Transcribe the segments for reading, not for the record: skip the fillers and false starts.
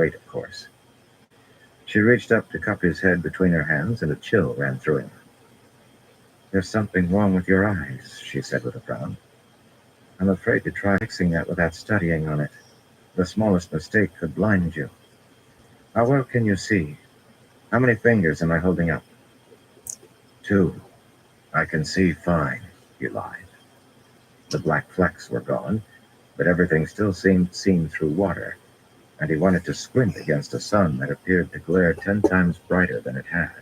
weight, of course. She reached up to cup his head between her hands, and a chill ran through him. "There's something wrong with your eyes," she said with a frown. "I'm afraid to try fixing that without studying on it. The smallest mistake could blind you. How well can you see? How many fingers am I holding up?" "2. I can see fine," he lied. The black flecks were gone, but everything still seemed seen through water, and he wanted to squint against a sun that appeared to glare 10 times brighter than it had.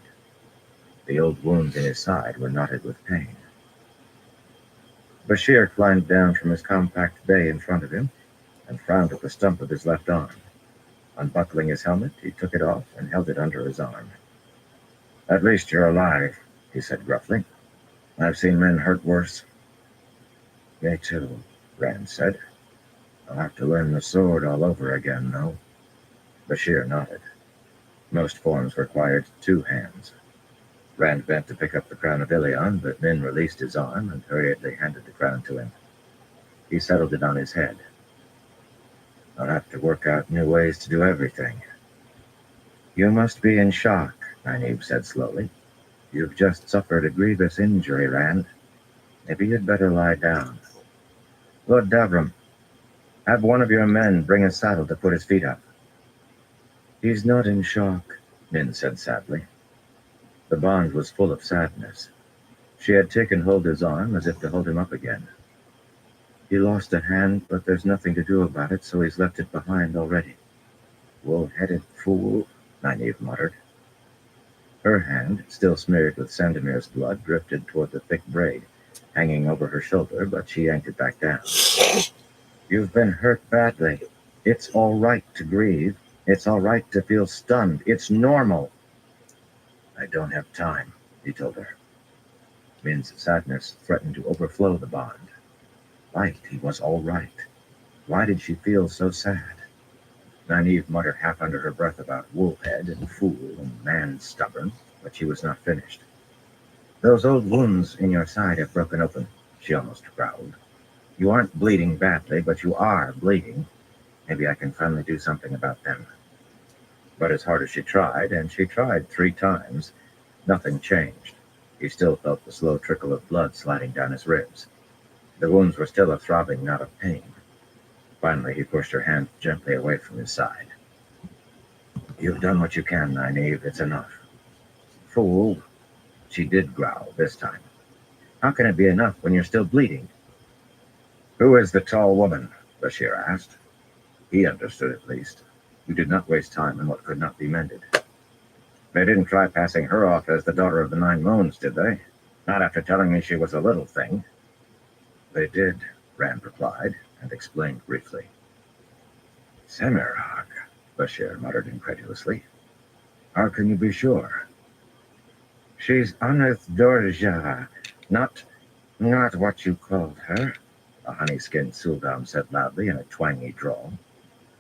The old wounds in his side were knotted with pain. Bashir climbed down from his compact bay in front of him and frowned at the stump of his left arm. Unbuckling his helmet, he took it off and held it under his arm. "At least you're alive," he said gruffly. "I've seen men hurt worse." "Me too," Rand said. "I'll have to learn the sword all over again, though." Bashir nodded. Most forms required 2 hands. Rand bent to pick up the crown of Ilion, but Min released his arm and hurriedly handed the crown to him. He settled it on his head. "I'll have to work out new ways to do everything." "You must be in shock," Nynaeve said slowly. "You've just suffered a grievous injury, Rand. Maybe you'd better lie down. Lord Davram, have one of your men bring a saddle to put his feet up." "He's not in shock," Min said sadly. The bond was full of sadness. She had taken hold of his arm as if to hold him up again. "He lost a hand, but there's nothing to do about it, so he's left it behind already." "Wool-headed fool," Nynaeve muttered. Her hand, still smeared with Sandemir's blood, drifted toward the thick braid, hanging over her shoulder, but she yanked it back down. "You've been hurt badly. It's all right to grieve. It's all right to feel stunned. It's normal." "I don't have time," he told her. Min's sadness threatened to overflow the bond. Right, he was all right. Why did she feel so sad? Nynaeve muttered half under her breath about woolhead and fool and man stubborn, but she was not finished. "Those old wounds in your side have broken open," she almost growled. "You aren't bleeding badly, but you are bleeding. Maybe I can finally do something about them." But as hard as she tried, and she tried 3 times, nothing changed. He still felt the slow trickle of blood sliding down his ribs. The wounds were still a throbbing knot of pain. Finally, he pushed her hand gently away from his side. "You've done what you can, Nynaeve. It's enough." "Fool." She did growl this time. "How can it be enough when you're still bleeding?" "Who is the tall woman?" Bashir asked. He understood at least. You did not waste time on what could not be mended. "They didn't try passing her off as the daughter of the 9 Moons, did they? Not after telling me she was a little thing." "They did," Rand replied, and explained briefly. "Semirhag," Bashir muttered incredulously. "How can you be sure?" "She's Aneth Dorja, not what you called her," a honey-skinned Suldam said loudly in a twangy drawl.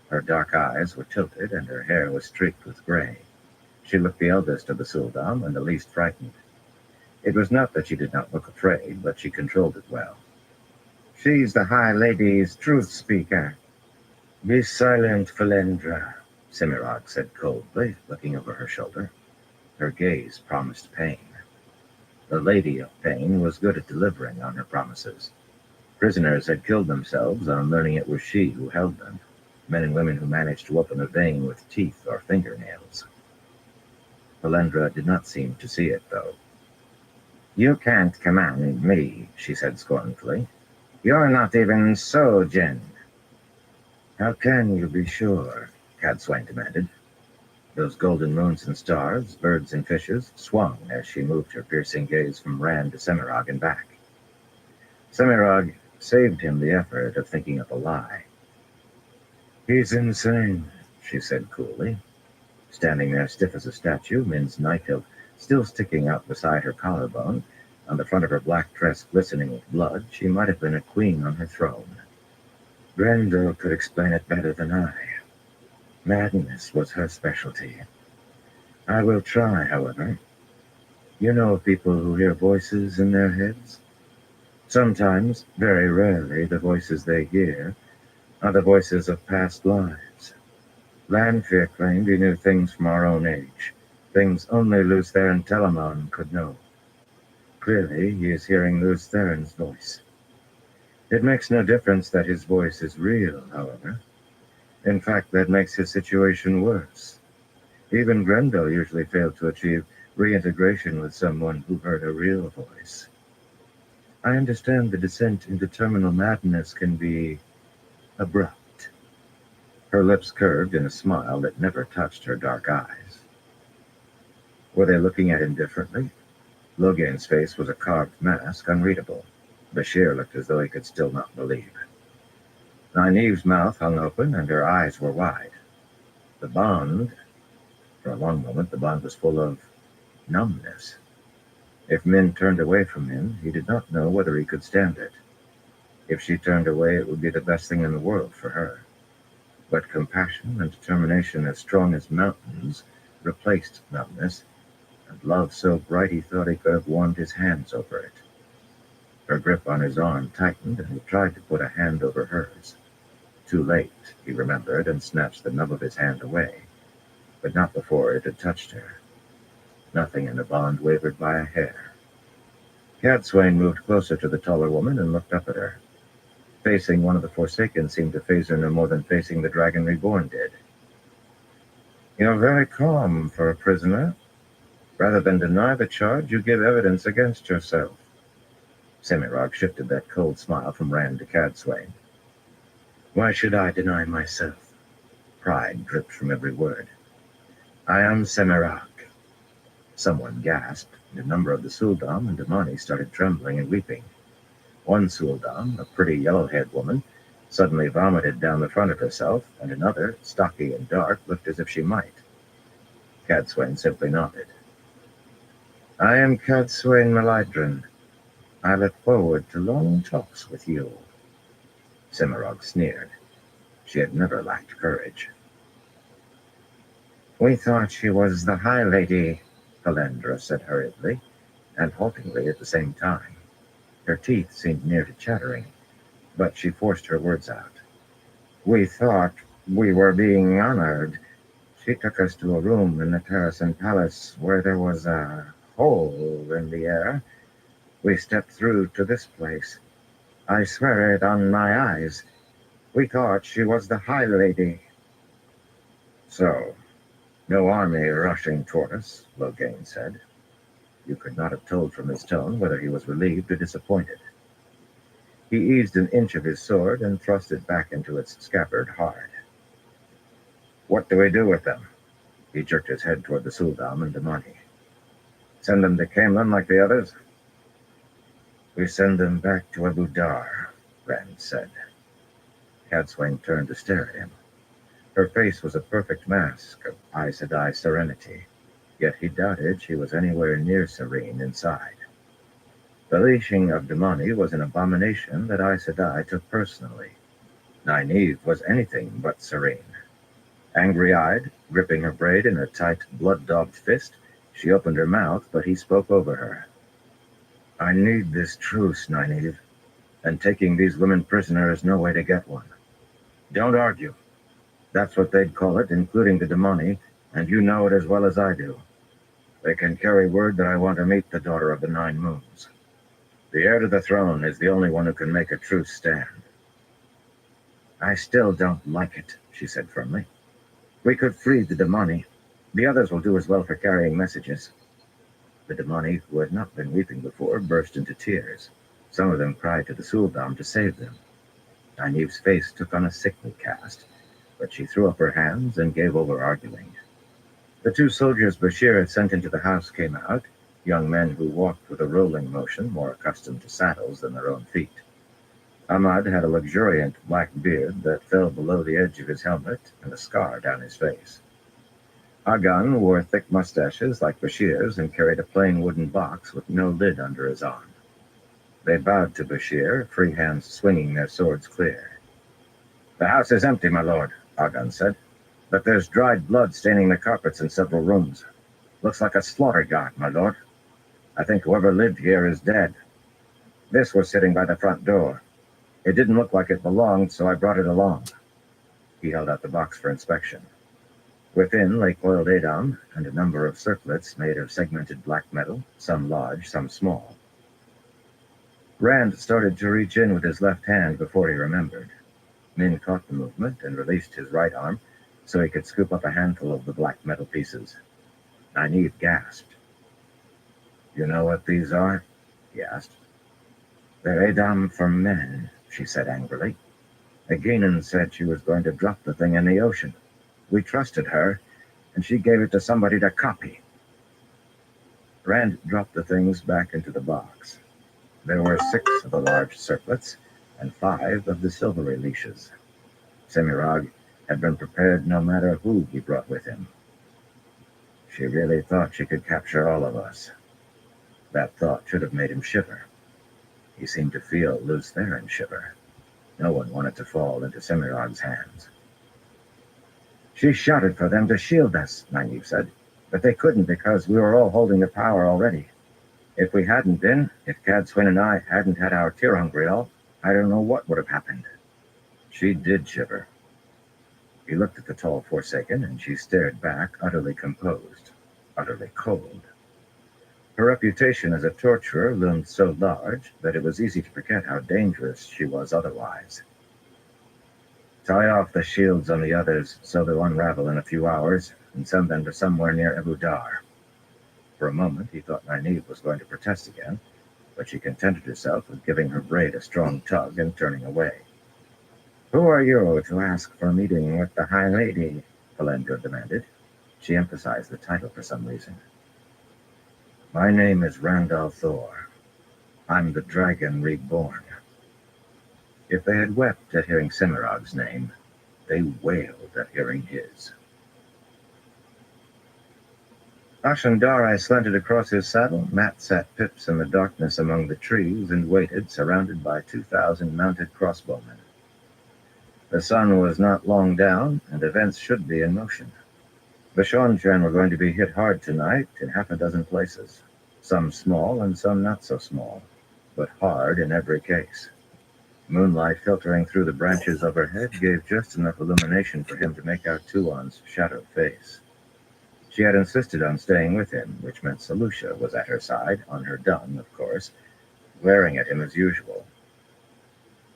Her dark eyes were tilted, and her hair was streaked with gray. She looked the eldest of the Suldam and the least frightened. It was not that she did not look afraid, but she controlled it well. "She's the High Lady's truth speaker." "Be silent, Felendra," Semirhag said coldly, looking over her shoulder. Her gaze promised pain. The Lady of Pain was good at delivering on her promises. Prisoners had killed themselves on learning it was she who held them. Men and women who managed to open a vein with teeth or fingernails. Felendra did not seem to see it, though. "You can't command me," she said scornfully. "You're not even Sojin." "How can you be sure?" Cadswain demanded. Those golden moons and stars, birds and fishes, swung as she moved her piercing gaze from Rand to Semirhag and back. Semirhag saved him the effort of thinking up a lie. "He's insane," she said coolly. Standing there stiff as a statue, Min's knife hilt still sticking out beside her collarbone, on the front of her black dress glistening with blood, she might have been a queen on her throne. Grendel could explain it better than I. Madness was her specialty. I will try, however. You know of people who hear voices in their heads? Sometimes, very rarely, the voices they hear are the voices of past lives. Lanfear claimed he knew things from our own age, things only Luz Theron Telamon could know. Clearly, he is hearing Luz Theron's voice. It makes no difference that his voice is real, however. In fact, that makes his situation worse. Even Grenville usually failed to achieve reintegration with someone who heard a real voice. I understand the descent into terminal madness can be abrupt. Her lips curved in a smile that never touched her dark eyes. Were they looking at him differently? Logain's face was a carved mask, unreadable. Bashir looked as though he could still not believe. Nynaeve's mouth hung open, and her eyes were wide. The bond, for a long moment, the bond was full of numbness. If Min turned away from him, he did not know whether he could stand it. If she turned away, it would be the best thing in the world for her. But compassion and determination as strong as mountains replaced numbness, and love so bright he thought he could have warmed his hands over it. Her grip on his arm tightened, and he tried to put a hand over hers. Too late, he remembered, and snatched the nub of his hand away, but not before it had touched her. Nothing in the bond wavered by a hair. Cadsuane moved closer to the taller woman and looked up at her. Facing one of the Forsaken seemed to phase her no more than facing the Dragon Reborn did. "You're very calm for a prisoner. Rather than deny the charge, you give evidence against yourself." Semirog shifted that cold smile from Rand to Cadsuane. "Why should I deny myself?" Pride dripped from every word. "I am Semirog." Someone gasped, and a number of the Suldam and Damani started trembling and weeping. One Suldam, a pretty yellow-haired woman, suddenly vomited down the front of herself, and another, stocky and dark, looked as if she might. Cadsuane simply nodded. "I am Cadsuane Malydrin. I look forward to long talks with you." Semirog sneered. She had never lacked courage. "We thought she was the High Lady," Helendra said hurriedly, and haltingly at the same time. Her teeth seemed near to chattering, but she forced her words out. "We thought we were being honored. She took us to a room in the Terrasen Palace where there was a hole in the air. We stepped through to this place. I swear it on my eyes. We thought she was the High Lady." "So, no army rushing toward us," Logain said. You could not have told from his tone whether he was relieved or disappointed. He eased an inch of his sword and thrust it back into its scabbard hard. "What do we do with them?" He jerked his head toward the Suldam and Damani. "Send them to Camelin like the others?" "We send them back to Abu Dar," Rand said. Cadsuane turned to stare at him. Her face was a perfect mask of Aes Sedai serenity, yet he doubted she was anywhere near serene inside. The leashing of Damani was an abomination that Aes Sedai took personally. Nynaeve was anything but serene. Angry-eyed, gripping her braid in a tight, blood-daubed fist, she opened her mouth, but he spoke over her. "I need this truce, Nynaeve, and taking these women prisoner is no way to get one. Don't argue. That's what they'd call it, including the Damani, and you know it as well as I do. They can carry word that I want to meet the Daughter of the Nine Moons. The heir to the throne is the only one who can make a truce stand." "I still don't like it," she said firmly. "We could free the Damani. The others will do as well for carrying messages." The Damani, who had not been weeping before, burst into tears. Some of them cried to the Suldam to save them. Nynaeve's face took on a sickly cast, but she threw up her hands and gave over arguing. The two soldiers Bashir had sent into the house came out, young men who walked with a rolling motion, more accustomed to saddles than their own feet. Ahmad had a luxuriant black beard that fell below the edge of his helmet and a scar down his face. Agan wore thick mustaches like Bashir's and carried a plain wooden box with no lid under his arm. They bowed to Bashir, free hands swinging their swords clear. "The house is empty, my lord," Agan said, "but there's dried blood staining the carpets in several rooms. Looks like a slaughter yard, my lord. I think whoever lived here is dead. This was sitting by the front door. It didn't look like it belonged, so I brought it along." He held out the box for inspection. Within lay coiled Adom and a number of circlets made of segmented black metal, some large, some small. Rand started to reach in with his left hand before he remembered. Min caught the movement and released his right arm so he could scoop up a handful of the black metal pieces. Nynaeve gasped. "You know what these are?" he asked. "They're Adom for men," she said angrily. "Aganan said she was going to drop the thing in the ocean. We trusted her, and she gave it to somebody to copy." Rand dropped the things back into the box. There were 6 of the large circlets and 5 of the silvery leashes. Semirog had been prepared no matter who he brought with him. She really thought she could capture all of us. That thought should have made him shiver. He seemed to feel Lews Therin shiver. No one wanted to fall into Semirog's hands. "She shouted for them to shield us," Nynaeve said, "but they couldn't because we were all holding the power already. If we hadn't been, if Cadsuane and I hadn't had our Tirhungriel, I don't know what would have happened." She did shiver. He looked at the tall Forsaken, and she stared back, utterly composed, utterly cold. Her reputation as a torturer loomed so large that it was easy to forget how dangerous she was otherwise. "Tie off the shields on the others so they'll unravel in a few hours, and send them to somewhere near Abu Dar." For a moment he thought Nynaeve was going to protest again, but she contented herself with giving her braid a strong tug and turning away. "Who are you to ask for a meeting with the High Lady?" Falendra demanded. She emphasized the title for some reason. "My name is Randall Thor. I'm the Dragon Reborn." If they had wept at hearing Semirog's name, they wailed at hearing his. Ashandarai slanted across his saddle. Mat sat pips in the darkness among the trees and waited, surrounded by 2,000 mounted crossbowmen. The sun was not long down, and events should be in motion. The Seanchan were going to be hit hard tonight in half a dozen places, some small and some not so small, but hard in every case. Moonlight filtering through the branches overhead gave just enough illumination for him to make out Tuon's shadowed face. She had insisted on staying with him, which meant Selucia was at her side, on her dung, of course, glaring at him as usual.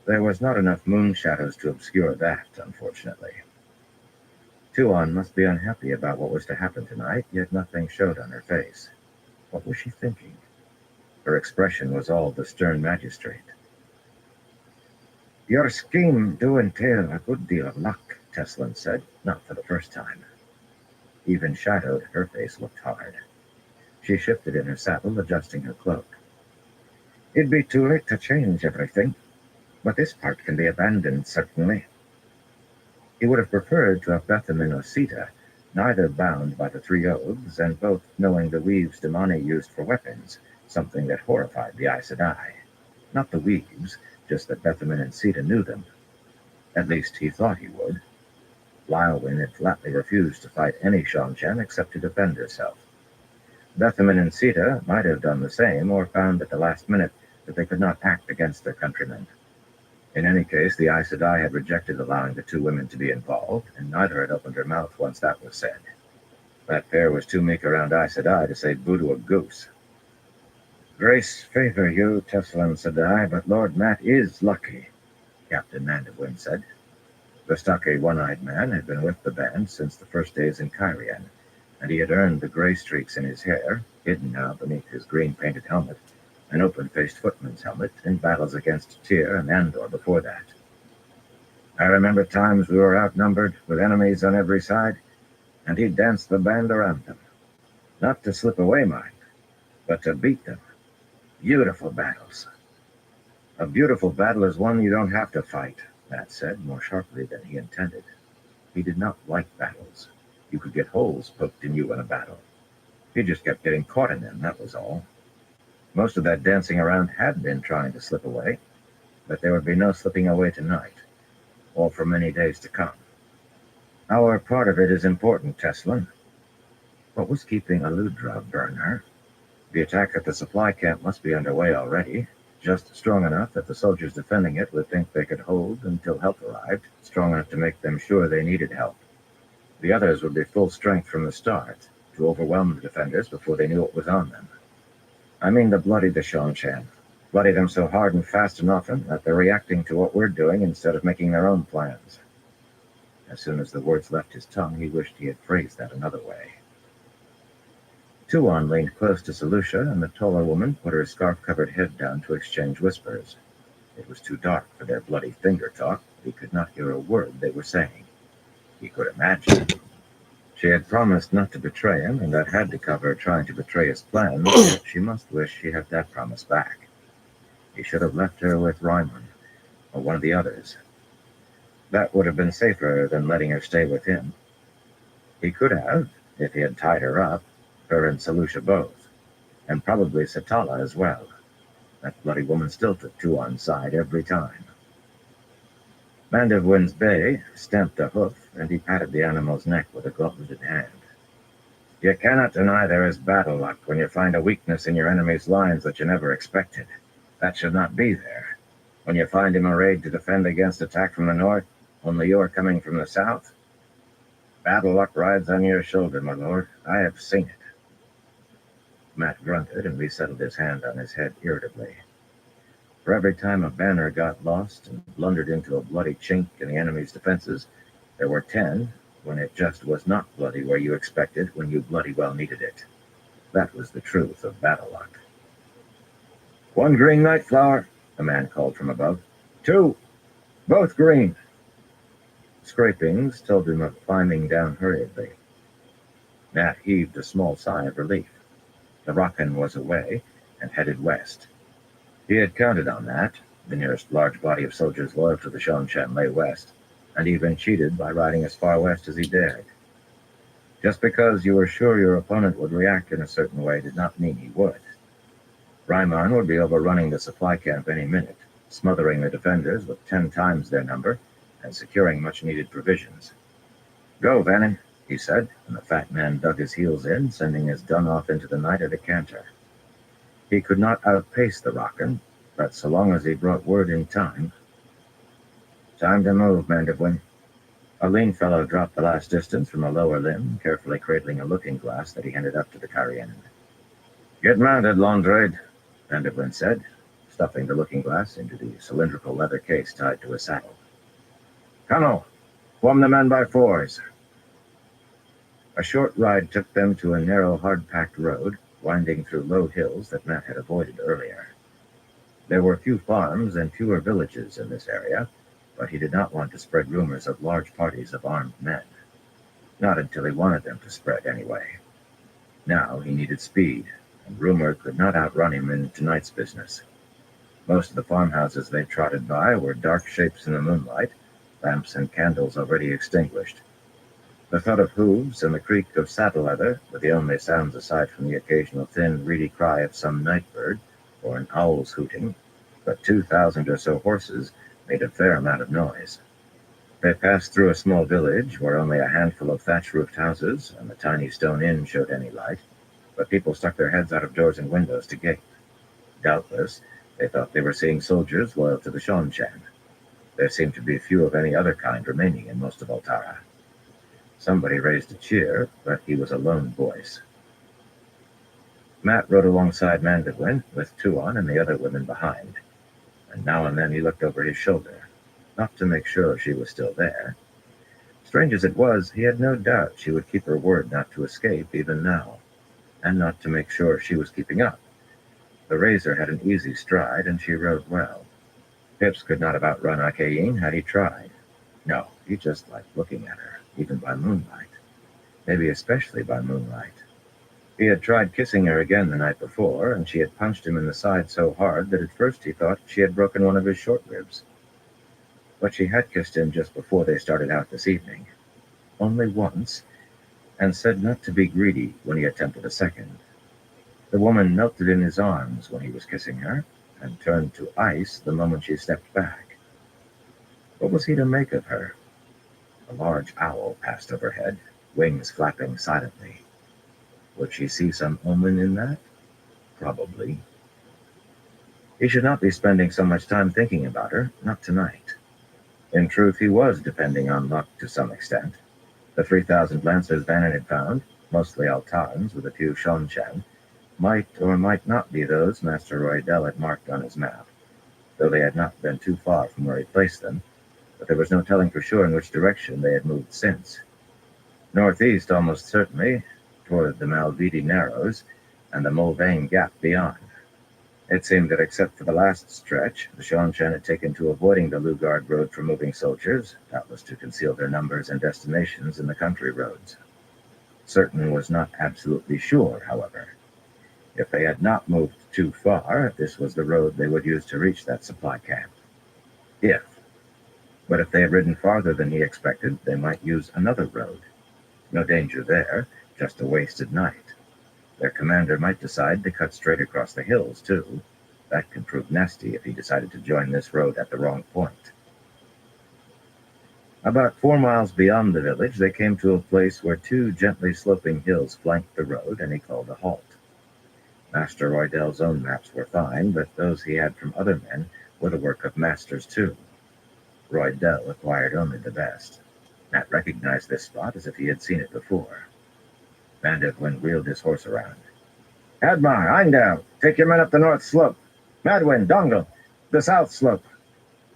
There was not enough moon shadows to obscure that, unfortunately. Tuon must be unhappy about what was to happen tonight, yet nothing showed on her face. What was she thinking? Her expression was all the stern magistrate. "Your scheme do entail a good deal of luck," Teslin said, not for the first time. Even shadowed, her face looked hard. She shifted in her saddle, adjusting her cloak. "It'd be too late to change everything, but this part can be abandoned, certainly." He would have preferred to have Bethamin or Sita, neither bound by the 3 oaths, and both knowing the weaves Damani used for weapons, something that horrified the Aes Sedai. Not the weaves, just that Bethamin and Sita knew them. At least he thought he would. Lylwyn had flatly refused to fight any Seanchan except to defend herself. Bethamin and Sita might have done the same, or found at the last minute that they could not act against their countrymen. In any case, the Aes Sedai had rejected allowing the 2 women to be involved, and neither had opened her mouth once that was said. That pair was too meek around Aes Sedai to say boo to a goose. "Grace favor you, Teslin Sedai, but Lord Mat is lucky," Captain Mandawin said. The stocky, one-eyed man had been with the band since the first days in Cairhien, and he had earned the gray streaks in his hair, hidden now beneath his green-painted helmet, an open-faced footman's helmet, in battles against Tyr and Andor before that. "I remember times we were outnumbered, with enemies on every side, and he danced the band around them. Not to slip away, mind, but to beat them. Beautiful battles." "A beautiful battle is one you don't have to fight," Mat said, more sharply than he intended. He did not like battles. You could get holes poked in you in a battle. He just kept getting caught in them, that was all. Most of that dancing around had been trying to slip away, but there would be no slipping away tonight, or for many days to come. "Our part of it is important, Teslin." What was keeping Aludra Burner? The attack at the supply camp must be underway already, just strong enough that the soldiers defending it would think they could hold until help arrived, strong enough to make them sure they needed help. The others would be full strength from the start, to overwhelm the defenders before they knew what was on them. I mean to bloody the Shongshan. Bloody them so hard and fast and often that they're reacting to what we're doing instead of making their own plans. As soon as the words left his tongue, he wished he had phrased that another way. Tuan leaned close to Selusha, and the taller woman put her scarf-covered head down to exchange whispers. It was too dark for their bloody finger talk, but he could not hear a word they were saying. He could imagine. She had promised not to betray him, and that had to cover trying to betray his plans, yet she must wish she had that promise back. He should have left her with Ryman, or one of the others. That would have been safer than letting her stay with him. He could have, if he had tied her up, her and Selusha both, and probably Satala as well. That bloody woman still took Tuan's side every time. Mandevwin's bay stamped a hoof, and he patted the animal's neck with a gauntleted hand. You cannot deny there is battle luck when you find a weakness in your enemy's lines that you never expected. That should not be there. When you find him arrayed to defend against attack from the north, only you are coming from the south. Battle luck rides on your shoulder, my lord. I have seen it. Matt grunted and resettled his hand on his head irritably. For every time a banner got lost and blundered into a bloody chink in the enemy's defenses, there were 10 when it just was not bloody where you expected when you bloody well needed it. That was the truth of battle luck. 1 green nightflower, a man called from above. 2, both green. Scrapings told him of climbing down hurriedly. Nat heaved a small sigh of relief. The Rockin was away and headed west. He had counted on that. The nearest large body of soldiers loyal to the Shongshan lay west, and he'd been cheated by riding as far west as he dared. Just because you were sure your opponent would react in a certain way did not mean he would. Ryman would be overrunning the supply camp any minute, smothering the defenders with 10 times their number, and securing much-needed provisions. Go, Vannin, he said, and the fat man dug his heels in, sending his gun off into the night at a canter. He could not outpace the Rockin, but so long as he brought word in time. Time to move, Mandevwin. A lean fellow dropped the last distance from a lower limb, carefully cradling a looking-glass that he handed up to the Carian. Get mounted, Londrade, Mandevwin said, stuffing the looking-glass into the cylindrical leather case tied to his saddle. Colonel, form the men by 4s. A short ride took them to a narrow, hard-packed road, winding through low hills that Matt had avoided earlier. There were few farms and fewer villages in this area, but he did not want to spread rumors of large parties of armed men. Not until he wanted them to spread, anyway. Now he needed speed, and rumor could not outrun him in tonight's business. Most of the farmhouses they trotted by were dark shapes in the moonlight, lamps and candles already extinguished. The thud of hooves and the creak of saddle leather were the only sounds aside from the occasional thin, reedy cry of some night bird or an owl's hooting, but 2,000 or so horses made a fair amount of noise. They passed through a small village where only a handful of thatch-roofed houses and the tiny stone inn showed any light, but people stuck their heads out of doors and windows to gape. Doubtless, they thought they were seeing soldiers loyal to the Shongshan. There seemed to be few of any other kind remaining in most of Altara. Somebody raised a cheer, but he was a lone voice. Matt rode alongside Mandevwin, with Tuan and the other women behind, and now and then he looked over his shoulder, not to make sure she was still there. Strange as it was, he had no doubt she would keep her word not to escape even now, and not to make sure she was keeping up. The Razor had an easy stride, and she rode well. Pips could not have outrun Akayin had he tried. No, he just liked looking at her, even by moonlight. Maybe especially by moonlight. He had tried kissing her again the night before, and she had punched him in the side so hard that at first he thought she had broken one of his short ribs. But she had kissed him just before they started out this evening. Only once, and said not to be greedy when he attempted a second. The woman melted in his arms when he was kissing her, and turned to ice the moment she stepped back. What was he to make of her? A large owl passed overhead, wings flapping silently. Would she see some omen in that? Probably. He should not be spending so much time thinking about her, not tonight. In truth, he was depending on luck to some extent. The 3,000 lancers Bannon had found, mostly Altans with a few Shonchan, might or might not be those Master Roydell had marked on his map, though they had not been too far from where he placed them, but there was no telling for sure in which direction they had moved since. Northeast, almost certainly, toward the Malvidi Narrows and the Mulvane Gap beyond. It seemed that except for the last stretch, the Shonchan had taken to avoiding the Lugard road for moving soldiers, doubtless to conceal their numbers and destinations in the country roads. Certain was not absolutely sure, however. If they had not moved too far, this was the road they would use to reach that supply camp. But if they had ridden farther than he expected, they might use another road. No danger there, just a wasted night. Their commander might decide to cut straight across the hills, too. That could prove nasty if he decided to join this road at the wrong point. About 4 miles beyond the village, they came to a place where 2 gently sloping hills flanked the road, and he called a halt. Master Roydell's own maps were fine, but those he had from other men were the work of masters, too. Roydell acquired only the best. Matt recognized this spot as if he had seen it before. Vanderwyn wheeled his horse around. Admar, Eindel, take your men up the north slope. Madwyn, Dongle, the south slope.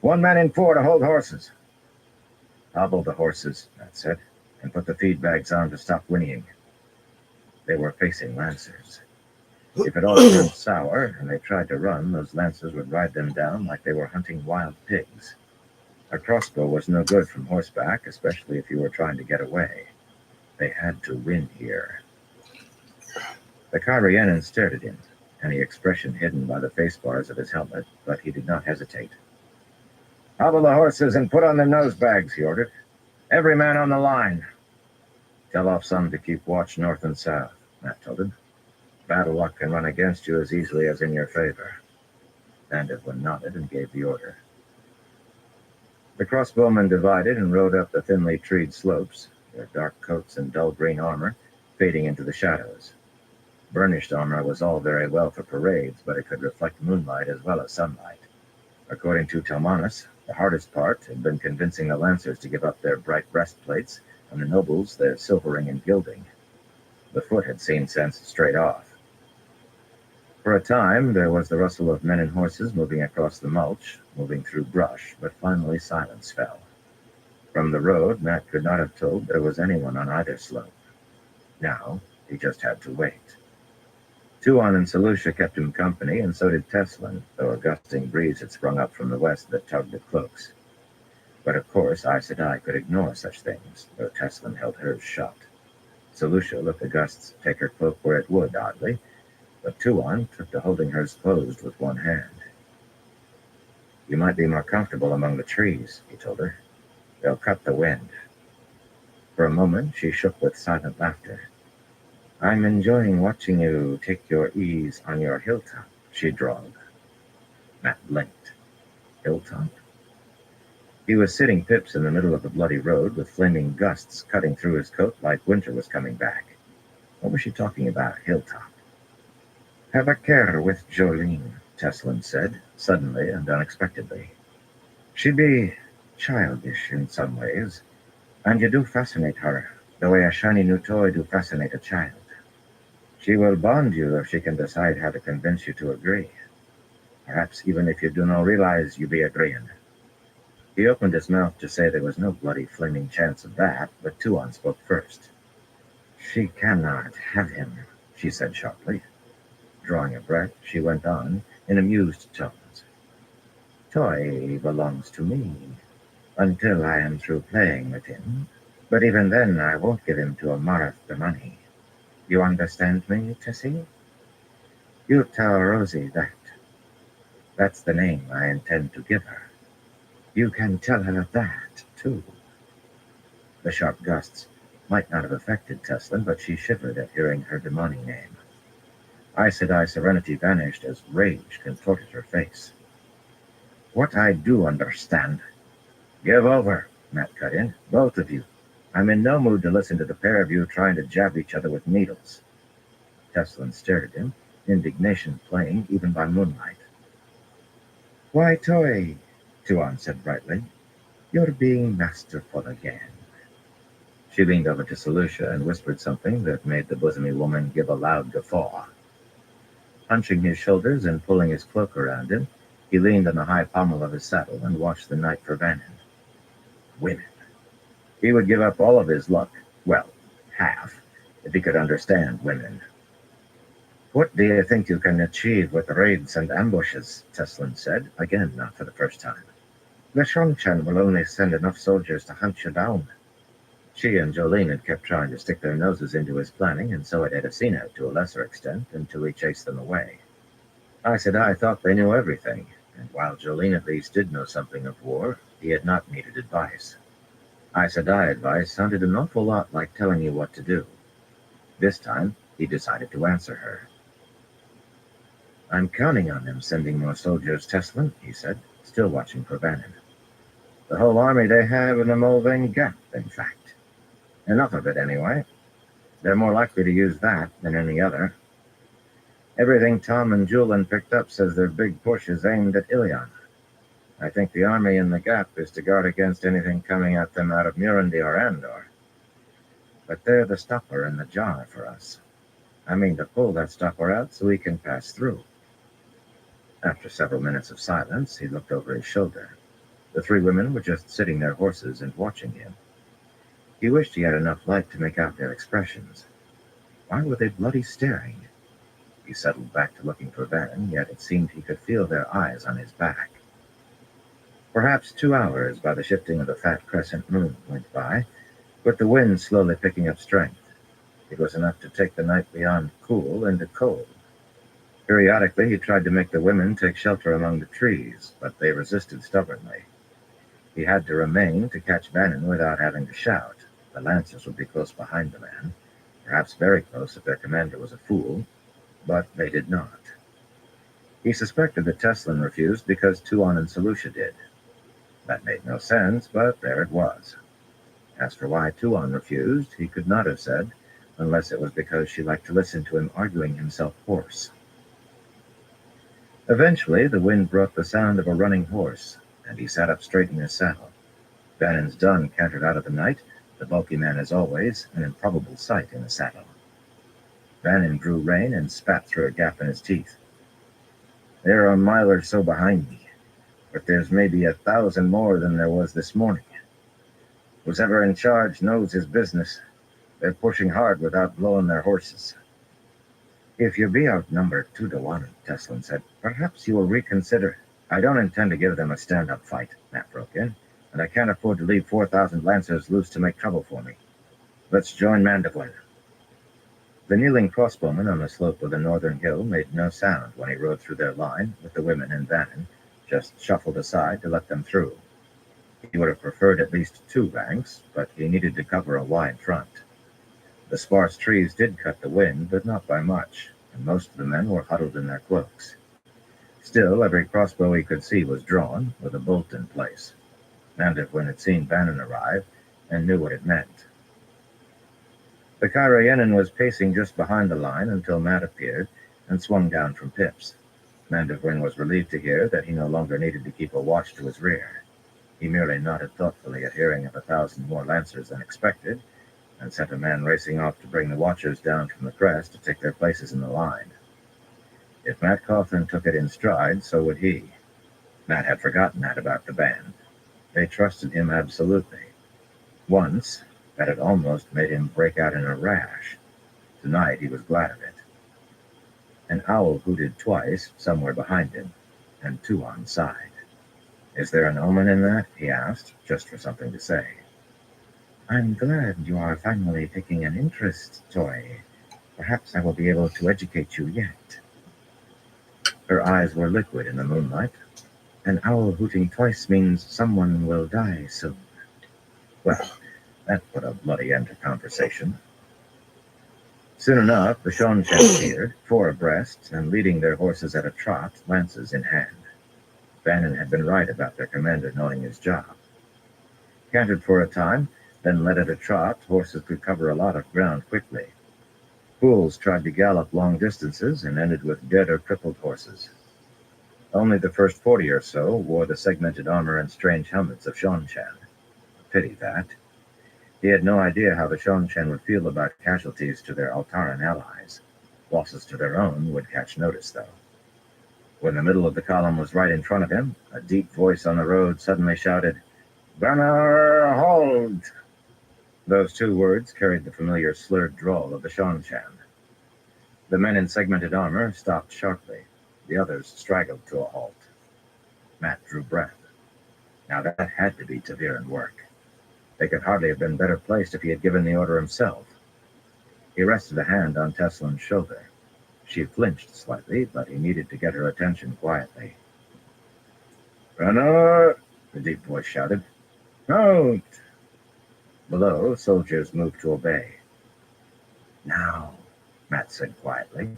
1 man in 4 to hold horses. Hobble the horses, Matt said, and put the feed bags on to stop whinnying. They were facing lancers. If it all turned sour and they tried to run, those lancers would ride them down like they were hunting wild pigs. A crossbow was no good from horseback, especially if you were trying to get away. They had to win here. The Kyrianan stared at him, any expression hidden by the face bars of his helmet, but he did not hesitate. Hobble the horses and put on their nose bags, he ordered. Every man on the line. Tell off some to keep watch north and south, Matt told him. Battle luck can run against you as easily as in your favor. Vanderwyn nodded and gave the order. The crossbowmen divided and rode up the thinly treed slopes, their dark coats and dull green armor fading into the shadows. Burnished armor was all very well for parades, but it could reflect moonlight as well as sunlight. According to Telmanus, the hardest part had been convincing the lancers to give up their bright breastplates and the nobles their silvering and gilding. The foot had seen sense straight off. For a time, there was the rustle of men and horses moving across the mulch, moving through brush, but finally silence fell. From the road, Matt could not have told there was anyone on either slope. Now, he just had to wait. Tuon and Selucia kept him company, and so did Teslin, though a gusting breeze had sprung up from the west that tugged at cloaks. But of course, Aes Sedai could ignore such things, though Teslin held hers shut. Selucia let the gusts take her cloak where it would, oddly, but Tuon took to holding hers closed with one hand. You might be more comfortable among the trees, he told her. They'll cut the wind. For a moment, she shook with silent laughter. I'm enjoying watching you take your ease on your hilltop, she drawled. Matt blinked. Hilltop? He was sitting pips in the middle of the bloody road with flaming gusts cutting through his coat like winter was coming back. What was she talking about, hilltop? Have a care with Jolene, Teslin said, suddenly and unexpectedly. She be childish in some ways, and you do fascinate her, the way a shiny new toy do fascinate a child. She will bond you if she can decide how to convince you to agree. Perhaps even if you do not realize you be agreeing. He opened his mouth to say there was no bloody flaming chance of that, but Tuon spoke first. She cannot have him, she said sharply. Drawing a breath, she went on in amused tones. Toy belongs to me, until I am through playing with him. But even then I won't give him to a Marath the money. You understand me, Tessie? You tell Rosie that. That's the name I intend to give her. You can tell her that, too. The sharp gusts might not have affected Teslin, but she shivered at hearing her demonic name. Aes Sedai's serenity vanished as rage contorted her face. What I do understand. Give over, Matt cut in. Both of you. I'm in no mood to listen to the pair of you trying to jab each other with needles. Teslin stared at him, indignation playing even by moonlight. Why, Toy, Tuon said brightly. You're being masterful again. She leaned over to Solutia and whispered something that made the bosomy woman give a loud guffaw. Hunching his shoulders and pulling his cloak around him, he leaned on the high pommel of his saddle and watched the night for Vannon. Women. He would give up all of his luck, well, half, if he could understand women. What do you think you can achieve with raids and ambushes? Teslin said, again not for the first time. The Shonchan will only send enough soldiers to hunt you down. She and Jolene had kept trying to stick their noses into his planning, and so had Edicina to a lesser extent, until he chased them away. Aes Sedai thought they knew everything, and while Jolene at least did know something of war, he had not needed advice. Aes Sedai advice sounded an awful lot like telling you what to do. This time, he decided to answer her. I'm counting on them sending more soldiers, Teslin, he said, still watching for Vannon. The whole army they have in the Mulvane Gap, in fact. Enough of it, anyway. They're more likely to use that than any other. Everything Tom and Julian picked up says their big push is aimed at Ilion. I think the army in the Gap is to guard against anything coming at them out of Murundi or Andor. But they're the stopper and the jar for us. I mean to pull that stopper out so we can pass through. After several minutes of silence, he looked over his shoulder. The three women were just sitting their horses and watching him. He wished he had enough light to make out their expressions. Why were they bloody staring? He settled back to looking for Vannon, yet it seemed he could feel their eyes on his back. Perhaps 2 hours by the shifting of the fat crescent moon went by, with the wind slowly picking up strength. It was enough to take the night beyond cool into cold. Periodically, he tried to make the women take shelter among the trees, but they resisted stubbornly. He had to remain to catch Vannon without having to shout. The Lancers would be close behind the man, perhaps very close if their commander was a fool, but they did not. He suspected that Teslin refused because Tuon and Solutia did. That made no sense, but there it was. As for why Tuon refused, he could not have said, unless it was because she liked to listen to him arguing himself hoarse. Eventually, the wind brought the sound of a running horse, and he sat up straight in his saddle. Vannon's dun cantered out of the night, the bulky man as always, an improbable sight in the saddle. Vannon drew rein and spat through a gap in his teeth. They're a mile or so behind me, but there's maybe 1,000 more than there was this morning. Who's ever in charge knows his business. They're pushing hard without blowing their horses. If you be outnumbered 2-1, Teslin said, perhaps you will reconsider. I don't intend to give them a stand-up fight, Matt broke in, and I can't afford to leave 4,000 Lancers loose to make trouble for me. Let's join Mandeville. The kneeling crossbowman on the slope of the northern hill made no sound when he rode through their line with the women and Vannon, just shuffled aside to let them through. He would have preferred at least 2 ranks, but he needed to cover a wide front. The sparse trees did cut the wind, but not by much, and most of the men were huddled in their cloaks. Still, every crossbow he could see was drawn, with a bolt in place. Mandeville had seen Vannon arrive, and knew what it meant. The Kyrianan was pacing just behind the line until Matt appeared and swung down from Pips. Mandeville was relieved to hear that he no longer needed to keep a watch to his rear. He merely nodded thoughtfully at hearing of 1,000 more Lancers than expected, and sent a man racing off to bring the watchers down from the crest to take their places in the line. If Matt Coughlin took it in stride, so would he. Matt had forgotten that about the band. They trusted him absolutely. Once, that had almost made him break out in a rash. Tonight, he was glad of it. An owl hooted twice, somewhere behind him, and Tuon sighed. Is there an omen in that? He asked, just for something to say. I'm glad you are finally taking an interest, Toy. Perhaps I will be able to educate you yet. Her eyes were liquid in the moonlight. An owl hooting twice means someone will die soon. Well, that put a bloody end to conversation. Soon enough, the Shonchan appeared, 4 abreast, and leading their horses at a trot, lances in hand. Vannon had been right about their commander knowing his job. Cantered for a time, then led at a trot, horses could cover a lot of ground quickly. Fools tried to gallop long distances and ended with dead or crippled horses. Only the first 40 or so wore the segmented armor and strange helmets of Shonchan. Pity that. He had no idea how the Shongshen would feel about casualties to their Altaran allies. Losses to their own would catch notice, though. When the middle of the column was right in front of him, a deep voice on the road suddenly shouted, "Gunner, hold!" Those two words carried the familiar slurred drawl of the Shongshan. The men in segmented armor stopped sharply. The others straggled to a halt. Matt drew breath. Now that had to be Taviran work. They could hardly have been better placed if he had given the order himself. He rested a hand on Teslin's shoulder. She flinched slightly, but he needed to get her attention quietly. "Runner!" the deep voice shouted. "Out!" Below, soldiers moved to obey. "Now," Matt said quietly.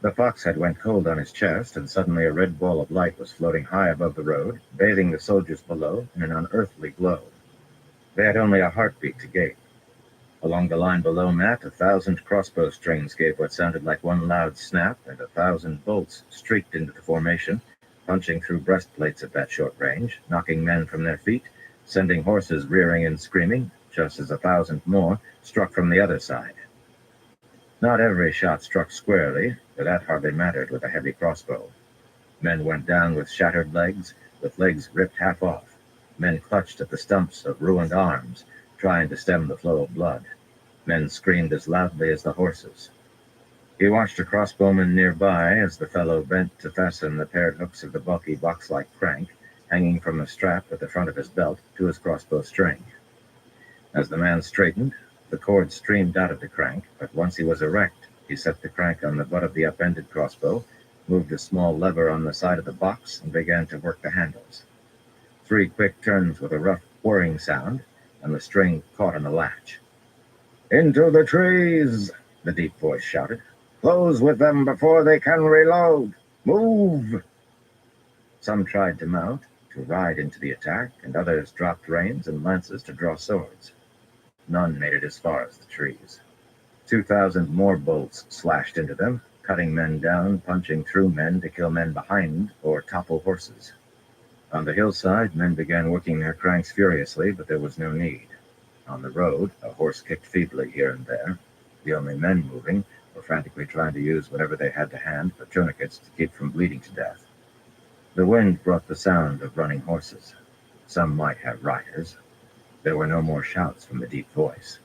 The foxhead went cold on his chest, and suddenly a red ball of light was floating high above the road, bathing the soldiers below in an unearthly glow. They had only a heartbeat to gape. Along the line below Matt, 1,000 crossbow strings gave what sounded like one loud snap, and 1,000 bolts streaked into the formation, punching through breastplates at that short range, knocking men from their feet, sending horses rearing and screaming, just as 1,000 more struck from the other side. Not every shot struck squarely, but that hardly mattered with a heavy crossbow. Men went down with shattered legs, with legs ripped half off. Men clutched at the stumps of ruined arms, trying to stem the flow of blood. Men screamed as loudly as the horses. He watched a crossbowman nearby as the fellow bent to fasten the paired hooks of the bulky box-like crank, hanging from a strap at the front of his belt, to his crossbow string. As the man straightened, the cord streamed out of the crank, but once he was erect, he set the crank on the butt of the upended crossbow, moved a small lever on the side of the box, and began to work the handles. 3 quick turns with a rough whirring sound, and the string caught on the latch. "Into the trees!" the deep voice shouted. "Close with them before they can reload! Move!" Some tried to mount, to ride into the attack, and others dropped reins and lances to draw swords. None made it as far as the trees. 2,000 more bolts slashed into them, cutting men down, punching through men to kill men behind or topple horses. On the hillside, men began working their cranks furiously, but there was no need. On the road, a horse kicked feebly here and there. The only men moving were frantically trying to use whatever they had to hand for tourniquets to keep from bleeding to death. The wind brought the sound of running horses. Some might have riders. There were no more shouts from the deep voice.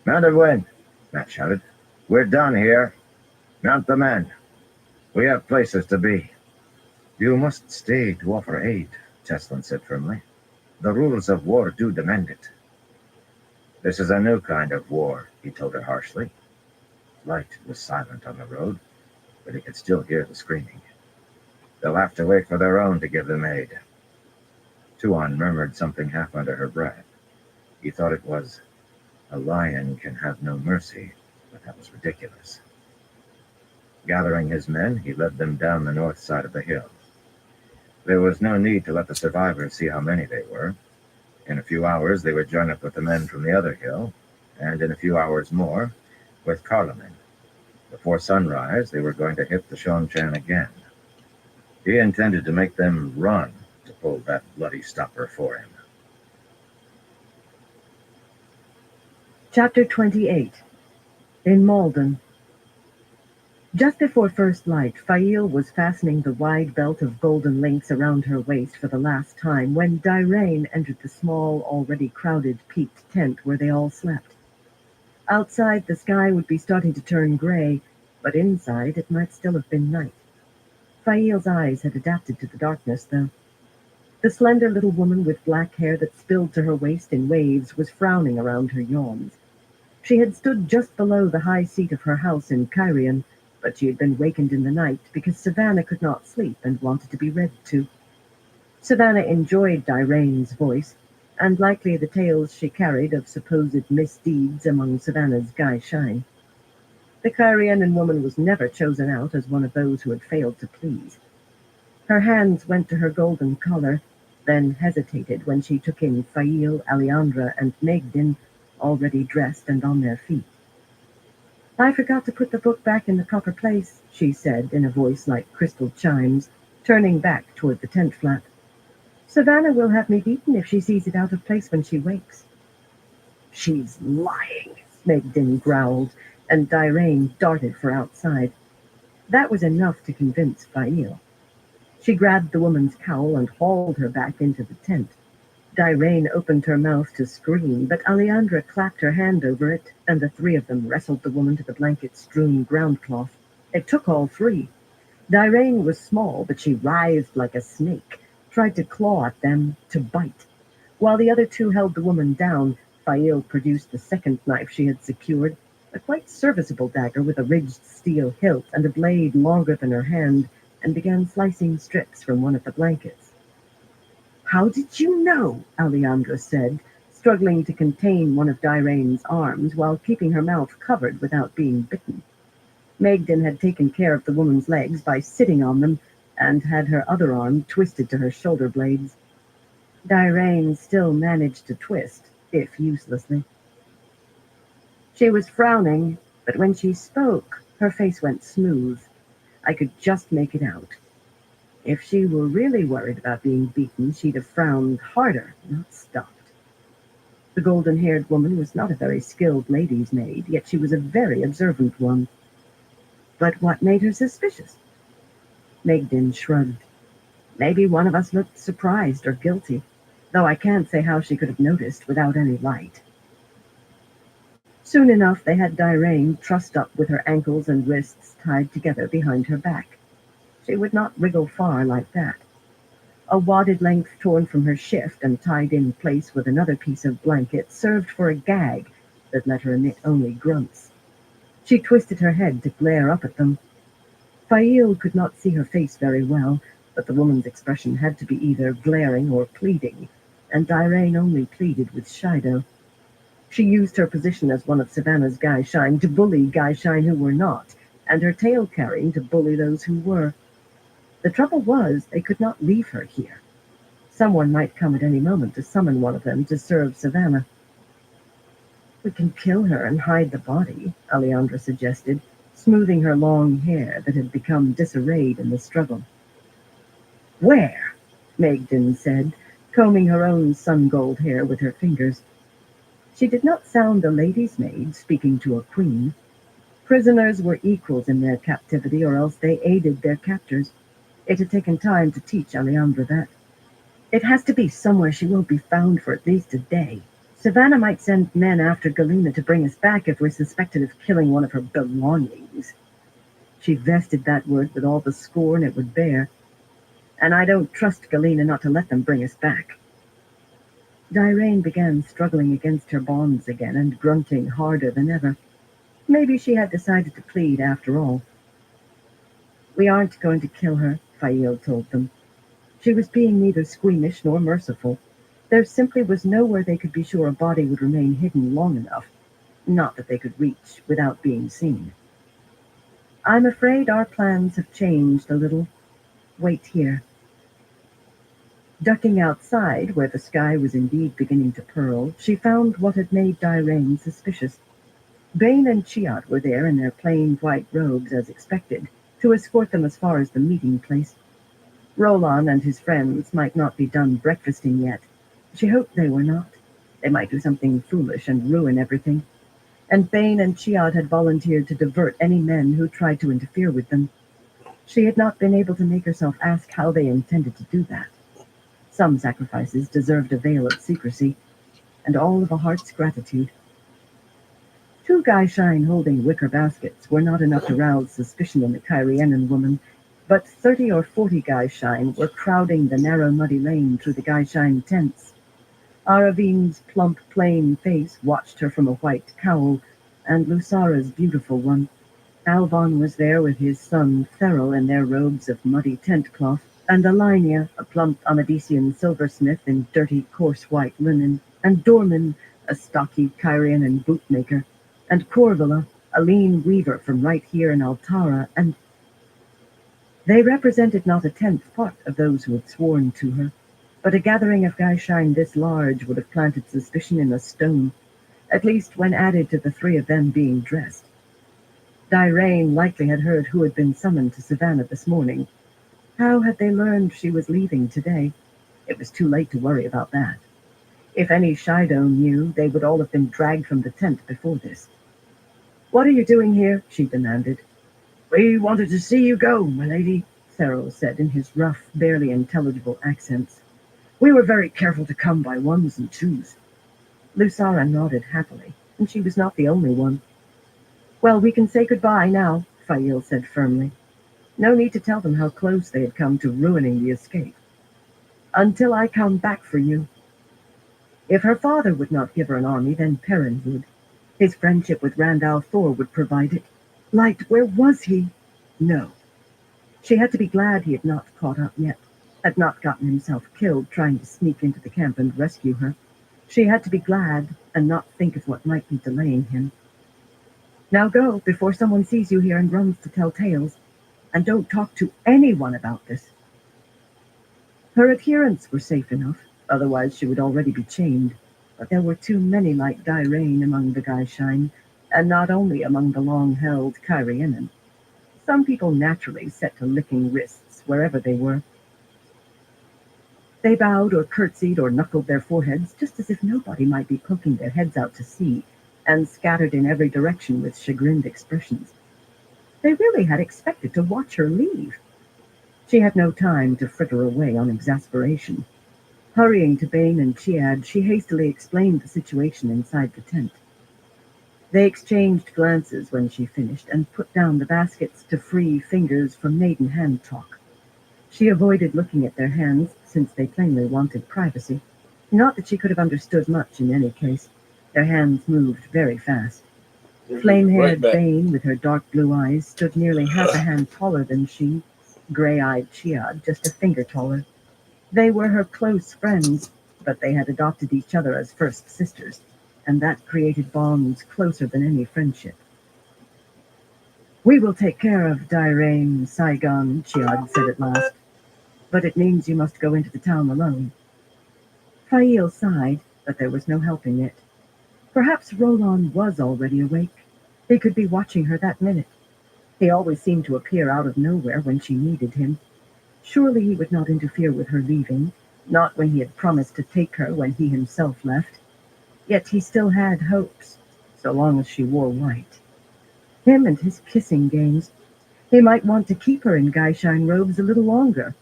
"Mounted wind!" Matt shouted. "We're done here. Mount the men. We have places to be." "You must stay to offer aid," Teslin said firmly. "The rules of war do demand it." "This is a new kind of war," he told her harshly. Light was silent on the road, but he could still hear the screaming. "They'll have to wait for their own to give them aid." Tuan murmured something half under her breath. He thought it was, "A lion can have no mercy," but that was ridiculous. Gathering his men, he led them down the north side of the hill. There was no need to let the survivors see how many they were. In a few hours, they would join up with the men from the other hill, and in a few hours more, with Carloman. Before sunrise, they were going to hit the Shongshan again. He intended to make them run to pull that bloody stopper for him. Chapter 28. In Malden. Just before first light, Fail was fastening the wide belt of golden links around her waist for the last time when Dirain entered the small, already crowded, peaked tent where they all slept. Outside, the sky would be starting to turn gray, but inside it might still have been night. Fail's eyes had adapted to the darkness, though. The slender little woman with black hair that spilled to her waist in waves was frowning around her yawns. She had stood just below the high seat of her house in Kyrian, but she had been wakened in the night because Savannah could not sleep and wanted to be read to. Savannah enjoyed Dirain's voice, and likely the tales she carried of supposed misdeeds among Savannah's Guy Shine. The Kyrianan woman was never chosen out as one of those who had failed to please. Her hands went to her golden collar, then hesitated when she took in Fail, Aleandra, and Megdin, already dressed and on their feet. "I forgot to put the book back in the proper place," she said in a voice like crystal chimes, turning back toward the tent flap. "Savannah will have me beaten if she sees it out of place when she wakes." She's lying, Megden growled, and Diraine darted for outside. That was enough to convince Fail. She grabbed the woman's cowl and hauled her back into the tent. Diraine opened her mouth to scream, but Aleandra clapped her hand over it, and the three of them wrestled the woman to the blanket-strewn ground cloth. It took all three. Diraine was small, but she writhed like a snake, tried to claw at them, to bite. While the other two held the woman down, Fail produced the second knife she had secured, a quite serviceable dagger with a ridged steel hilt and a blade longer than her hand, and began slicing strips from one of the blankets. "How did you know?" Aleandra said, struggling to contain one of Diraine's arms while keeping her mouth covered without being bitten. Megden had taken care of the woman's legs by sitting on them and had her other arm twisted to her shoulder blades. Diraine still managed to twist, if uselessly. She was frowning, but when she spoke, her face went smooth. I could just make it out. If she were really worried about being beaten, she'd have frowned harder, not stopped. The golden-haired woman was not a very skilled lady's maid, yet she was a very observant one. But what made her suspicious? Megden shrugged. Maybe one of us looked surprised or guilty, though I can't say how she could have noticed without any light. Soon enough they had Diraine trussed up with her ankles and wrists tied together behind her back. She would not wriggle far like that. A wadded length torn from her shift and tied in place with another piece of blanket served for a gag that let her emit only grunts. She twisted her head to glare up at them. Fail could not see her face very well, but the woman's expression had to be either glaring or pleading, and Diraine only pleaded with Shido. She used her position as one of Savannah's Gaishine to bully Gaishine who were not, and her tail carrying to bully those who were. The trouble was they could not leave her here. Someone might come at any moment to summon one of them to serve Savannah. We can kill her and hide the body, Aleandra suggested, smoothing her long hair that had become disarrayed in the struggle. Where? Megden said, combing her own sun-gold hair with her fingers. She did not sound a lady's maid speaking to a queen. Prisoners were equals in their captivity, or else they aided their captors. It had taken time to teach Aleandra that. It has to be somewhere she won't be found for at least a day. Savannah might send men after Galena to bring us back if we're suspected of killing one of her belongings. She vested that word with all the scorn it would bear. And I don't trust Galena not to let them bring us back. Diraine began struggling against her bonds again and grunting harder than ever. Maybe she had decided to plead after all. We aren't going to kill her, Fail told them. She was being neither squeamish nor merciful. There simply was nowhere they could be sure a body would remain hidden long enough. Not that they could reach without being seen. I'm afraid our plans have changed a little. Wait here. Ducking outside, where the sky was indeed beginning to pearl, she found what had made Diraine suspicious. Bane and Chiat were there in their plain white robes as expected, to escort them as far as the meeting place. Roland and his friends might not be done breakfasting yet. She hoped they were not. They might do something foolish and ruin everything. And Bane and Chiat had volunteered to divert any men who tried to interfere with them. She had not been able to make herself ask how they intended to do that. Some sacrifices deserved a veil of secrecy, and all of a heart's gratitude. 2 Gaishine holding wicker baskets were not enough to rouse suspicion in the Kyrianan woman, but 30 or 40 Gaishine were crowding the narrow muddy lane through the Gaishine tents. Aravine's plump, plain face watched her from a white cowl, and Lusara's beautiful one. Alvon was there with his son Ferrell in their robes of muddy tent cloth, and Alinea, a plump Amadisian silversmith in dirty, coarse white linen, and Dorman, a stocky Kyrianan bootmaker, and Corvilla, a lean weaver from right here in Altara, and they represented not a tenth part of those who had sworn to her, but a gathering of Gaishine this large would have planted suspicion in a stone, at least when added to the 3 of them being dressed. Diraine likely had heard who had been summoned to Savannah this morning. How had they learned she was leaving today? It was too late to worry about that. If any Shido knew, they would all have been dragged from the tent before this. "What are you doing here?" she demanded. "We wanted to see you go, my lady," Thero said in his rough, barely intelligible accents. "We were very careful to come by ones and twos." Lusara nodded happily, and she was not the only one. "Well, we can say goodbye now," Fail said firmly. No need to tell them how close they had come to ruining the escape. "Until I come back for you." If her father would not give her an army, then Perrin would. His friendship with Randall Thor would provide it. Light, where was he? No. She had to be glad he had not caught up yet, had not gotten himself killed trying to sneak into the camp and rescue her. She had to be glad and not think of what might be delaying him. "Now go, before someone sees you here and runs to tell tales. And don't talk to anyone about this." Her adherents were safe enough, otherwise she would already be chained. But there were too many like Dyrain among the Gaishain, and not only among the long-held Kyrianen. Some people naturally set to licking wrists wherever they were. They bowed or curtsied or knuckled their foreheads, just as if nobody might be poking their heads out to sea, and scattered in every direction with chagrined expressions. They really had expected to watch her leave. She had no time to fritter away on exasperation. Hurrying to Bane and Chiad, she hastily explained the situation inside the tent. They exchanged glances when she finished and put down the baskets to free fingers from maiden hand talk. She avoided looking at their hands, since they plainly wanted privacy. Not that she could have understood much in any case. Their hands moved very fast. Flame-haired Bane, with her dark blue eyes, stood nearly half a hand taller than she. Gray-eyed Chiad, just a finger taller. They were her close friends, but they had adopted each other as first sisters, and that created bonds closer than any friendship. "We will take care of Dyrain, Saigon," Chiad said at last. "But it means you must go into the town alone." Fail sighed, but there was no helping it. Perhaps Roland was already awake. He could be watching her that minute. He always seemed to appear out of nowhere when she needed him. Surely he would not interfere with her leaving, not when he had promised to take her when he himself left. Yet he still had hopes, so long as she wore white. Him and his kissing games. He might want to keep her in Gaishain robes a little longer.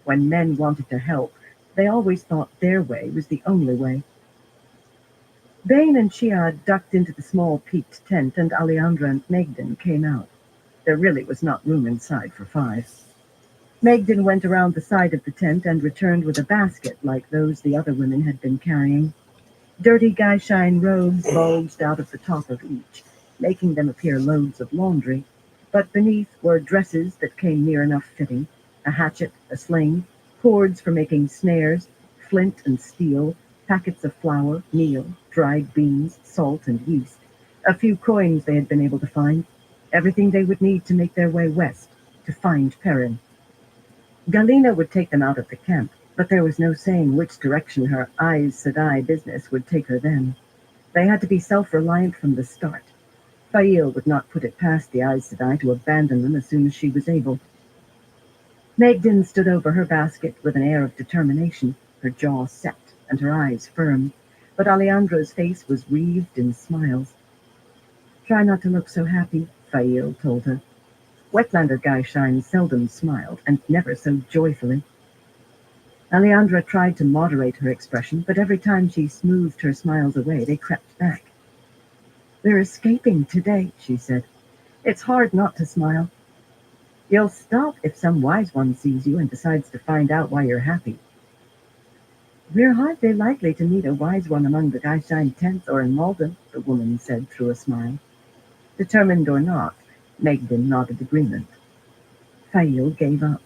When men wanted to help, they always thought their way was the only way. Bane and Chiad ducked into the small peaked tent, and Aleandra and Megden came out. There really was not room inside for 5. Megden went around the side of the tent and returned with a basket like those the other women had been carrying. Dirty Gaishain robes bulged out of the top of each, making them appear loads of laundry, but beneath were dresses that came near enough fitting, a hatchet, a sling, cords for making snares, flint and steel, packets of flour, meal, dried beans, salt, and yeast, a few coins they had been able to find, everything they would need to make their way west, to find Perrin. Galena would take them out of the camp, but there was no saying which direction her Aes Sedai business would take her then. They had to be self-reliant from the start. Fail would not put it past the Aes Sedai to abandon them as soon as she was able. Megden stood over her basket with an air of determination, her jaw set and her eyes firm, but Aleandra's face was wreathed in smiles. "Try not to look so happy," Fail told her. Wetlander Gaishain seldom smiled, and never so joyfully. Aleandra tried to moderate her expression, but every time she smoothed her smiles away, they crept back. "We're escaping today," she said. "It's hard not to smile. You'll stop if some wise one sees you and decides to find out why you're happy." "We're hardly likely to meet a wise one among the Gaishain tents or in Malden," the woman said through a smile. Determined or not, Megden nodded agreement. Fail gave up.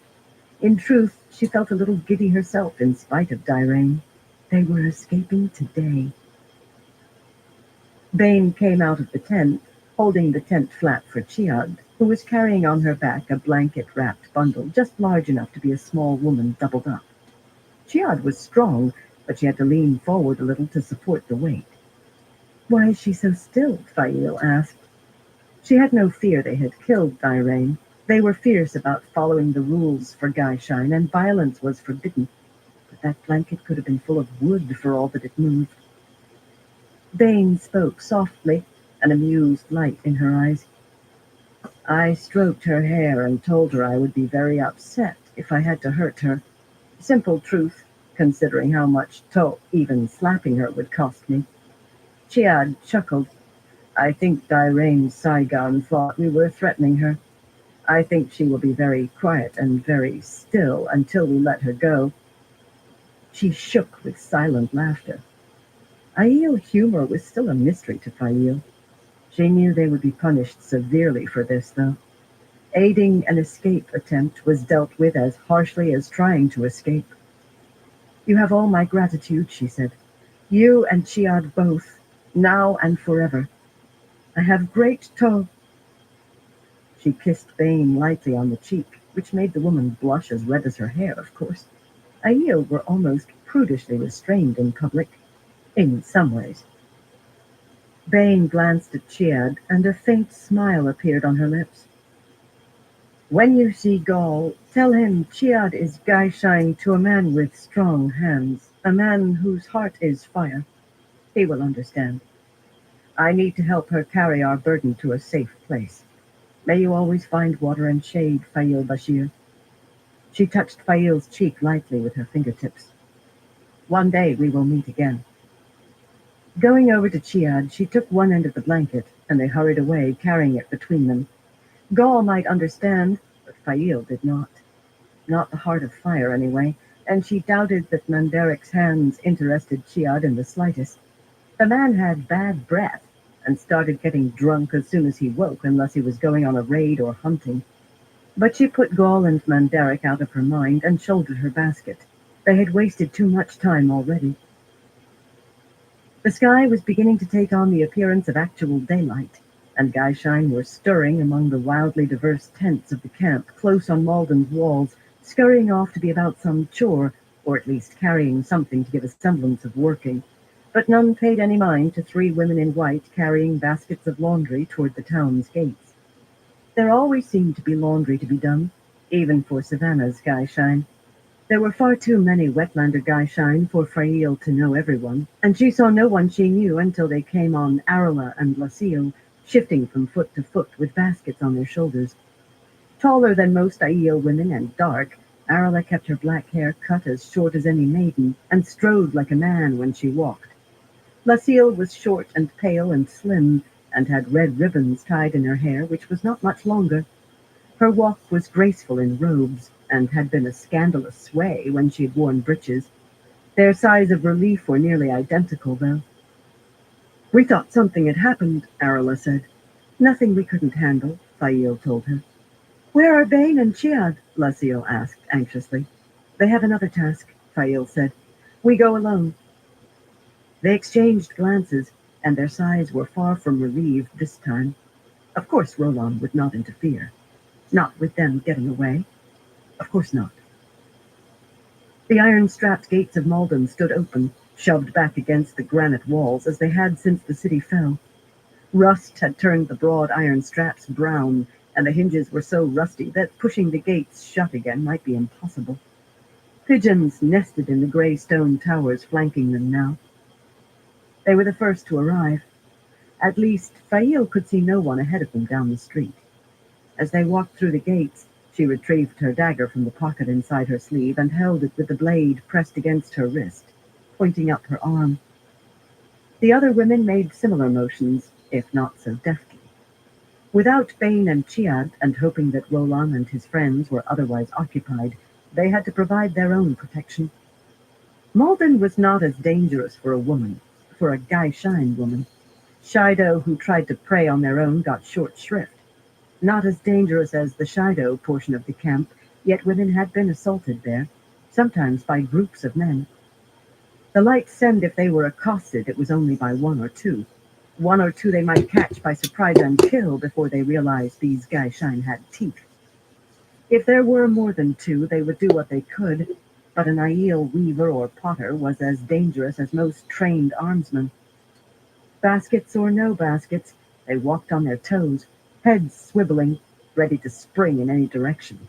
In truth, she felt a little giddy herself in spite of Dyrain. They were escaping today. Bane came out of the tent, holding the tent flap for Chiad, who was carrying on her back a blanket-wrapped bundle just large enough to be a small woman doubled up. Chiad was strong, but she had to lean forward a little to support the weight. "Why is she so still?" Fail asked. She had no fear they had killed Dyrain. They were fierce about following the rules for Gaishain, and violence was forbidden. But That blanket could have been full of wood for all that it moved. Bane spoke softly, an amused light in her eyes. I stroked her hair and told her I would be very upset if I had to hurt her. Simple truth, considering how much even slapping her would cost me. Chiad chuckled. I think Diraine Saigon thought we were threatening her. I think she will be very quiet and very still until we let her go. She shook with silent laughter. Aiel humor was still a mystery to Fail. She knew they would be punished severely for this, though. Aiding an escape attempt was dealt with as harshly as trying to escape. You have all my gratitude, she said. You and Chiad both, now and forever. I have great She kissed Bane lightly on the cheek, which made the woman blush as red as her hair, of course. Aiel were almost prudishly restrained in public, in some ways. Bane glanced at Chiad, and a faint smile appeared on her lips. When you see Gaul, tell him Chiad is Gaishain to a man with strong hands, a man whose heart is fire. He will understand. I need to help her carry our burden to a safe place. May you always find water and shade, Fail Bashir. She touched Fail's cheek lightly with her fingertips. One day we will meet again. Going over to Chiad, she took one end of the blanket, and they hurried away, carrying it between them. Gaul might understand, but Fail did not. Not the heart of fire, anyway, and she doubted that Manderek's hands interested Chiad in the slightest. The man had bad breath, and started getting drunk as soon as he woke, unless he was going on a raid or hunting. But she put Gaul and Manderek out of her mind and shouldered her basket. They had wasted too much time already. The sky was beginning to take on the appearance of actual daylight, and Gaishain were stirring among the wildly diverse tents of the camp close on Malden's walls, scurrying off to be about some chore, or at least carrying something to give a semblance of working. But none paid any mind to three women in white carrying baskets of laundry toward the town's gates. There always seemed to be laundry to be done, even for Savannah's Gaishain. There were far too many Wetlander Gaishain for Fail to know everyone, and she saw no one she knew until they came on Arla and Lasil, shifting from foot to foot with baskets on their shoulders. Taller than most Aiel women and dark, Arla kept her black hair cut as short as any maiden, and strode like a man when she walked. Lasil was short and pale and slim, and had red ribbons tied in her hair, which was not much longer. Her walk was graceful in robes, and had been a scandalous sway when she had worn breeches. Their sighs of relief were nearly identical, though. We thought something had happened, Arla said. Nothing we couldn't handle, Fail told her. Where are Bane and Chiad? Lasil asked anxiously. They have another task, Fail said. We go alone. They exchanged glances, and their sighs were far from relieved this time. Of course Roland would not interfere. Not with them getting away. Of course not. The iron-strapped gates of Malden stood open, shoved back against the granite walls as they had since the city fell. Rust had turned the broad iron straps brown, and the hinges were so rusty that pushing the gates shut again might be impossible. Pigeons nested in the gray stone towers flanking them now. They were the first to arrive. At least, Fail could see no one ahead of them down the street. As they walked through the gates, she retrieved her dagger from the pocket inside her sleeve and held it with the blade pressed against her wrist, pointing up her arm. The other women made similar motions, if not so deftly. Without Bane and Chiad, and hoping that Roland and his friends were otherwise occupied, they had to provide their own protection. Malden was not as dangerous for a woman, for a Gaishain woman. Shido who tried to prey on their own got short shrift. Not as dangerous as the Shido portion of the camp, yet women had been assaulted there, sometimes by groups of men. The lights said if they were accosted, it was only by one or two. One or two they might catch by surprise and kill before they realized these Gaishain had teeth. If there were more than two, they would do what they could, but an Aiel weaver or potter was as dangerous as most trained armsmen. Baskets or no baskets, they walked on their toes, heads swiveling, ready to spring in any direction.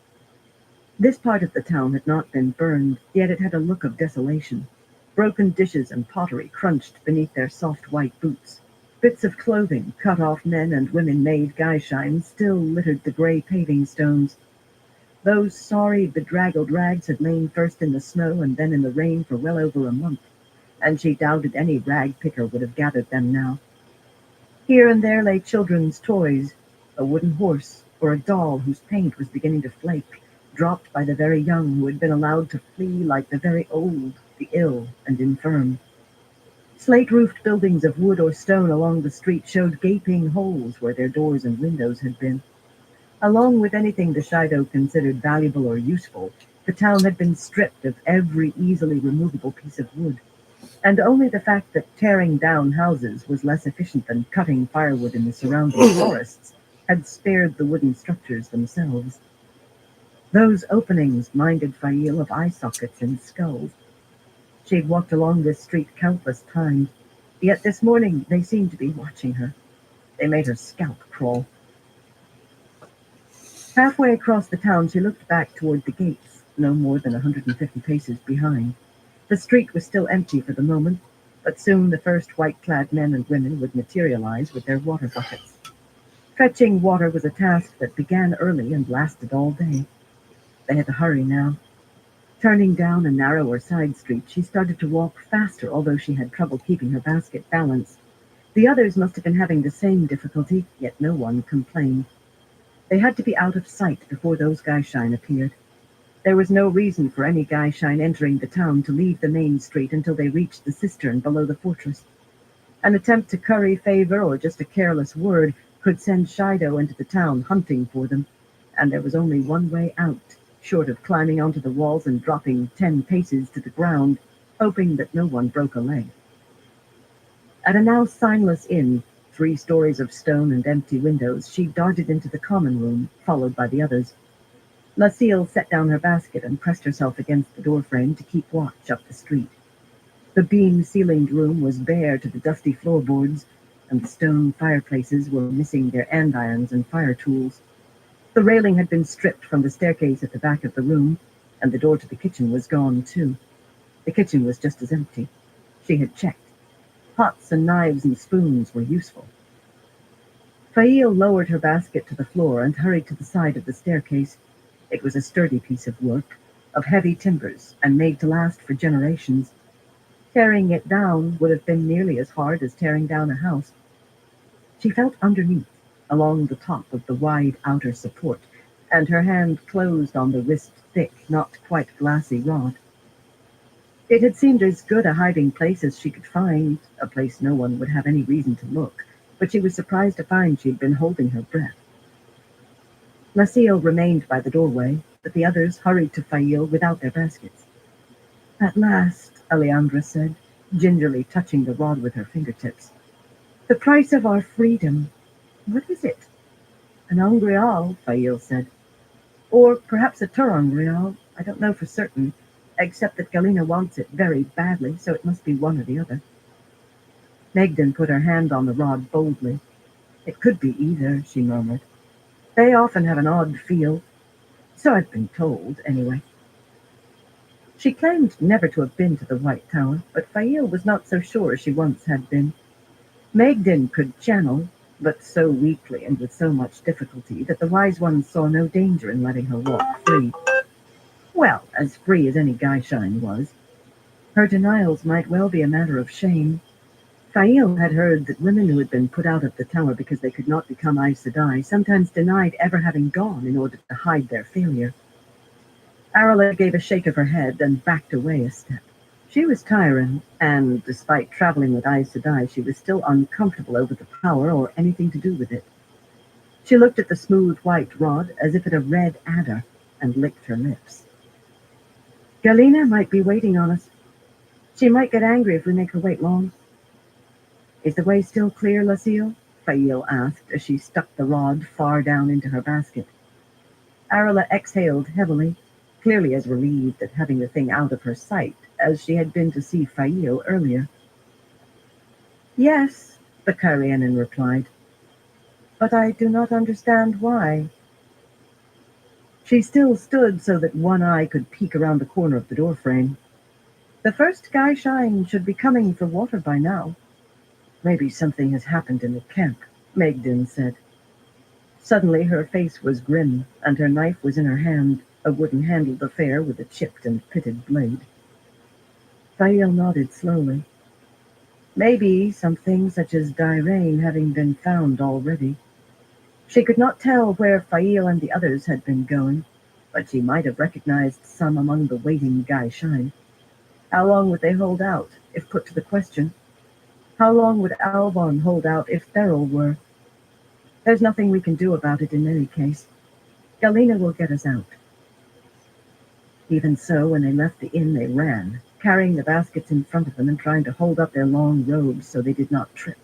This part of the town had not been burned, yet it had a look of desolation. Broken dishes and pottery crunched beneath their soft white boots. Bits of clothing, cut off men and women made guyshine, still littered the gray paving stones. Those sorry, bedraggled rags had lain first in the snow and then in the rain for well over a month, and she doubted any rag picker would have gathered them now. Here and there lay children's toys, a wooden horse, or a doll whose paint was beginning to flake, dropped by the very young who had been allowed to flee like the very old, the ill and infirm. Slate-roofed buildings of wood or stone along the street showed gaping holes where their doors and windows had been. Along with anything the Shido considered valuable or useful, the town had been stripped of every easily removable piece of wood, and only the fact that tearing down houses was less efficient than cutting firewood in the surrounding forests had spared the wooden structures themselves. Those openings minded Fail of eye sockets and skulls. She had walked along this street countless times, yet this morning they seemed to be watching her. They made her scalp crawl. Halfway across the town, she looked back toward the gates, no more than 150 paces behind. The street was still empty for the moment, but soon the first white-clad men and women would materialize with their water buckets. Fetching water was a task that began early and lasted all day. They had to hurry now. Turning down a narrower side street, she started to walk faster, although she had trouble keeping her basket balanced. The others must have been having the same difficulty, yet no one complained. They had to be out of sight before those guyshine appeared. There was no reason for any guyshine entering the town to leave the main street until they reached the cistern below the fortress. An attempt to curry favor or just a careless word could send Shido into the town hunting for them, and there was only one way out, short of climbing onto the walls and dropping 10 paces to the ground, hoping that no one broke a leg. At a now signless inn, 3 stories of stone and empty windows, she darted into the common room, followed by the others. Lucille set down her basket and pressed herself against the doorframe to keep watch up the street. The beam-ceilinged room was bare to the dusty floorboards, and the stone fireplaces were missing their andirons and fire tools. The railing had been stripped from the staircase at the back of the room, and the door to the kitchen was gone too. The kitchen was just as empty. She had checked. Pots and knives and spoons were useful. Fail lowered her basket to the floor and hurried to the side of the staircase. It was a sturdy piece of work, of heavy timbers, and made to last for generations. Tearing it down would have been nearly as hard as tearing down a house. She felt underneath, along the top of the wide outer support, and her hand closed on the wrist-thick, not quite glassy rod. It had seemed as good a hiding place as she could find, a place no one would have any reason to look, but she was surprised to find she had been holding her breath. Lucille remained by the doorway, but the others hurried to Fail without their baskets. At last, Alejandra said, gingerly touching the rod with her fingertips. The price of our freedom. What is it? An angreal, Fail said. Or perhaps a turangreal. I don't know for certain, except that Galena wants it very badly, so it must be one or the other. Megden put her hand on the rod boldly. It could be either, she murmured. They often have an odd feel. So I've been told, anyway. She claimed never to have been to the White Tower, but Fail was not so sure she once had been. Megden could channel, but so weakly and with so much difficulty that the wise ones saw no danger in letting her walk free. Well, as free as any guyshine was. Her denials might well be a matter of shame. Fail had heard that women who had been put out of the tower because they could not become Aes Sedai sometimes denied ever having gone in order to hide their failure. Arla gave a shake of her head and backed away a step. She was Tyran, and despite traveling with Aes Sedai, she was still uncomfortable over the power or anything to do with it. She looked at the smooth white rod as if at a red adder and licked her lips. Galena might be waiting on us. She might get angry if we make her wait long. Is the way still clear, Lucille? Fail asked as she stuck the rod far down into her basket. Arla exhaled heavily, clearly as relieved at having the thing out of her sight as she had been to see Fail earlier. Yes, the Carianan replied, but I do not understand why. She still stood so that one eye could peek around the corner of the doorframe. The first guy shine should be coming for water by now. Maybe something has happened in the camp, Magdalene said. Suddenly her face was grim, and her knife was in her hand, a wooden-handled affair with a chipped and pitted blade. Fael nodded slowly. Maybe something such as Dirain having been found already. She could not tell where Fael and the others had been going, but she might have recognized some among the waiting Guy Shine. How long would they hold out, if put to the question? How long would Albon hold out if Beryl were? There's nothing we can do about it in any case. Galena will get us out. Even so, when they left the inn, they ran, carrying the baskets in front of them and trying to hold up their long robes so they did not trip.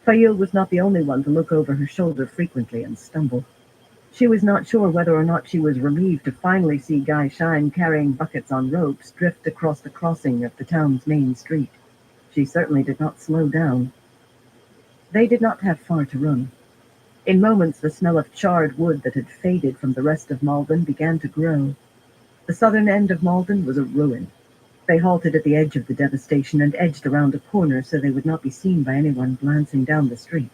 Fail was not the only one to look over her shoulder frequently and stumble. She was not sure whether or not she was relieved to finally see Guy Shine carrying buckets on ropes drift across the crossing of the town's main street. She certainly did not slow down. They did not have far to run. In moments, the smell of charred wood that had faded from the rest of Malden began to grow. The southern end of Malden was a ruin. They halted at the edge of the devastation and edged around a corner so they would not be seen by anyone glancing down the street.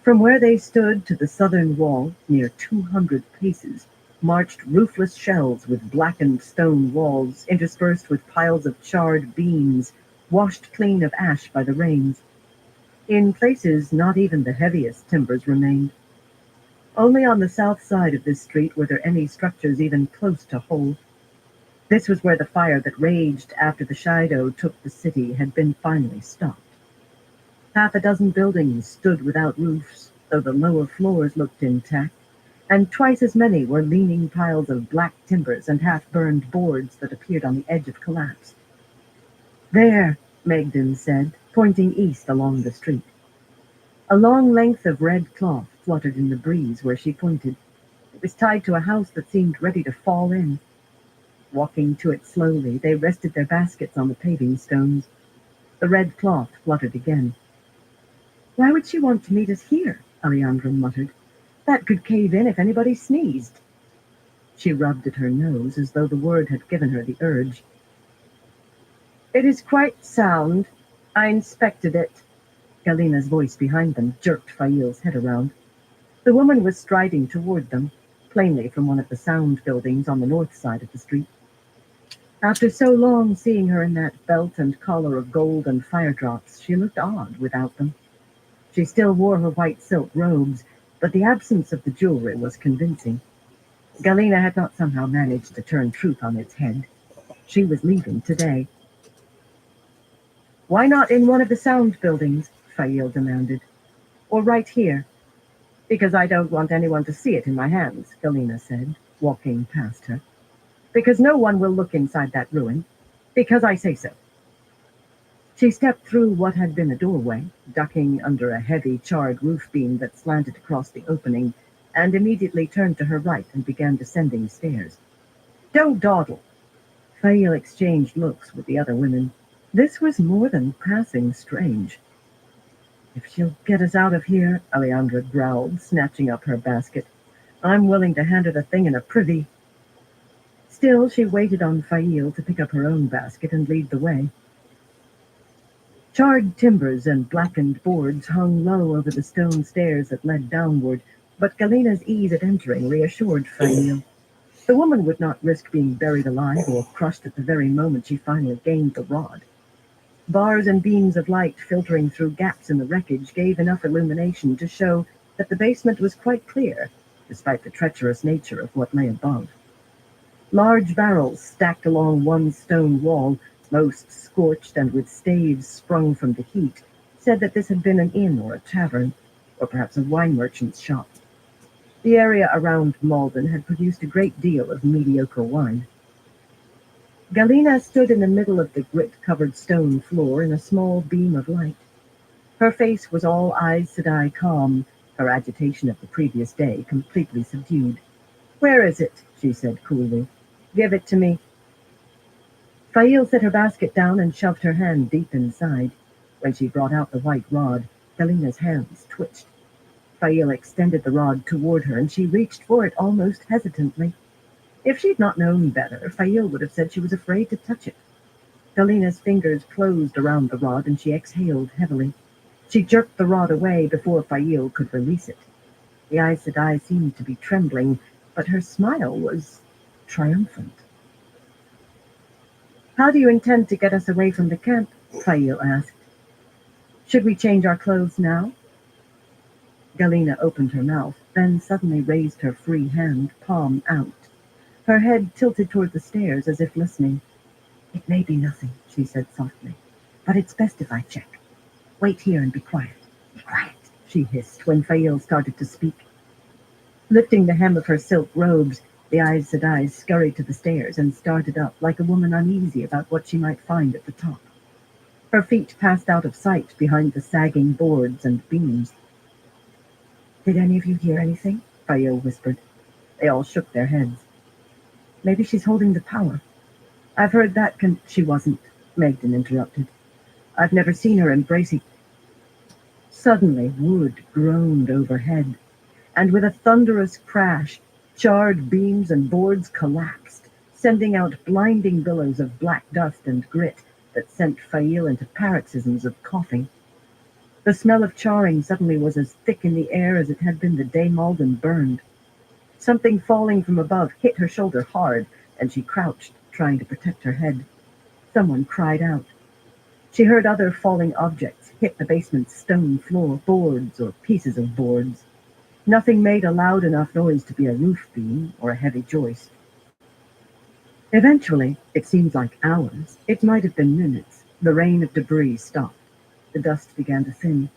From where they stood to the southern wall, near 200 paces, marched roofless shells with blackened stone walls interspersed with piles of charred beams, washed clean of ash by the rains. In places, not even the heaviest timbers remained. Only on the south side of this street were there any structures even close to whole. This was where the fire that raged after the Shido took the city had been finally stopped. Half a dozen buildings stood without roofs, though the lower floors looked intact, and twice as many were leaning piles of black timbers and half-burned boards that appeared on the edge of collapse. There, Magdalene said, pointing east along the street. A long length of red cloth fluttered in the breeze where she pointed. It was tied to a house that seemed ready to fall in. Walking to it slowly, they rested their baskets on the paving stones. The red cloth fluttered again. Why would she want to meet us here? Alejandra muttered. That could cave in if anybody sneezed. She rubbed at her nose as though the word had given her the urge. It is quite sound. I inspected it. Galena's voice behind them jerked Fail's head around. The woman was striding toward them, plainly from one of the sound buildings on the north side of the street. After so long seeing her in that belt and collar of gold and fire drops, she looked odd without them. She still wore her white silk robes, but the absence of the jewelry was convincing. Galena had not somehow managed to turn truth on its head. She was leaving today. Why not in one of the sound buildings? Fail demanded. Or right here? Because I don't want anyone to see it in my hands, Galena said, walking past her. Because no one will look inside that ruin. Because I say so. She stepped through what had been a doorway, ducking under a heavy, charred roof beam that slanted across the opening, and immediately turned to her right and began descending stairs. Don't dawdle. Fail exchanged looks with the other women. This was more than passing strange. If she'll get us out of here, Alejandra growled, snatching up her basket, I'm willing to hand her the thing in a privy. Still, she waited on Fail to pick up her own basket and lead the way. Charred timbers and blackened boards hung low over the stone stairs that led downward, but Galena's ease at entering reassured Fail. The woman would not risk being buried alive or crushed at the very moment she finally gained the rod. Bars and beams of light filtering through gaps in the wreckage gave enough illumination to show that the basement was quite clear, despite the treacherous nature of what lay above. Large barrels stacked along one stone wall, most scorched and with staves sprung from the heat, said that this had been an inn or a tavern, or perhaps a wine merchant's shop. The area around Malden had produced a great deal of mediocre wine. Galena stood in the middle of the grit-covered stone floor in a small beam of light. Her face was all Aes Sedai calm, her agitation of the previous day completely subdued. Where is it? She said coolly. Give it to me. Fail set her basket down and shoved her hand deep inside. When she brought out the white rod, Galena's hands twitched. Fail extended the rod toward her, and she reached for it almost hesitantly. If she'd not known better, Fail would have said she was afraid to touch it. Galina's fingers closed around the rod and she exhaled heavily. She jerked the rod away before Fail could release it. The Aes Sedai seemed to be trembling, but her smile was triumphant. "How do you intend to get us away from the camp?" Fail asked. "Should we change our clothes now?" Galina opened her mouth, then suddenly raised her free hand, palm out. Her head tilted toward the stairs as if listening. "It may be nothing," she said softly, "but it's best if I check. Wait here and be quiet." "Be quiet," she hissed when Fail started to speak. Lifting the hem of her silk robes, the Aes Sedai scurried to the stairs and started up like a woman uneasy about what she might find at the top. Her feet passed out of sight behind the sagging boards and beams. "Did any of you hear anything?" Fayo whispered. They all shook their heads. "Maybe she's holding the power. I've heard that She wasn't," Megden interrupted. "I've never seen her embracing—" Suddenly wood groaned overhead, and with a thunderous crash, charred beams and boards collapsed, sending out blinding billows of black dust and grit that sent Fail into paroxysms of coughing. The smell of charring suddenly was as thick in the air as it had been the day Malden burned. Something falling from above hit her shoulder hard, and she crouched, trying to protect her head. Someone cried out. She heard other falling objects hit the basement's stone floor, boards or pieces of boards. Nothing made a loud enough noise to be a roof beam or a heavy joist. Eventually, it seemed like hours, it might have been minutes, the rain of debris stopped. The dust began to thin.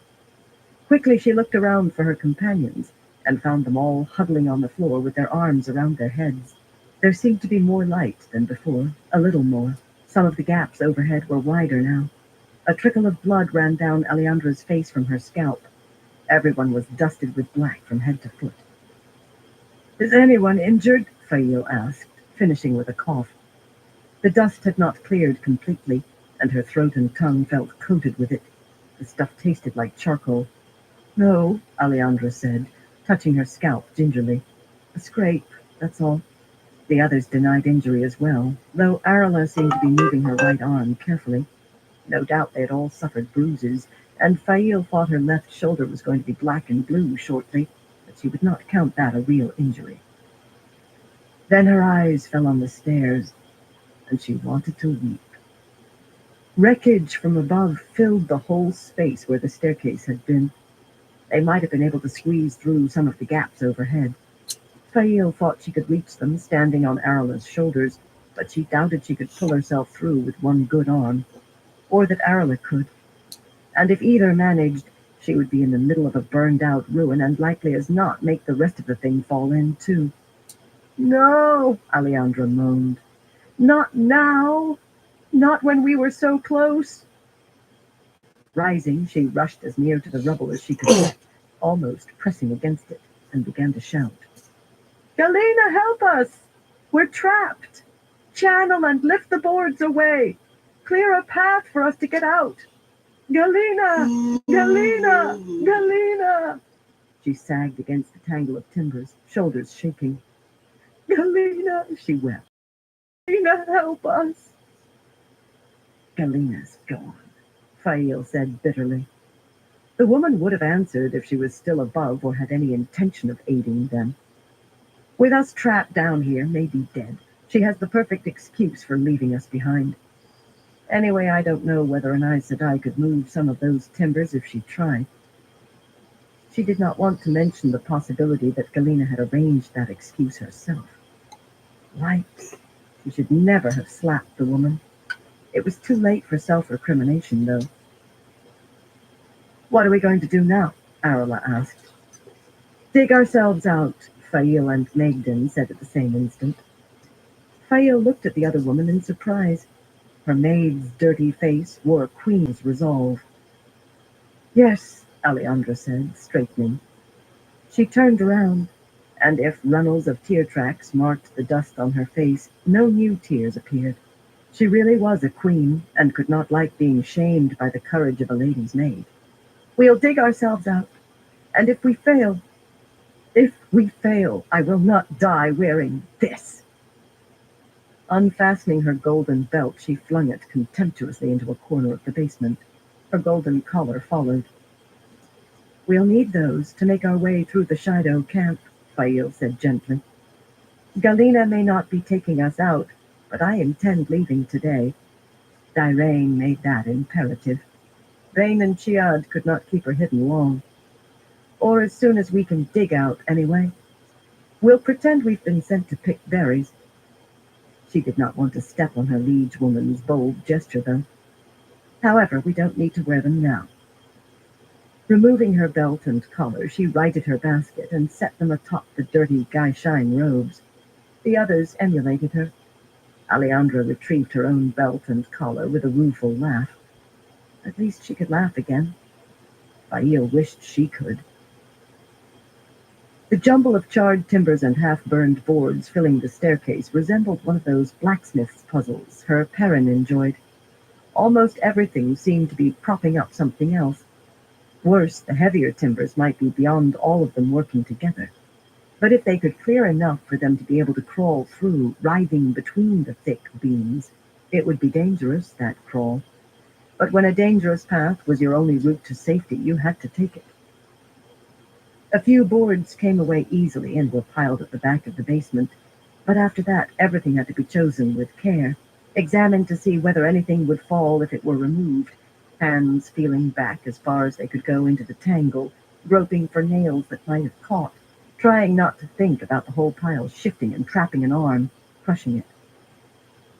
Quickly she looked around for her companions and found them all huddling on the floor with their arms around their heads. There seemed to be more light than before, a little more. Some of the gaps overhead were wider now. A trickle of blood ran down Alejandro's face from her scalp. Everyone was dusted with black from head to foot. "Is anyone injured?" Fail asked, finishing with a cough. The dust had not cleared completely, and her throat and tongue felt coated with it. The stuff tasted like charcoal. "No," Alejandra said, touching her scalp gingerly. "A scrape, that's all." The others denied injury as well, though Arla seemed to be moving her right arm carefully. No doubt they had all suffered bruises, and Fail thought her left shoulder was going to be black and blue shortly, but she would not count that a real injury. Then her eyes fell on the stairs, and she wanted to weep. Wreckage from above filled the whole space where the staircase had been. They might have been able to squeeze through some of the gaps overhead. Fail thought she could reach them standing on Arla's shoulders, but she doubted she could pull herself through with one good arm, or that Arla could. And if either managed, she would be in the middle of a burned-out ruin and likely as not make the rest of the thing fall in, too. "No," Alejandra moaned. "Not now. Not when we were so close." Rising, she rushed as near to the rubble as she could get, almost pressing against it, and began to shout. "Galina, help us! We're trapped! Channel and lift the boards away! Clear a path for us to get out! Galina! Galina! Galina!" She sagged against the tangle of timbers, shoulders shaking. "Galina!" she wept. "Galina, help us!" "Galina's gone," Fail said bitterly. The woman would have answered if she was still above or had any intention of aiding them. "With us trapped down here, maybe dead, she has the perfect excuse for leaving us behind. Anyway, I don't know whether an Aes Sedai could move some of those timbers if she tried." She did not want to mention the possibility that Galina had arranged that excuse herself. Right. She should never have slapped the woman. It was too late for self-recrimination, though. "What are we going to do now?" Arla asked. "Dig ourselves out," Fail and Megden said at the same instant. Fail looked at the other woman in surprise. Her maid's dirty face wore a queen's resolve. "Yes," Alejandra said, straightening. She turned around, and if runnels of tear tracks marked the dust on her face, no new tears appeared. She really was a queen, and could not like being shamed by the courage of a lady's maid. "We'll dig ourselves out, and if we fail, I will not die wearing this." Unfastening her golden belt, she flung it contemptuously into a corner of the basement. Her golden collar followed. "We'll need those to make our way through the Shido camp," Fail said gently. "Galena may not be taking us out, but I intend leaving today." Dirain made that imperative. Vane and Chiad could not keep her hidden long. "Or as soon as we can dig out, anyway. We'll pretend we've been sent to pick berries." She did not want to step on her liege woman's bold gesture, though. "However, we don't need to wear them now." Removing her belt and collar, she righted her basket and set them atop the dirty Gaishine robes. The others emulated her. Alejandra retrieved her own belt and collar with a rueful laugh. At least she could laugh again. Fail wished she could. The jumble of charred timbers and half-burned boards filling the staircase resembled one of those blacksmith's puzzles her Perrin enjoyed. Almost everything seemed to be propping up something else. Worse, the heavier timbers might be beyond all of them working together. But if they could clear enough for them to be able to crawl through, writhing between the thick beams, it would be dangerous, that crawl. But when a dangerous path was your only route to safety, you had to take it. A few boards came away easily and were piled at the back of the basement, but after that everything had to be chosen with care, examined to see whether anything would fall if it were removed, hands feeling back as far as they could go into the tangle, groping for nails that might have caught, trying not to think about the whole pile shifting and trapping an arm, crushing it.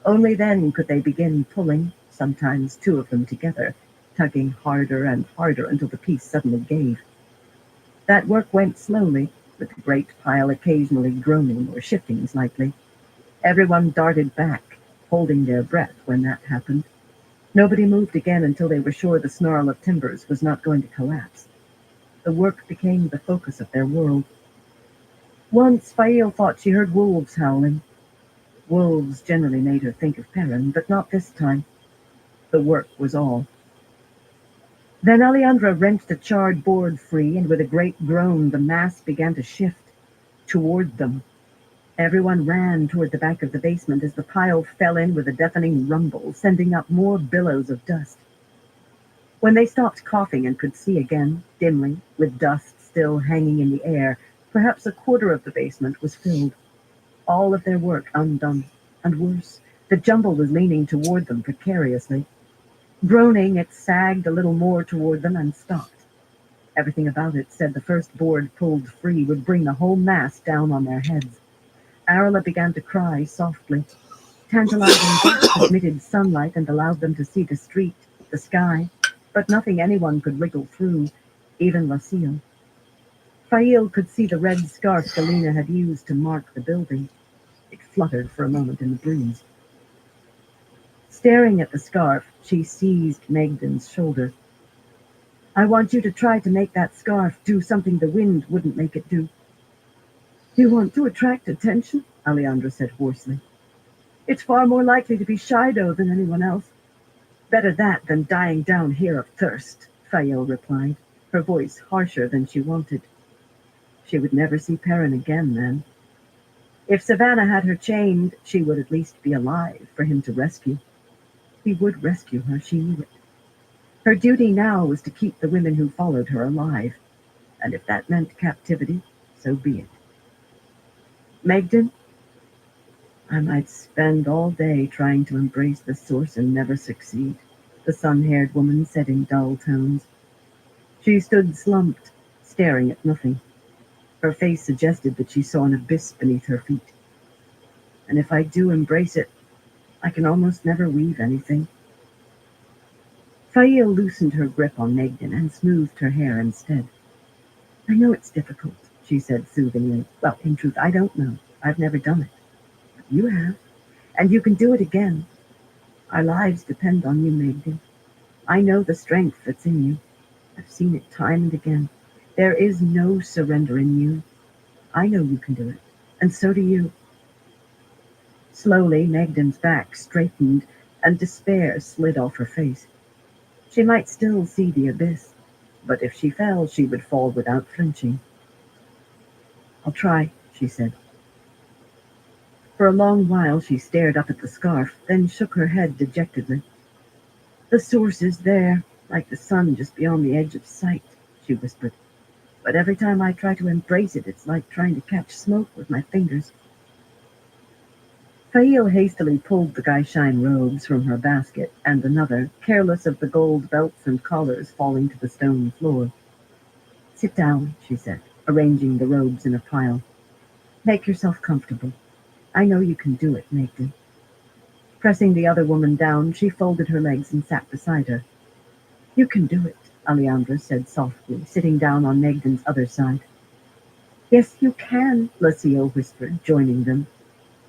Only then could they begin pulling, sometimes two of them together, tugging harder and harder until the piece suddenly gave. That work went slowly, with the great pile occasionally groaning or shifting slightly. Everyone darted back, holding their breath when that happened. Nobody moved again until they were sure the snarl of timbers was not going to collapse. The work became the focus of their world. Once Fail thought she heard wolves howling. Wolves generally made her think of Perrin, but not this time. The work was all. Then Alejandra wrenched a charred board free, and with a great groan the mass began to shift toward them. Everyone ran toward the back of the basement as the pile fell in with a deafening rumble, sending up more billows of dust. When they stopped coughing and could see again, dimly, with dust still hanging in the air, perhaps a quarter of the basement was filled. All of their work undone. And worse, the jumble was leaning toward them precariously. Groaning, it sagged a little more toward them and stopped. Everything about it said the first board pulled free would bring the whole mass down on their heads. Arla began to cry softly. Tantalizing dust admitted sunlight and allowed them to see the street, the sky, but nothing anyone could wriggle through, even Lucille. Fail could see the red scarf Galena had used to mark the building. It fluttered for a moment in the breeze. Staring at the scarf, she seized Megden's shoulder. "I want you to try to make that scarf do something the wind wouldn't make it do." "You want to attract attention?" Alejandra said hoarsely. "It's far more likely to be Shido than anyone else." "Better that than dying down here of thirst," Fael replied, her voice harsher than she wanted. She would never see Perrin again then. If Savannah had her chained, she would at least be alive for him to rescue. He would rescue her, she knew it. Her duty now was to keep the women who followed her alive, and if that meant captivity, so be it. "Megden, I might spend all day trying to embrace the source and never succeed," the sun-haired woman said in dull tones. She stood slumped, staring at nothing. Her face suggested that she saw an abyss beneath her feet. "And if I do embrace it, I can almost never weave anything." Fail loosened her grip on Megden and smoothed her hair instead. "I know it's difficult," she said soothingly. "Well, in truth, I don't know. I've never done it. But you have, and you can do it again. Our lives depend on you, Megden. I know the strength that's in you. I've seen it time and again. There is no surrender in you. I know you can do it, and so do you." Slowly, Megden's back straightened, and despair slid off her face. She might still see the abyss, but if she fell, she would fall without flinching. "I'll try," she said. For a long while she stared up at the scarf, then shook her head dejectedly. The source is there, like the sun just beyond the edge of sight, she whispered. But every time I try to embrace it, it's like trying to catch smoke with my fingers. Fail hastily pulled the Gaishine robes from her basket and another, careless of the gold belts and collars falling to the stone floor. Sit down, she said, arranging the robes in a pile. Make yourself comfortable. I know you can do it, Magdan. Pressing the other woman down, she folded her legs and sat beside her. You can do it, Alejandra said softly, sitting down on Magdan's other side. Yes, you can, Lucio whispered, joining them.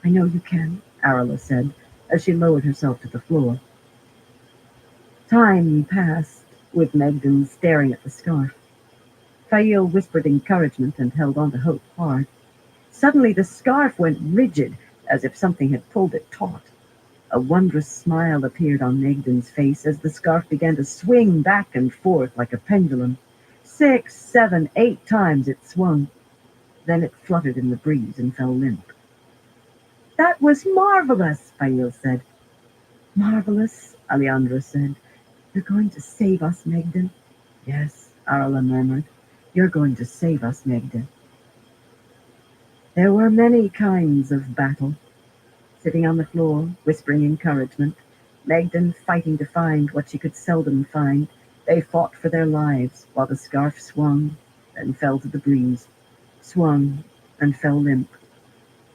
I know you can, Arla said, as she lowered herself to the floor. Time passed, with Magdan staring at the scarf. Fail whispered encouragement and held on to hope hard. Suddenly the scarf went rigid, as if something had pulled it taut. A wondrous smile appeared on Magdan's face as the scarf began to swing back and forth like a pendulum. 6, 7, 8 times it swung. Then it fluttered in the breeze and fell limp. That was marvelous, Fail said. Marvelous, Alejandra said. You're going to save us, Magdan. Yes, Arla murmured. You're going to save us, Magdan. There were many kinds of battle. Sitting on the floor, whispering encouragement, Magdan fighting to find what she could seldom find, they fought for their lives while the scarf swung, then fell to the breeze, swung, and fell limp.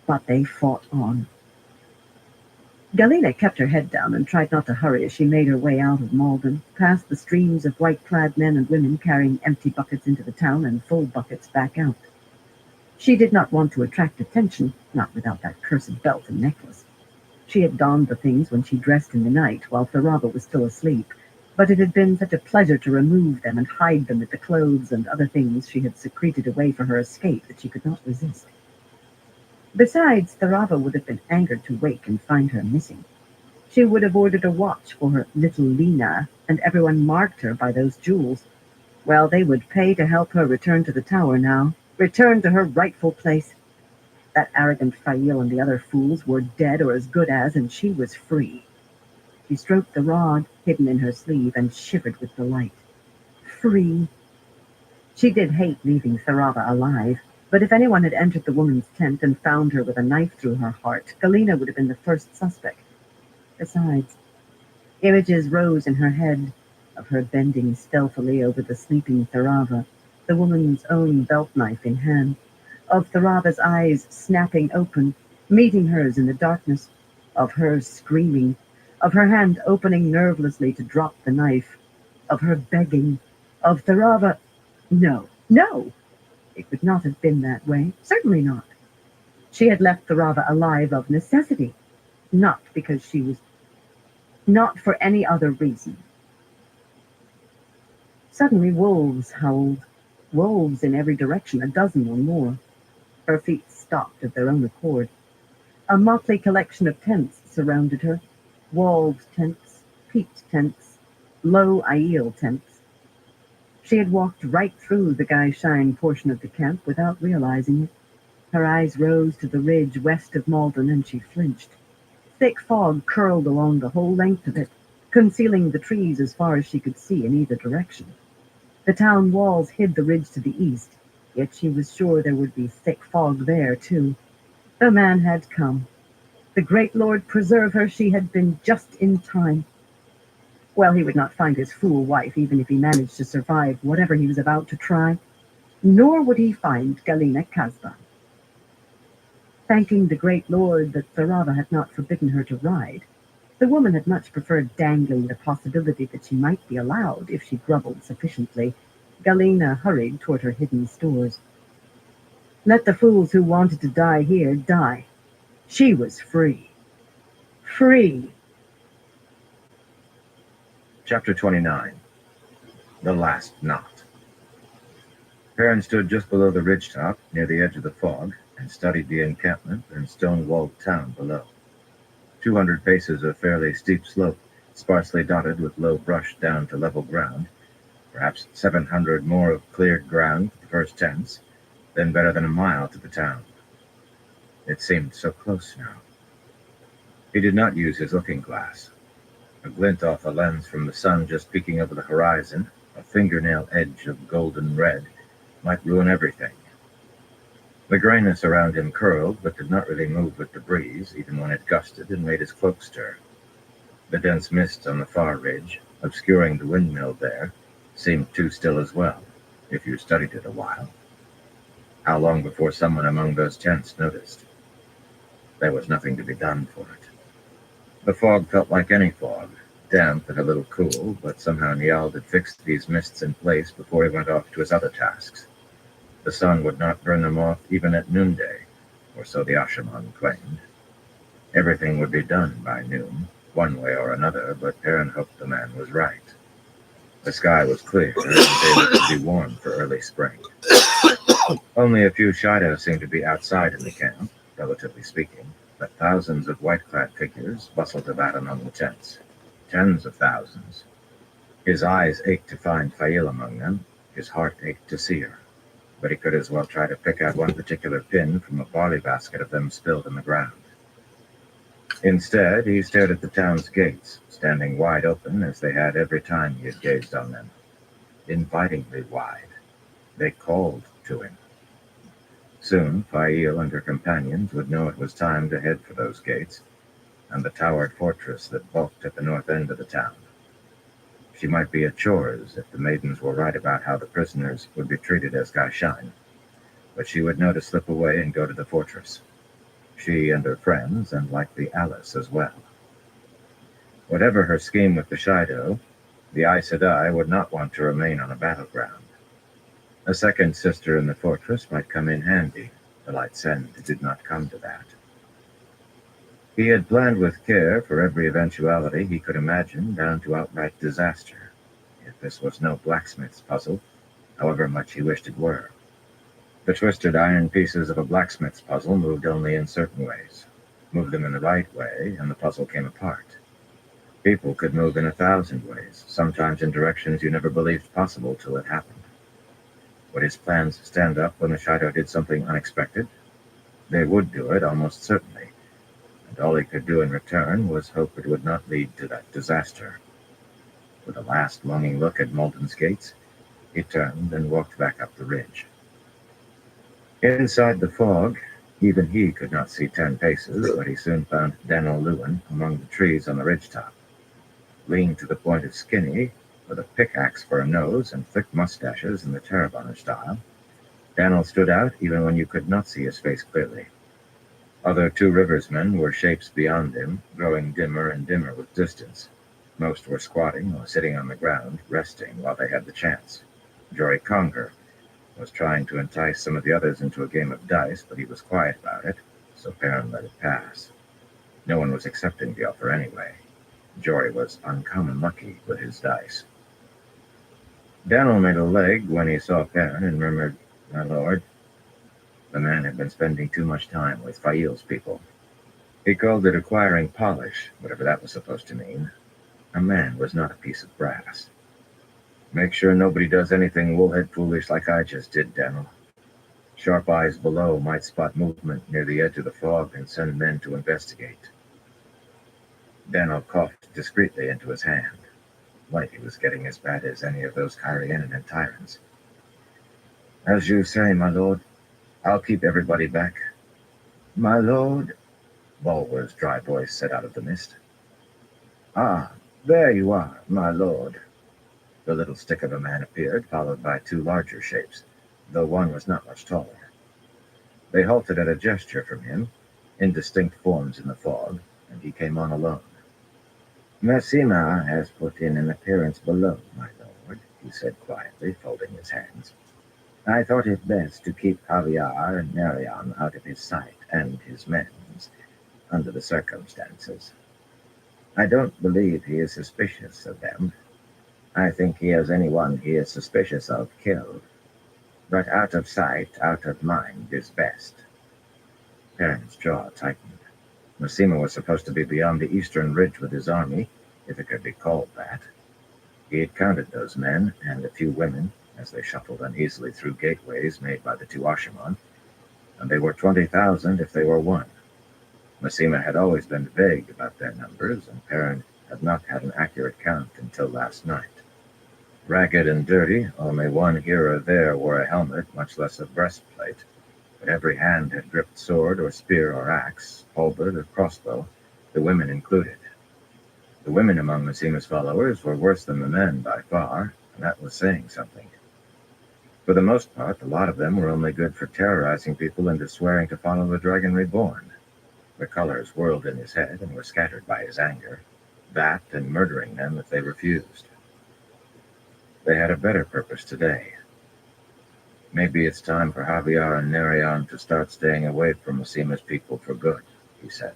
But they fought on. Galena kept her head down and tried not to hurry as she made her way out of Malden, past the streams of white-clad men and women carrying empty buckets into the town and full buckets back out. She did not want to attract attention, not without that cursed belt and necklace. She had donned the things when she dressed in the night while Thurava was still asleep, but it had been such a pleasure to remove them and hide them with the clothes and other things she had secreted away for her escape that she could not resist. Besides, Thurava would have been angered to wake and find her missing. She would have ordered a watch for her little Lena, and everyone marked her by those jewels. Well, they would pay to help her return to the tower now, return to her rightful place. That arrogant Fail and the other fools were dead or as good as, and she was free. She stroked the rod hidden in her sleeve and shivered with delight. Free. She did hate leaving Thurava alive, but if anyone had entered the woman's tent and found her with a knife through her heart, Galena would have been the first suspect. Besides, images rose in her head of her bending stealthily over the sleeping Thurava, the woman's own belt knife in hand, of Thurava's eyes snapping open, meeting hers in the darkness, of her screaming, of her hand opening nervelessly to drop the knife, of her begging, of Thurava. No, no! It would not have been that way, certainly not. She had left Thurava alive of necessity, not because she was, not for any other reason. Suddenly wolves howled, wolves in every direction, a dozen or more. Her feet stopped of their own accord. A motley collection of tents surrounded her, walled tents, peaked tents, low Aiel tents. She had walked right through the Gaishine portion of the camp without realizing it. Her eyes rose to the ridge west of Malden, and she flinched. Thick fog curled along the whole length of it, concealing the trees as far as she could see in either direction. The town walls hid the ridge to the east, yet she was sure there would be thick fog there, too. The man had come. The great Lord preserve her, she had been just in time. Well, he would not find his fool wife, even if he managed to survive whatever he was about to try. Nor would he find Galena Kasban. Thanking the great Lord that Thurava had not forbidden her to ride, the woman had much preferred dangling the possibility that she might be allowed if she grumbled sufficiently. Galena hurried toward her hidden stores. Let the fools who wanted to die here die. She was free. Free. Chapter 29. The Last Knot. Perrin stood just below the ridgetop, near the edge of the fog, and studied the encampment and stone-walled town below. 200 paces of fairly steep slope, sparsely dotted with low brush down to level ground, perhaps 700 more of cleared ground to the first tents, then better than a mile to the town. It seemed so close now. He did not use his looking glass. A glint off a lens from the sun just peeking over the horizon, a fingernail edge of golden red, might ruin everything. The grayness around him curled, but did not really move with the breeze, even when it gusted and made his cloak stir. The dense mist on the far ridge, obscuring the windmill there, seemed too still as well, if you studied it a while. How long before someone among those tents noticed? There was nothing to be done for it. The fog felt like any fog, damp and a little cool, but somehow Niall had fixed these mists in place before he went off to his other tasks. The sun would not burn them off even at noonday, or so the Ashaman claimed. Everything would be done by noon, one way or another, but Perrin hoped the man was right. The sky was clear, and they looked to be warm for early spring. Only a few shadows seemed to be outside in the camp, relatively speaking, but thousands of white-clad figures bustled about among the tents. Tens of thousands. His eyes ached to find Fail among them, his heart ached to see her, but he could as well try to pick out one particular pin from a barley basket of them spilled on the ground. Instead, he stared at the town's gates, standing wide open as they had every time he had gazed on them. Invitingly wide. They called to him. Soon, Fail and her companions would know it was time to head for those gates, and the towered fortress that bulked at the north end of the town. She might be at chores if the maidens were right about how the prisoners would be treated as Gaishain, but she would know to slip away and go to the fortress. She and her friends, and likely Alice as well. Whatever her scheme with the Shido, the Aes Sedai would not want to remain on a battleground. A second sister in the fortress might come in handy. The Light Send did not come to that. He had planned with care for every eventuality he could imagine, down to outright disaster, if this was no blacksmith's puzzle, however much he wished it were. The twisted iron pieces of a blacksmith's puzzle moved only in certain ways. Move them in the right way, and the puzzle came apart. People could move in 1,000 ways, sometimes in directions you never believed possible till it happened. Would his plans stand up when the Shido did something unexpected? They would do it, almost certainly, and all he could do in return was hope it would not lead to that disaster. With a last longing look at Malden's gates, he turned and walked back up the ridge. Inside the fog, even he could not see 10 paces, but he soon found Dan'l Lewin among the trees on the ridgetop. Lean to the point of skinny, with a pickaxe for a nose and thick mustaches in the Tarabana style, Dan'l stood out even when you could not see his face clearly. Other Two Rivers men were shapes beyond him, growing dimmer and dimmer with distance. Most were squatting or sitting on the ground, resting while they had the chance. Jory Conger was trying to entice some of the others into a game of dice, but he was quiet about it, so Perrin let it pass. No one was accepting the offer anyway. Jory was uncommon lucky with his dice. Dan'l made a leg when he saw Perrin and murmured, "My lord." The man had been spending too much time with Fail's people. He called it acquiring polish, whatever that was supposed to mean. A man was not a piece of brass. "Make sure nobody does anything woolhead foolish like I just did, Dan'l. Sharp eyes below might spot movement near the edge of the fog and send men to investigate." Dan'l coughed discreetly into his hand. Like he was getting as bad as any of those Kyrianian tyrants. "As you say, my lord. I'll keep everybody back." "My lord," Bulwer's dry voice said out of the mist. "Ah, there you are, my lord." The little stick of a man appeared, followed by 2 larger shapes, though one was not much taller. They halted at a gesture from him, indistinct forms in the fog, and he came on alone. "Messina has put in an appearance below, my lord," he said quietly, folding his hands. "I thought it best to keep Javier and Marion out of his sight and his men's, under the circumstances. I don't believe he is suspicious of them. I think he has anyone he is suspicious of killed. But out of sight, out of mind is best." Perrin's jaw tightened. Massima was supposed to be beyond the eastern ridge with his army, if it could be called that. He had counted those men, and a few women, as they shuffled uneasily through gateways made by the 2 Ashaman, and they were 20,000 if they were one. Massima had always been vague about their numbers, and Perrin had not had an accurate count until last night. Ragged and dirty, only one here or there wore a helmet, much less a breastplate, but every hand had gripped sword or spear or axe, halberd or crossbow, the women included. The women among Massima's followers were worse than the men by far, and that was saying something. For the most part, a lot of them were only good for terrorizing people into swearing to follow the Dragon Reborn. The colors whirled in his head and were scattered by his anger, that and murdering them if they refused. They had a better purpose today. Maybe it's time for Javier and Nerion to start staying away from Massima's people for good, he said.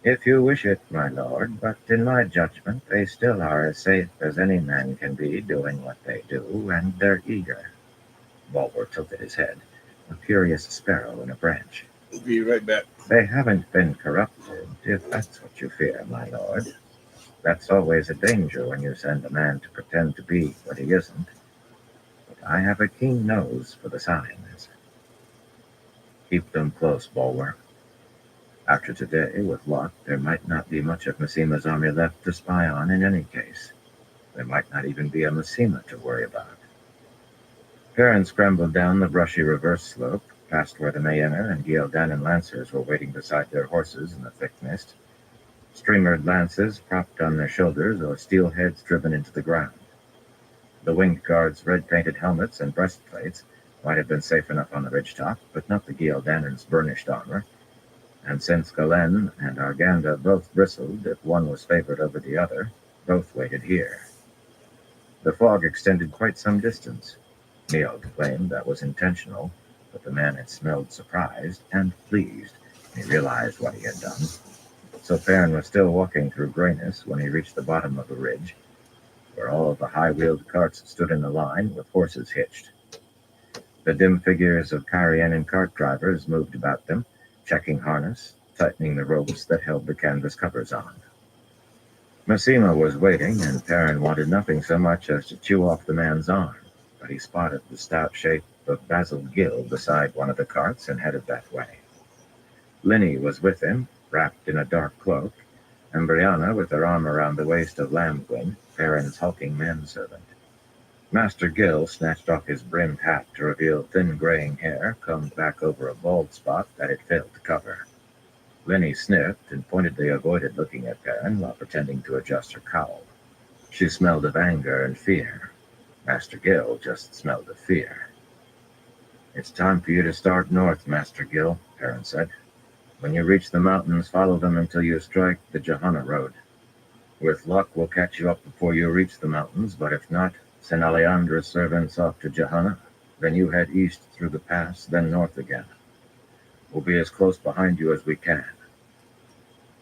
If you wish it, my lord, but in my judgment they still are as safe as any man can be doing what they do, and they're eager. Bulwer tilted his head, a curious sparrow in a branch. We'll be right back. They haven't been corrupted, if that's what you fear, my lord. That's always a danger when you send a man to pretend to be what he isn't. But I have a keen nose for the signs. Keep them close, Bulwer. After today, with luck, there might not be much of Massima's army left to spy on in any case. There might not even be a Massima to worry about. Perrin scrambled down the brushy reverse slope, past where the Mayenner and Gildanan lancers were waiting beside their horses in the thick mist. Streamered lances propped on their shoulders or steel heads driven into the ground. The winged guards' red-painted helmets and breastplates might have been safe enough on the ridgetop, but not the Gildanan's burnished armor, and since Galen and Arganda both bristled if one was favored over the other, both waited here. The fog extended quite some distance. Nield claimed that was intentional, but the man had smelled surprised and pleased when he realized what he had done. So Perrin was still walking through grayness when he reached the bottom of the ridge, where all of the high-wheeled carts stood in a line with horses hitched. The dim figures of Carianan cart drivers moved about them, checking harness, tightening the ropes that held the canvas covers on. Massima was waiting, and Perrin wanted nothing so much as to chew off the man's arm, but he spotted the stout shape of Basil Gill beside one of the carts and headed that way. Linny was with him, wrapped in a dark cloak, and Brianna with her arm around the waist of Lambgwin, Perrin's hulking manservant. Master Gill snatched off his brimmed hat to reveal thin graying hair combed back over a bald spot that it failed to cover. Linny sniffed and pointedly avoided looking at Perrin while pretending to adjust her cowl. She smelled of anger and fear. Master Gill just smelled of fear. It's time for you to start north, Master Gill, Perrin said. When you reach the mountains, follow them until you strike the Johanna road. With luck, we'll catch you up before you reach the mountains, but if not, send Aleandra's servants off to Johanna, then you head east through the pass, then north again. We'll be as close behind you as we can.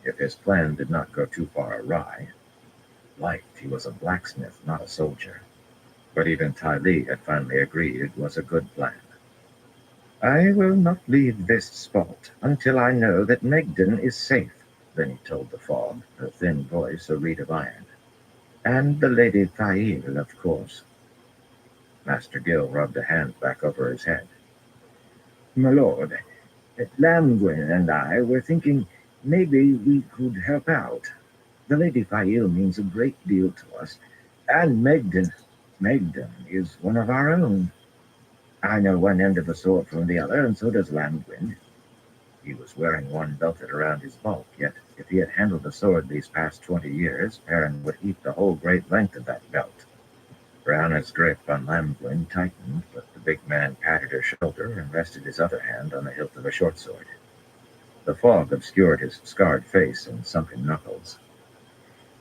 If his plan did not go too far awry, liked he was a blacksmith, not a soldier, but even Ty Lee had finally agreed it was a good plan. I will not leave this spot until I know that Megden is safe, then he told the fog, her thin voice a reed of iron. And the Lady Thail, of course. Master Gill rubbed a hand back over his head. My lord, Lamgwin and I were thinking maybe we could help out. The Lady Thail means a great deal to us, and Megden is one of our own. I know one end of the sword from the other, and so does Lamgwin. He was wearing one belted around his bulk, yet if he had handled a sword these past 20 years, Perrin would eat the whole great length of that belt. Brianna's grip on Lamgwin tightened, but the big man patted her shoulder and rested his other hand on the hilt of a short sword. The fog obscured his scarred face and sunken knuckles.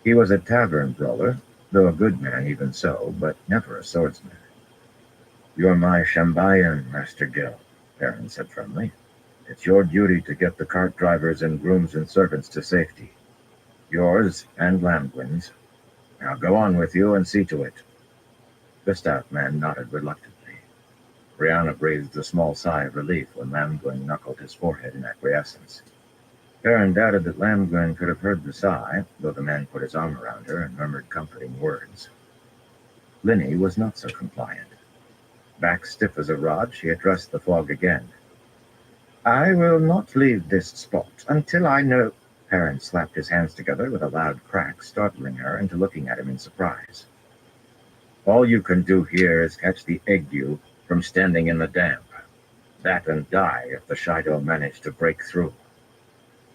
He was a tavern brawler, though a good man even so, but never a swordsman. You're my Shambayan, Master Gill, Perrin said firmly. It's your duty to get the cart drivers and grooms and servants to safety. Yours and Lamgwin's. Now go on with you and see to it. The stout man nodded reluctantly. Brianna breathed a small sigh of relief when Lamgwin knuckled his forehead in acquiescence. Perrin doubted that Lamgwin could have heard the sigh, though the man put his arm around her and murmured comforting words. Linny was not so compliant. Back stiff as a rod, she addressed the fog again. I will not leave this spot until I know. Perrin slapped his hands together with a loud crack, startling her into looking at him in surprise. All you can do here is catch the ague from standing in the damp. That and die if the Shido manage to break through.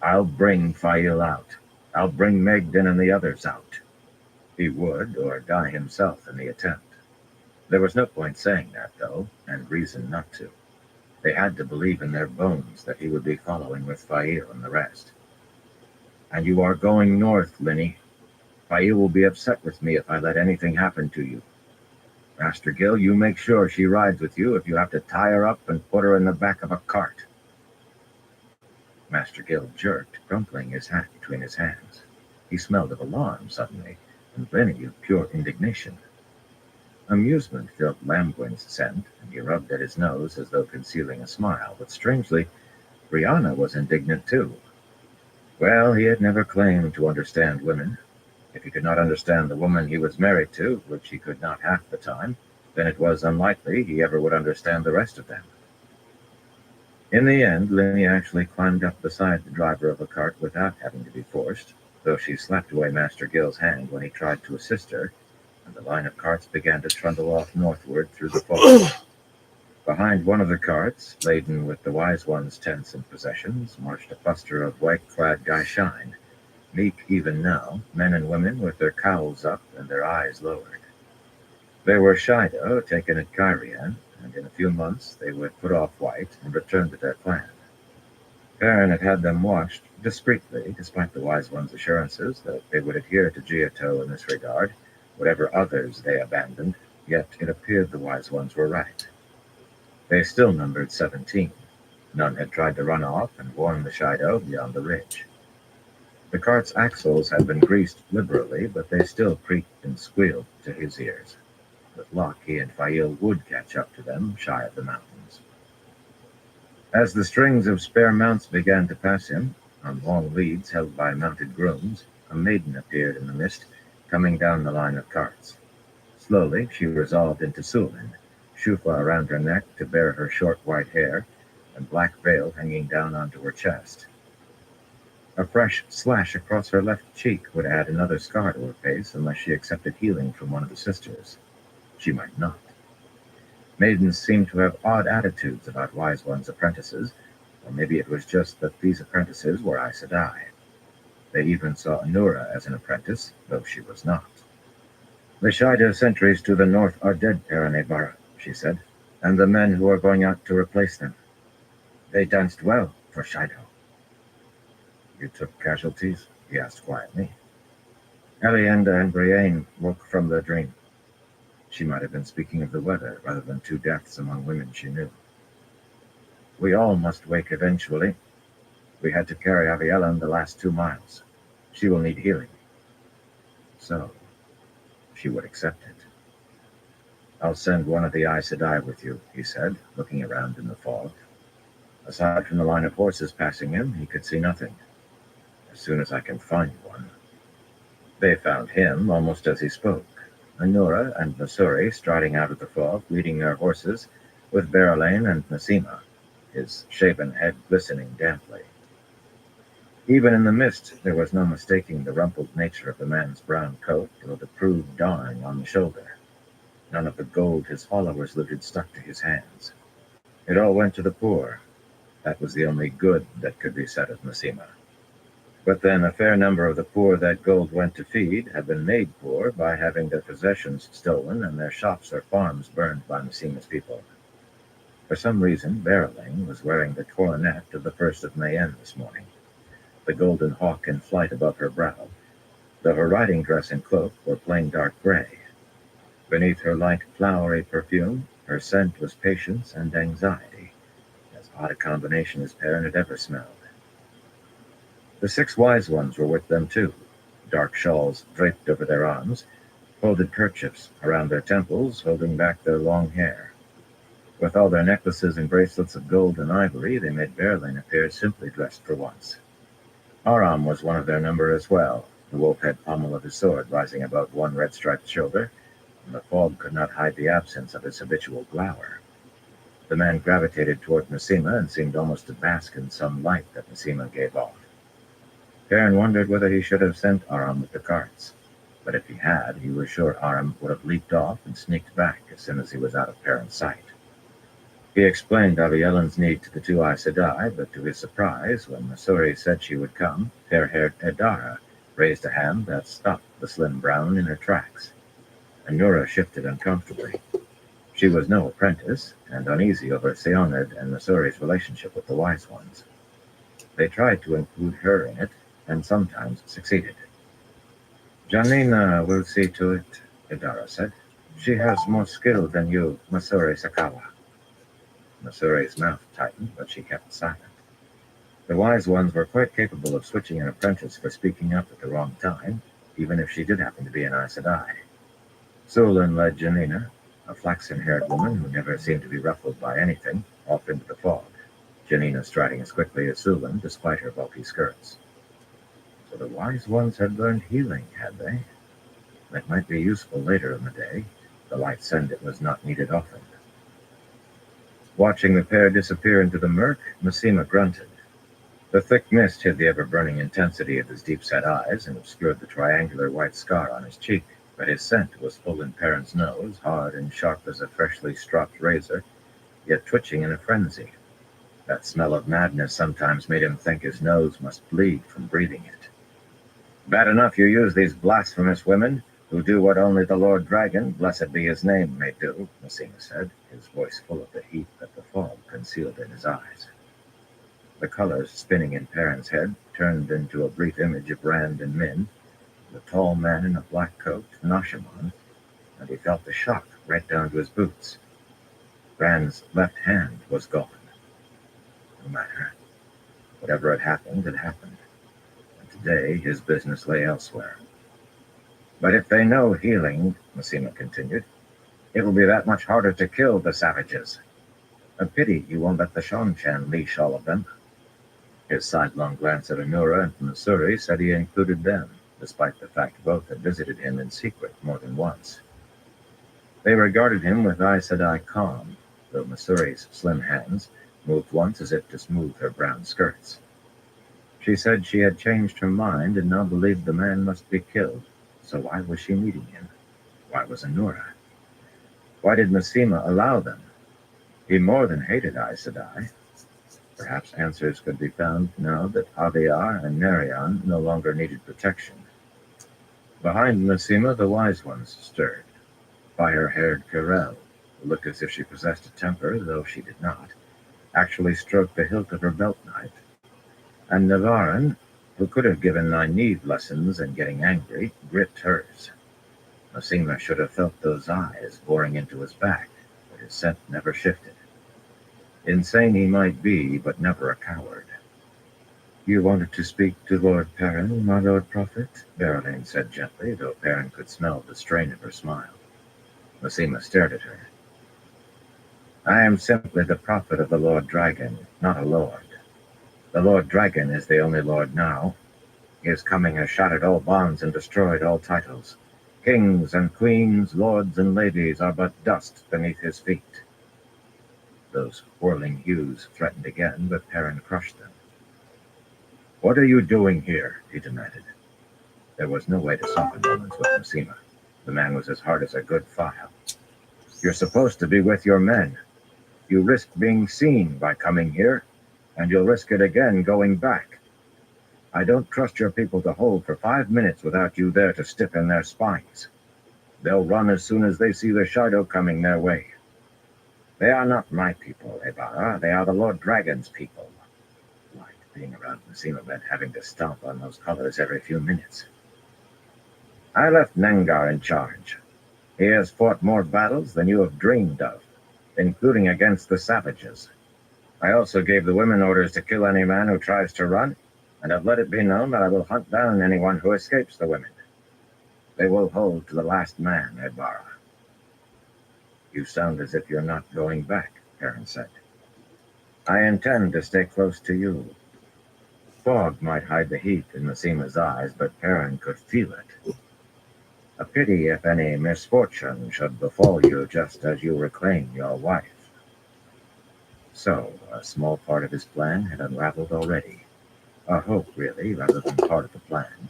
I'll bring Fail out. I'll bring Megden and the others out. He would, or die himself in the attempt. There was no point saying that, though, and reason not to. They had to believe in their bones that he would be following with Fail and the rest. And you are going north, Linny. Fail will be upset with me if I let anything happen to you. Master Gill, you make sure she rides with you if you have to tie her up and put her in the back of a cart. Master Gill jerked, crumpling his hat between his hands. He smelled of alarm suddenly, and Linny of pure indignation. Amusement filled Lamgwin's scent, and he rubbed at his nose as though concealing a smile, but strangely, Brianna was indignant too. Well, he had never claimed to understand women. If he could not understand the woman he was married to, which he could not half the time, then it was unlikely he ever would understand the rest of them. In the end, Linny actually climbed up beside the driver of a cart without having to be forced, though she slapped away Master Gill's hand when he tried to assist her, and the line of carts began to trundle off northward through the fog. Behind one of the carts, laden with the Wise One's tents and possessions, marched a cluster of white-clad Gaishain, meek even now, men and women with their cowls up and their eyes lowered. They were Shido, taken at Kyrian, and in a few months they would put off white and return to their clan. Perrin had had them watched discreetly, despite the Wise One's assurances that they would adhere to Giotto in this regard, whatever others they abandoned, yet it appeared the Wise Ones were right. They still numbered 17. None had tried to run off and warn the Shido beyond the ridge. The cart's axles had been greased liberally, but they still creaked and squealed to his ears. With luck, he and Fail would catch up to them, shy of the mountains. As the strings of spare mounts began to pass him, on long leads held by mounted grooms, a maiden appeared in the mist, coming down the line of carts. Slowly, she resolved into Sulin, shufa around her neck to bare her short white hair, and black veil hanging down onto her chest. A fresh slash across her left cheek would add another scar to her face unless she accepted healing from one of the sisters. She might not. Maidens seemed to have odd attitudes about Wise One's apprentices, or maybe it was just that these apprentices were Aes Sedai. They even saw Anura as an apprentice, though she was not. The Shido sentries to the north are dead, Paranebara, she said, and the men who are going out to replace them. They danced well for Shido. You took casualties? He asked quietly. Elienda and Brienne woke from their dream. She might have been speaking of the weather rather than 2 deaths among women she knew. We all must wake eventually. We had to carry Aviellen the last 2 miles. She will need healing. So, she would accept it. I'll send one of the Aes Sedai with you, he said, looking around in the fog. Aside from the line of horses passing him, he could see nothing. As soon as I can find one. They found him almost as he spoke. Anura and Masuri striding out of the fog, leading their horses, with Berelain and Nasima, his shaven head glistening damply. Even in the mist, there was no mistaking the rumpled nature of the man's brown coat or the proved darn on the shoulder. None of the gold his followers looted stuck to his hands. It all went to the poor. That was the only good that could be said of Nasima. But then a fair number of the poor that gold went to feed had been made poor by having their possessions stolen and their shops or farms burned by Nasima's people. For some reason, Berelain was wearing the coronet of the first of Mayenne this morning, the golden hawk in flight above her brow, though her riding dress and cloak were plain dark gray. Beneath her light, flowery perfume, her scent was patience and anxiety, as odd a combination as Perrin had ever smelled. The 6 Wise Ones were with them too, dark shawls draped over their arms, folded kerchiefs around their temples, holding back their long hair. With all their necklaces and bracelets of gold and ivory, they made Berelain appear simply dressed for once. Aram was one of their number as well, the wolf-head pommel of his sword rising above one red-striped shoulder, and the fog could not hide the absence of his habitual glower. The man gravitated toward Massima and seemed almost to bask in some light that Massima gave off. Perrin wondered whether he should have sent Aram with the carts, but if he had, he was sure Aram would have leaped off and sneaked back as soon as he was out of Perrin's sight. He explained Aviellan's need to the two Aes Sedai, but to his surprise, when Masuri said she would come, fair-haired Edara raised a hand that stopped the slim brown in her tracks. Anura shifted uncomfortably. She was no apprentice, and uneasy over Seoned and Masuri's relationship with the Wise Ones. They tried to include her in it, and sometimes succeeded. Janina will see to it, Idara said. She has more skill than you, Masuri Sakawa. Masuri's mouth tightened, but she kept silent. The Wise Ones were quite capable of switching an apprentice for speaking up at the wrong time, even if she did happen to be an Aes Sedai. Sulan led Janina, a flaxen-haired woman who never seemed to be ruffled by anything, off into the fog, Janina striding as quickly as Sulan despite her bulky skirts. So the Wise Ones had learned healing, had they? That might be useful later in the day. The light said it was not needed often. Watching the pair disappear into the murk, Massima grunted. The thick mist hid the ever-burning intensity of his deep-set eyes and obscured the triangular white scar on his cheek, but his scent was full in Perrin's nose, hard and sharp as a freshly stropped razor, yet twitching in a frenzy. That smell of madness sometimes made him think his nose must bleed from breathing it. Bad enough you use these blasphemous women, who do what only the Lord Dragon, blessed be his name, may do, Massima said, his voice full of the heat that the fog concealed in his eyes. The colors spinning in Perrin's head turned into a brief image of Rand and Min, the tall man in a black coat, Nashaman, and he felt the shock right down to his boots. Rand's left hand was gone. No matter. Whatever had happened, and today his business lay elsewhere. But if they know healing, Massima continued, it will be that much harder to kill the savages. A pity you won't let the Shonchan leash all of them. His sidelong glance at Anura and Masuri said he included them, despite the fact both had visited him in secret more than once. They regarded him with Aes Sedai calm, though Masuri's slim hands moved once as if to smooth her brown skirts. She said she had changed her mind and now believed the man must be killed. So why was she meeting him? Why was Anura? Why did Massima allow them? He more than hated Aes Sedai. Perhaps answers could be found now that Aviar and Nerion no longer needed protection. Behind Massima, the Wise Ones stirred. Fire-haired Karel, who looked as if she possessed a temper, though she did not, actually stroked the hilt of her belt knife. And Navarin, who could have given Nynaeve lessons in getting angry, gripped hers. Massima should have felt those eyes boring into his back, but his scent never shifted. Insane he might be, but never a coward. You wanted to speak to Lord Perrin, my Lord Prophet? Berylane said gently, though Perrin could smell the strain of her smile. Massima stared at her. I am simply the prophet of the Lord Dragon, not a lord. The Lord Dragon is the only lord now. His coming has shattered all bonds and destroyed all titles. Kings and queens, lords and ladies are but dust beneath his feet. Those whirling hues threatened again, but Perrin crushed them. What are you doing here? He demanded. There was no way to soften moments with Massima. The man was as hard as a good file. You're supposed to be with your men. You risked being seen by coming here, and you'll risk it again going back. I don't trust your people to hold for 5 minutes without you there to stiffen their spines. They'll run as soon as they see the shadow coming their way. They are not my people, Ebara. They are the Lord Dragon's people. Like being around Massima meant having to stomp on those colors every few minutes. I left Nengar in charge. He has fought more battles than you have dreamed of, including against the savages. I also gave the women orders to kill any man who tries to run, and have let it be known that I will hunt down anyone who escapes the women. They will hold to the last man, Ebara. You sound as if you're not going back, Perrin said. I intend to stay close to you. Fog might hide the heat in Massima's eyes, but Perrin could feel it. A pity if any misfortune should befall you just as you reclaim your wife. So, a small part of his plan had unraveled already. A hope, really, rather than part of the plan.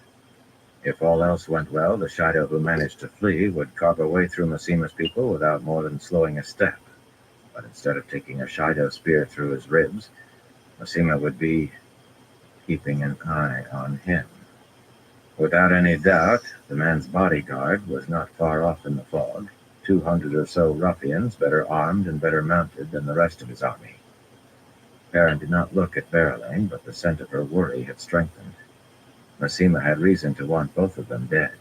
If all else went well, the Shido who managed to flee would carve a way through Masima's people without more than slowing a step. But instead of taking a Shido spear through his ribs, Masima would be keeping an eye on him. Without any doubt, the man's bodyguard was not far off in the fog, 200 or so ruffians, better armed and better mounted than the rest of his army. Perrin did not look at Berylane, but the scent of her worry had strengthened. Masima had reason to want both of them dead.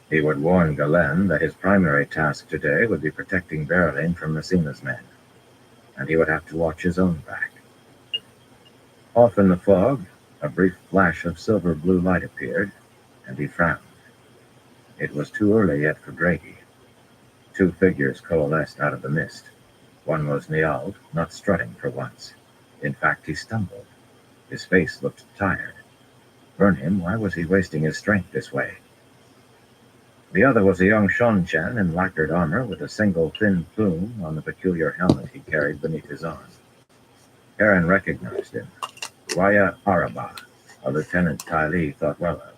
He would warn Galen that his primary task today would be protecting Berylane from Masima's men, and he would have to watch his own back. Off in the fog, a brief flash of silver-blue light appeared, and he frowned. It was too early yet for Grady. Two figures coalesced out of the mist. One was Niald, not strutting for once. In fact, he stumbled. His face looked tired. Burn him, why was he wasting his strength this way? The other was a young Shonchan in lacquered armor with a single thin plume on the peculiar helmet he carried beneath his arm. Perrin recognized him. Waya Araba, a Lieutenant Tylee thought well of.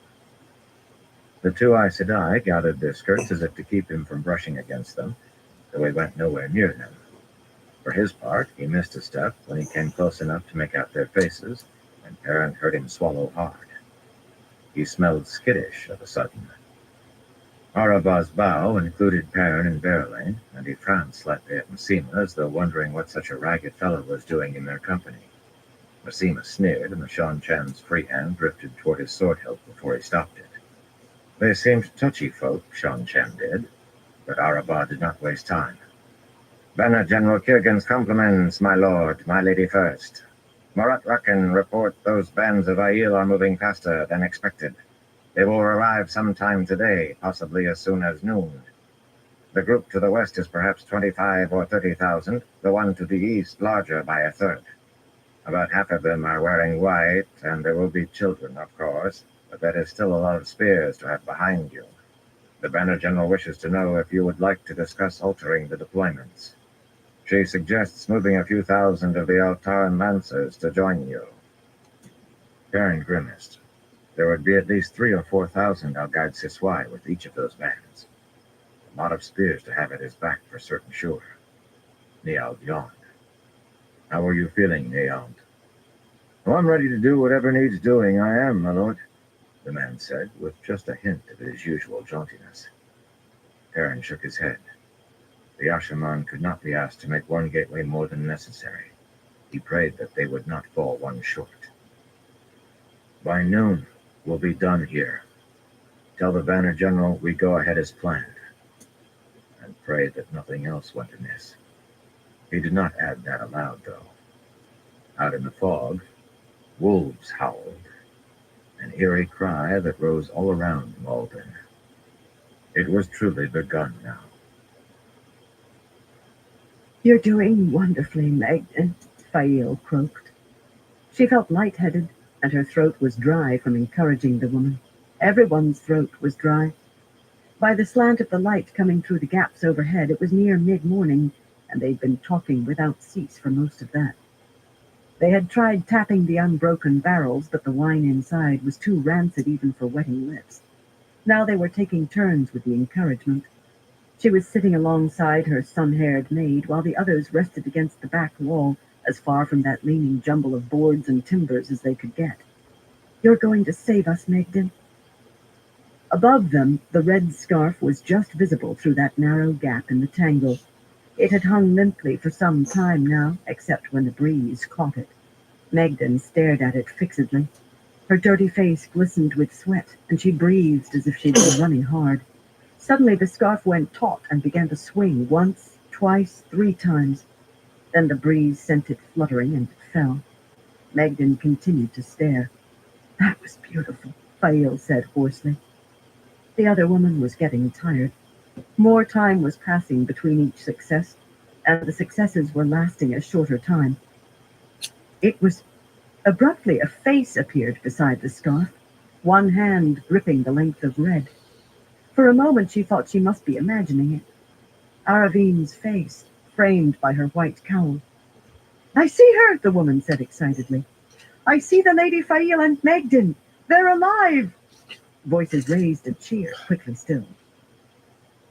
The two Aes Sedai gathered their skirts as if to keep him from brushing against them, though he went nowhere near them. For his part, he missed a step when he came close enough to make out their faces, and Perrin heard him swallow hard. He smelled skittish of a sudden. Araba's bow included Perrin and Berylane, and he frowned slightly at Masima as though wondering what such a ragged fellow was doing in their company. Masima sneered, and the Shonchan's free hand drifted toward his sword hilt before he stopped it. They seemed touchy folk, Shonchan did, but Araba did not waste time. Banner General Kirgan's compliments, my lord, my lady first. Morat Rakan report those bands of Aiel are moving faster than expected. They will arrive sometime today, possibly as soon as noon. The group to the west is perhaps 25 or 30,000, the one to the east larger by a third. About half of them are wearing white, and there will be children, of course, but that is still a lot of spears to have behind you. The Banner General wishes to know if you would like to discuss altering the deployments. She suggests moving a few thousand of the Altaran Lancers to join you. Perrin grimaced. There would be at least 3,000 or 4,000 Algaid Siswai with each of those bands. A lot of spears to have at his back for certain sure. Niald yawned. How are you feeling, Niald? Oh, I'm ready to do whatever needs doing, I am, my lord, the man said, with just a hint of his usual jauntiness. Perrin shook his head. The Ashaman could not be asked to make one gateway more than necessary. He prayed that they would not fall one short. By noon, we'll be done here. Tell the Banner General we go ahead as planned. And pray that nothing else went amiss. He did not add that aloud, though. Out in the fog, wolves howled, an eerie cry that rose all around Malden. It was truly begun now. You're doing wonderfully, Magden, Fael croaked. She felt lightheaded, and her throat was dry from encouraging the woman. Everyone's throat was dry. By the slant of the light coming through the gaps overhead, it was near mid-morning, and they'd been talking without cease for most of that. They had tried tapping the unbroken barrels, but the wine inside was too rancid even for wetting lips. Now they were taking turns with the encouragement. She was sitting alongside her sun-haired maid, while the others rested against the back wall, as far from that leaning jumble of boards and timbers as they could get. You're going to save us, Magden. Above them, the red scarf was just visible through that narrow gap in the tangle. It had hung limply for some time now, except when the breeze caught it. Magden stared at it fixedly. Her dirty face glistened with sweat, and she breathed as if she'd been running hard. Suddenly the scarf went taut and began to swing once, twice, 3 times. Then the breeze sent it fluttering and it fell. Magden continued to stare. That was beautiful, Fael said hoarsely. The other woman was getting tired. More time was passing between each success, and the successes were lasting a shorter time. It was abruptly a face appeared beside the scarf, one hand gripping the length of red. For a moment she thought she must be imagining it. Aravine's face, framed by her white cowl. I see her, the woman said excitedly. I see the Lady Fail and Magdalene. They're alive. Voices raised a cheer, quickly stilled.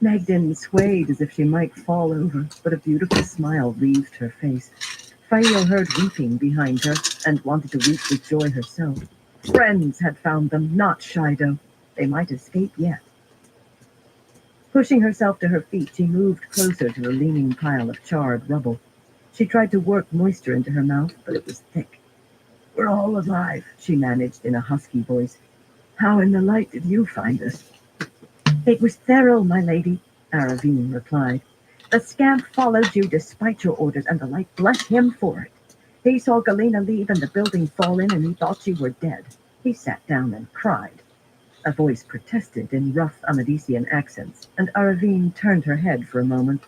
Magdalene swayed as if she might fall over, but a beautiful smile wreathed her face. Fail heard weeping behind her and wanted to weep with joy herself. Friends had found them, not Shido. They might escape yet. Pushing herself to her feet, she moved closer to a leaning pile of charred rubble. She tried to work moisture into her mouth, but it was thick. We're all alive, she managed in a husky voice. How in the light did you find us? It was Therill, my lady, Aravine replied. The scamp followed you despite your orders, and the light blessed him for it. He saw Galena leave and the building fall in, and he thought you were dead. He sat down and cried. A voice protested in rough Amadisian accents, and Aravine turned her head for a moment.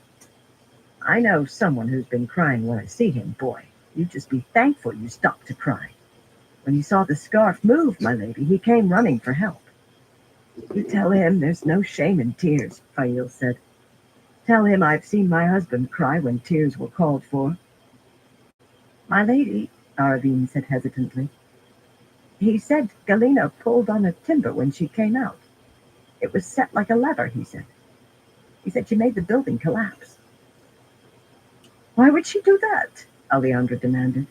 I know someone who's been crying when I see him, boy. You just be thankful you stopped to cry. When he saw the scarf move, my lady, he came running for help. You tell him there's no shame in tears, Fail said. Tell him I've seen my husband cry when tears were called for. My lady, Aravine said hesitantly. He said Galena pulled on a timber when she came out. It was set like a lever, he said. He said she made the building collapse. Why would she do that? Alejandra demanded.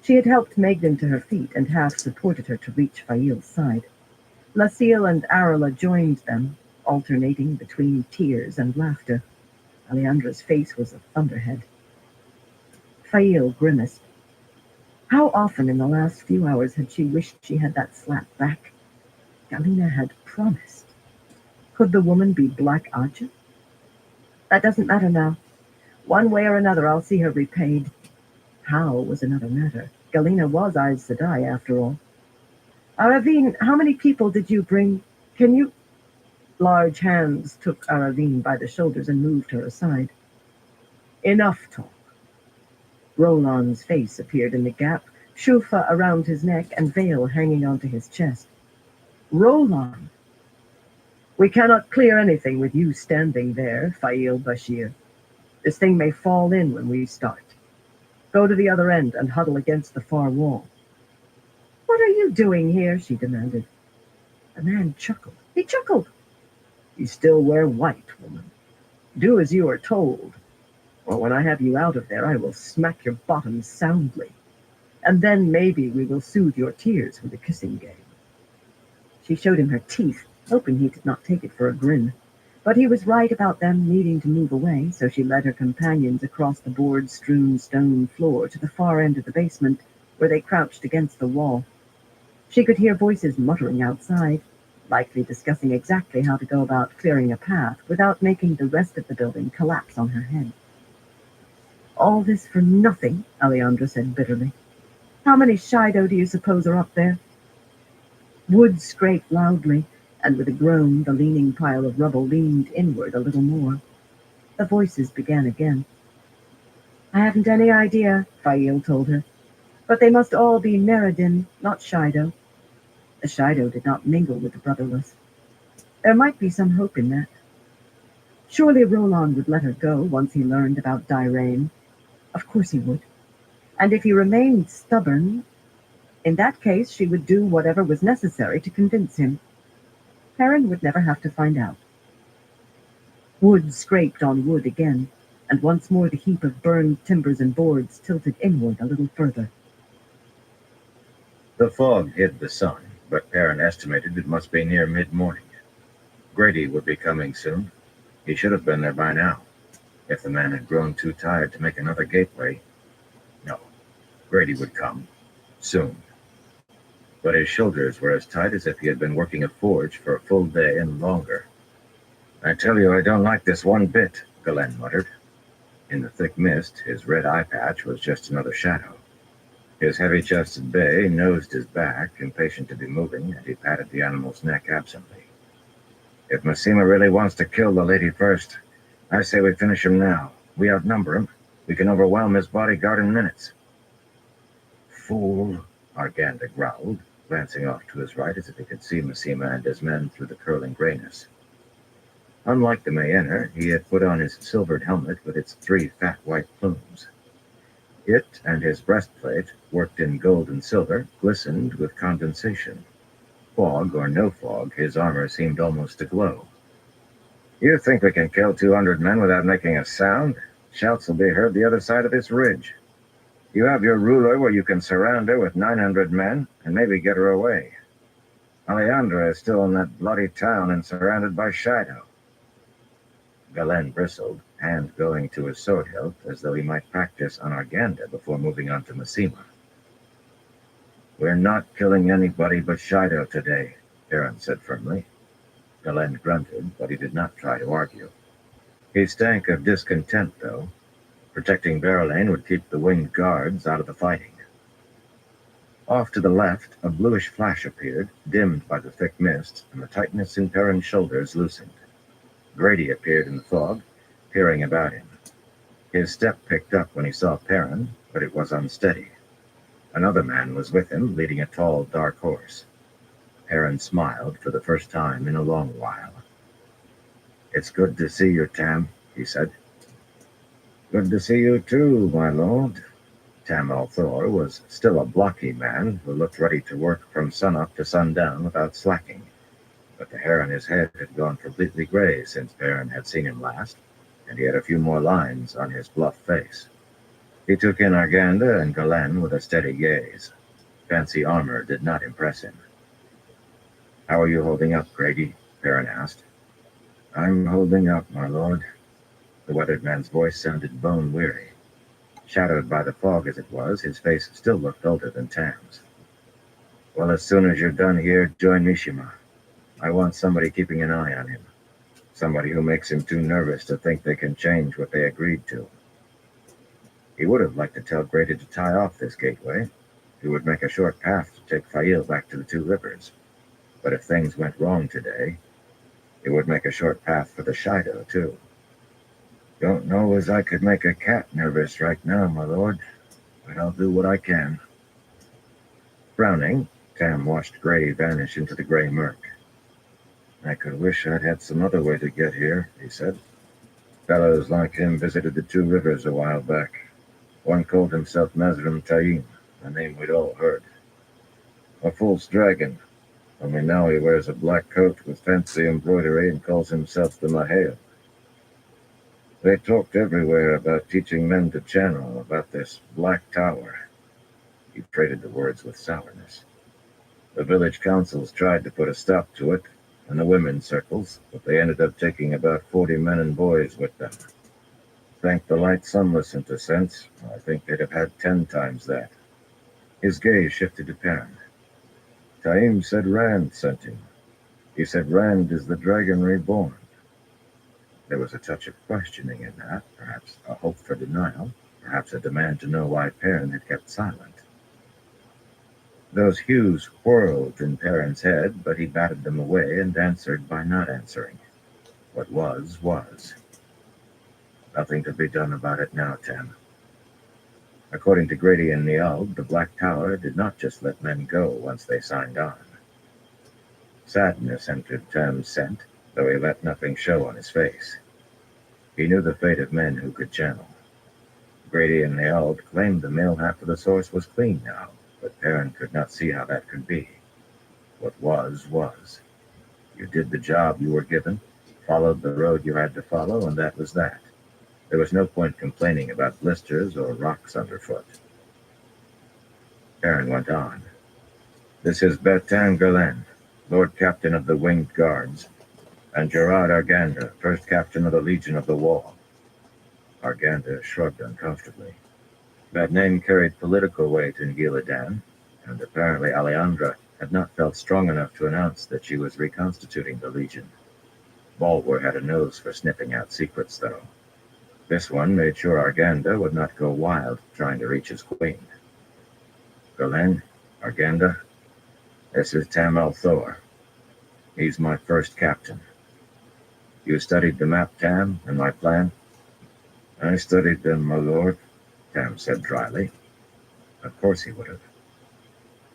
She had helped Magdalene to her feet and half supported her to reach Fail's side. Lucille and Arla joined them, alternating between tears and laughter. Aleandra's face was a thunderhead. Fail grimaced. How often in the last few hours had she wished she had that slap back? Galena had promised. Could the woman be Black Aja? That doesn't matter now. One way or another, I'll see her repaid. How was another matter. Galena was Aes Sedai, after all. Aravine, how many people did you bring? Can you... Large hands took Aravine by the shoulders and moved her aside. Enough talk. Roland's face appeared in the gap, shufa around his neck and veil hanging onto his chest. Roland! We cannot clear anything with you standing there, Fail Bashir. This thing may fall in when we start. Go to the other end and huddle against the far wall. What are you doing here? She demanded. The man chuckled. He chuckled. You still wear white, woman. Do as you are told, or when I have you out of there, I will smack your bottom soundly. And then maybe we will soothe your tears with a kissing game. She showed him her teeth, hoping he did not take it for a grin. But he was right about them needing to move away, so she led her companions across the board-strewn stone floor to the far end of the basement, where they crouched against the wall. She could hear voices muttering outside, likely discussing exactly how to go about clearing a path without making the rest of the building collapse on her head. All this for nothing, Alejandra said bitterly. How many Shido do you suppose are up there? Wood scraped loudly, and with a groan the leaning pile of rubble leaned inward a little more. The voices began again. I haven't any idea, Fail told her. But they must all be Meriden, not Shido. The Shido did not mingle with the brotherless. There might be some hope in that. Surely Roland would let her go once he learned about Dirain. Of course he would. And if he remained stubborn, in that case she would do whatever was necessary to convince him. Perrin would never have to find out. Wood scraped on wood again, and once more the heap of burned timbers and boards tilted inward a little further. The fog hid the sun, but Perrin estimated it must be near mid-morning. Grady would be coming soon. He should have been there by now, if the man had grown too tired to make another gateway. No, Grady would come, soon. But his shoulders were as tight as if he had been working a forge for a full day and longer. I tell you, I don't like this one bit, Galen muttered. In the thick mist, his red eye patch was just another shadow. His heavy-chested bay nosed his back, impatient to be moving, and he patted the animal's neck absently. If Massima really wants to kill the lady first, I say we finish him now. We outnumber him. We can overwhelm his bodyguard in minutes. Fool, Arganda growled, glancing off to his right as if he could see Massima and his men through the curling grayness. Unlike the Mayener, he had put on his silvered helmet with its 3 fat white plumes. It and his breastplate, worked in gold and silver, glistened with condensation. Fog or no fog, his armor seemed almost to glow. You think we can kill 200 men without making a sound? Shouts will be heard the other side of this ridge. You have your ruler where you can surround her with 900 men and maybe get her away. Alejandra is still in that bloody town and surrounded by Shido. Galen bristled, hand going to his sword hilt as though he might practice on Arganda before moving on to Massima. We're not killing anybody but Shido today, Aaron said firmly. Galen grunted, but he did not try to argue. He stank of discontent, though. Protecting Berylane would keep the winged guards out of the fighting. Off to the left, a bluish flash appeared, dimmed by the thick mist, and the tightness in Perrin's shoulders loosened. Grady appeared in the fog, peering about him. His step picked up when he saw Perrin, but it was unsteady. Another man was with him, leading a tall, dark horse. Perrin smiled for the first time in a long while. It's good to see you, Tam, he said. Good to see you too, my lord. Tam Althor was still a blocky man who looked ready to work from sunup to sundown without slacking. But the hair on his head had gone completely gray since Perrin had seen him last, and he had a few more lines on his bluff face. He took in Arganda and Galen with a steady gaze. Fancy armor did not impress him. How are you holding up, Grady? Perrin asked. I'm holding up, my lord. The weathered man's voice sounded bone-weary. Shadowed by the fog as it was, his face still looked older than Tam's. Well, as soon as you're done here, join Mishima. I want somebody keeping an eye on him. Somebody who makes him too nervous to think they can change what they agreed to. He would have liked to tell Grady to tie off this gateway. He would make a short path to take Fail back to the Two Rivers. But if things went wrong today, it would make a short path for the Shido, too. Don't know as I could make a cat nervous right now, my lord, but I'll do what I can. Frowning, Tam watched Grady vanish into the gray murk. I could wish I'd had some other way to get here, he said. Fellows like him visited the Two Rivers a while back. One called himself Nazram Taim, a name we'd all heard. A false dragon, only now he wears a black coat with fancy embroidery and calls himself the Mahale. They talked everywhere about teaching men to channel, about this Black Tower. He traded the words with sourness. The village councils tried to put a stop to it, and the women's circles, but they ended up taking about 40 men and boys with them. Thank the light sun listened to sense. I think they'd have had 10 times that. His gaze shifted to Perrin. Taim said Rand sent him. He said Rand is the dragon reborn. There was a touch of questioning in that, perhaps a hope for denial, perhaps a demand to know why Perrin had kept silent. Those hues whirled in Perrin's head, but he batted them away and answered by not answering. What was, was. Nothing could be done about it now, Tam. According to Grady and Niall, the Black Tower did not just let men go once they signed on. Sadness entered Tam's scent, though he let nothing show on his face. He knew the fate of men who could channel. Grady and Niall claimed the male half of the source was clean now, but Perrin could not see how that could be. What was, was. You did the job you were given, followed the road you had to follow, and that was that. There was no point complaining about blisters or rocks underfoot. Perrin went on. This is Bertin Galen, Lord Captain of the Winged Guards, and Gerard Arganda, First Captain of the Legion of the Wall. Arganda shrugged uncomfortably. That name carried political weight in Gillidan, and apparently Alejandra had not felt strong enough to announce that she was reconstituting the Legion. Bulwer had a nose for sniffing out secrets, though. This one made sure Arganda would not go wild trying to reach his queen. Galen, Arganda, this is Tam Althor. He's my first captain. You studied the map, Tam, and my plan? I studied them, my lord, Tam said dryly. Of course he would have.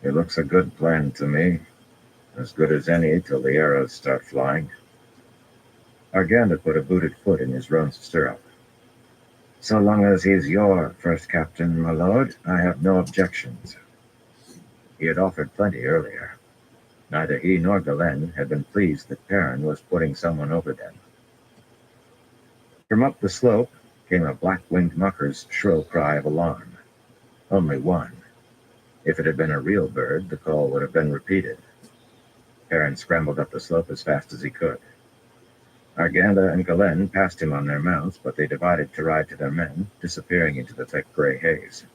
It looks a good plan to me, as good as any till the arrows start flying. Arganda put a booted foot in his roan stirrup. So long as he's your first captain, my lord, I have no objections. He had offered plenty earlier. Neither he nor Galen had been pleased that Perrin was putting someone over them. From up the slope came a black-winged mucker's shrill cry of alarm. Only one. If it had been a real bird, the call would have been repeated. Perrin scrambled up the slope as fast as he could. Arganda and Galen passed him on their mounts, but they divided to ride to their men, disappearing into the thick gray haze.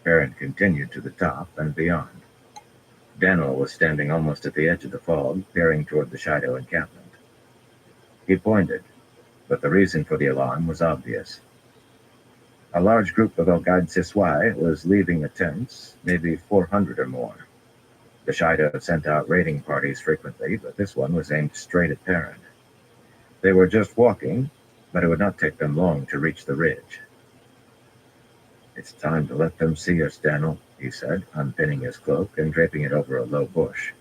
Perrin continued to the top and beyond. Daniel was standing almost at the edge of the fog, peering toward the Shido encampment. He pointed, but the reason for the alarm was obvious. A large group of Elgaid Siswai was leaving the tents, maybe 400 or more. The Shido sent out raiding parties frequently, but this one was aimed straight at Perrin. They were just walking, but it would not take them long to reach the ridge. It's time to let them see us, Daniel, he said, unpinning his cloak and draping it over a low bush.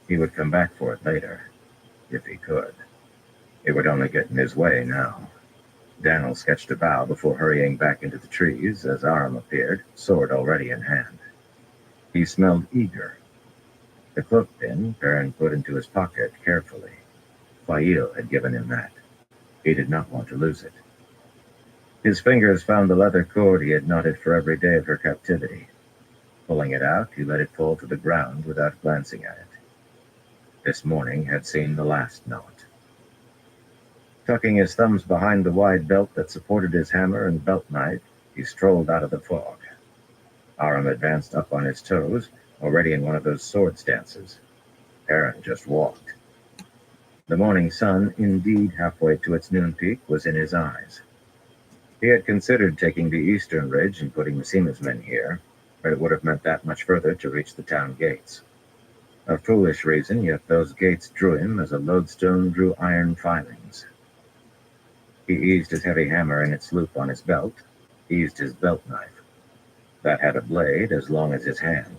He would come back for it later, if he could. It would only get in his way now. Daniel sketched a bow before hurrying back into the trees as Aram appeared, sword already in hand. He smelled eager. The cloak pin Perrin put into his pocket carefully. Fail had given him that. He did not want to lose it. His fingers found the leather cord he had knotted for every day of her captivity. Pulling it out, he let it fall to the ground without glancing at it. This morning had seen the last knot. Tucking his thumbs behind the wide belt that supported his hammer and belt knife, he strolled out of the fog. Aram advanced up on his toes, already in one of those sword stances. Perrin just walked. The morning sun, indeed halfway to its noon peak, was in his eyes. He had considered taking the eastern ridge and putting Massima's men here, but it would have meant that much further to reach the town gates. A foolish reason, yet those gates drew him as a lodestone drew iron filings. He eased his heavy hammer in its loop on his belt, eased his belt knife. That had a blade as long as his hand.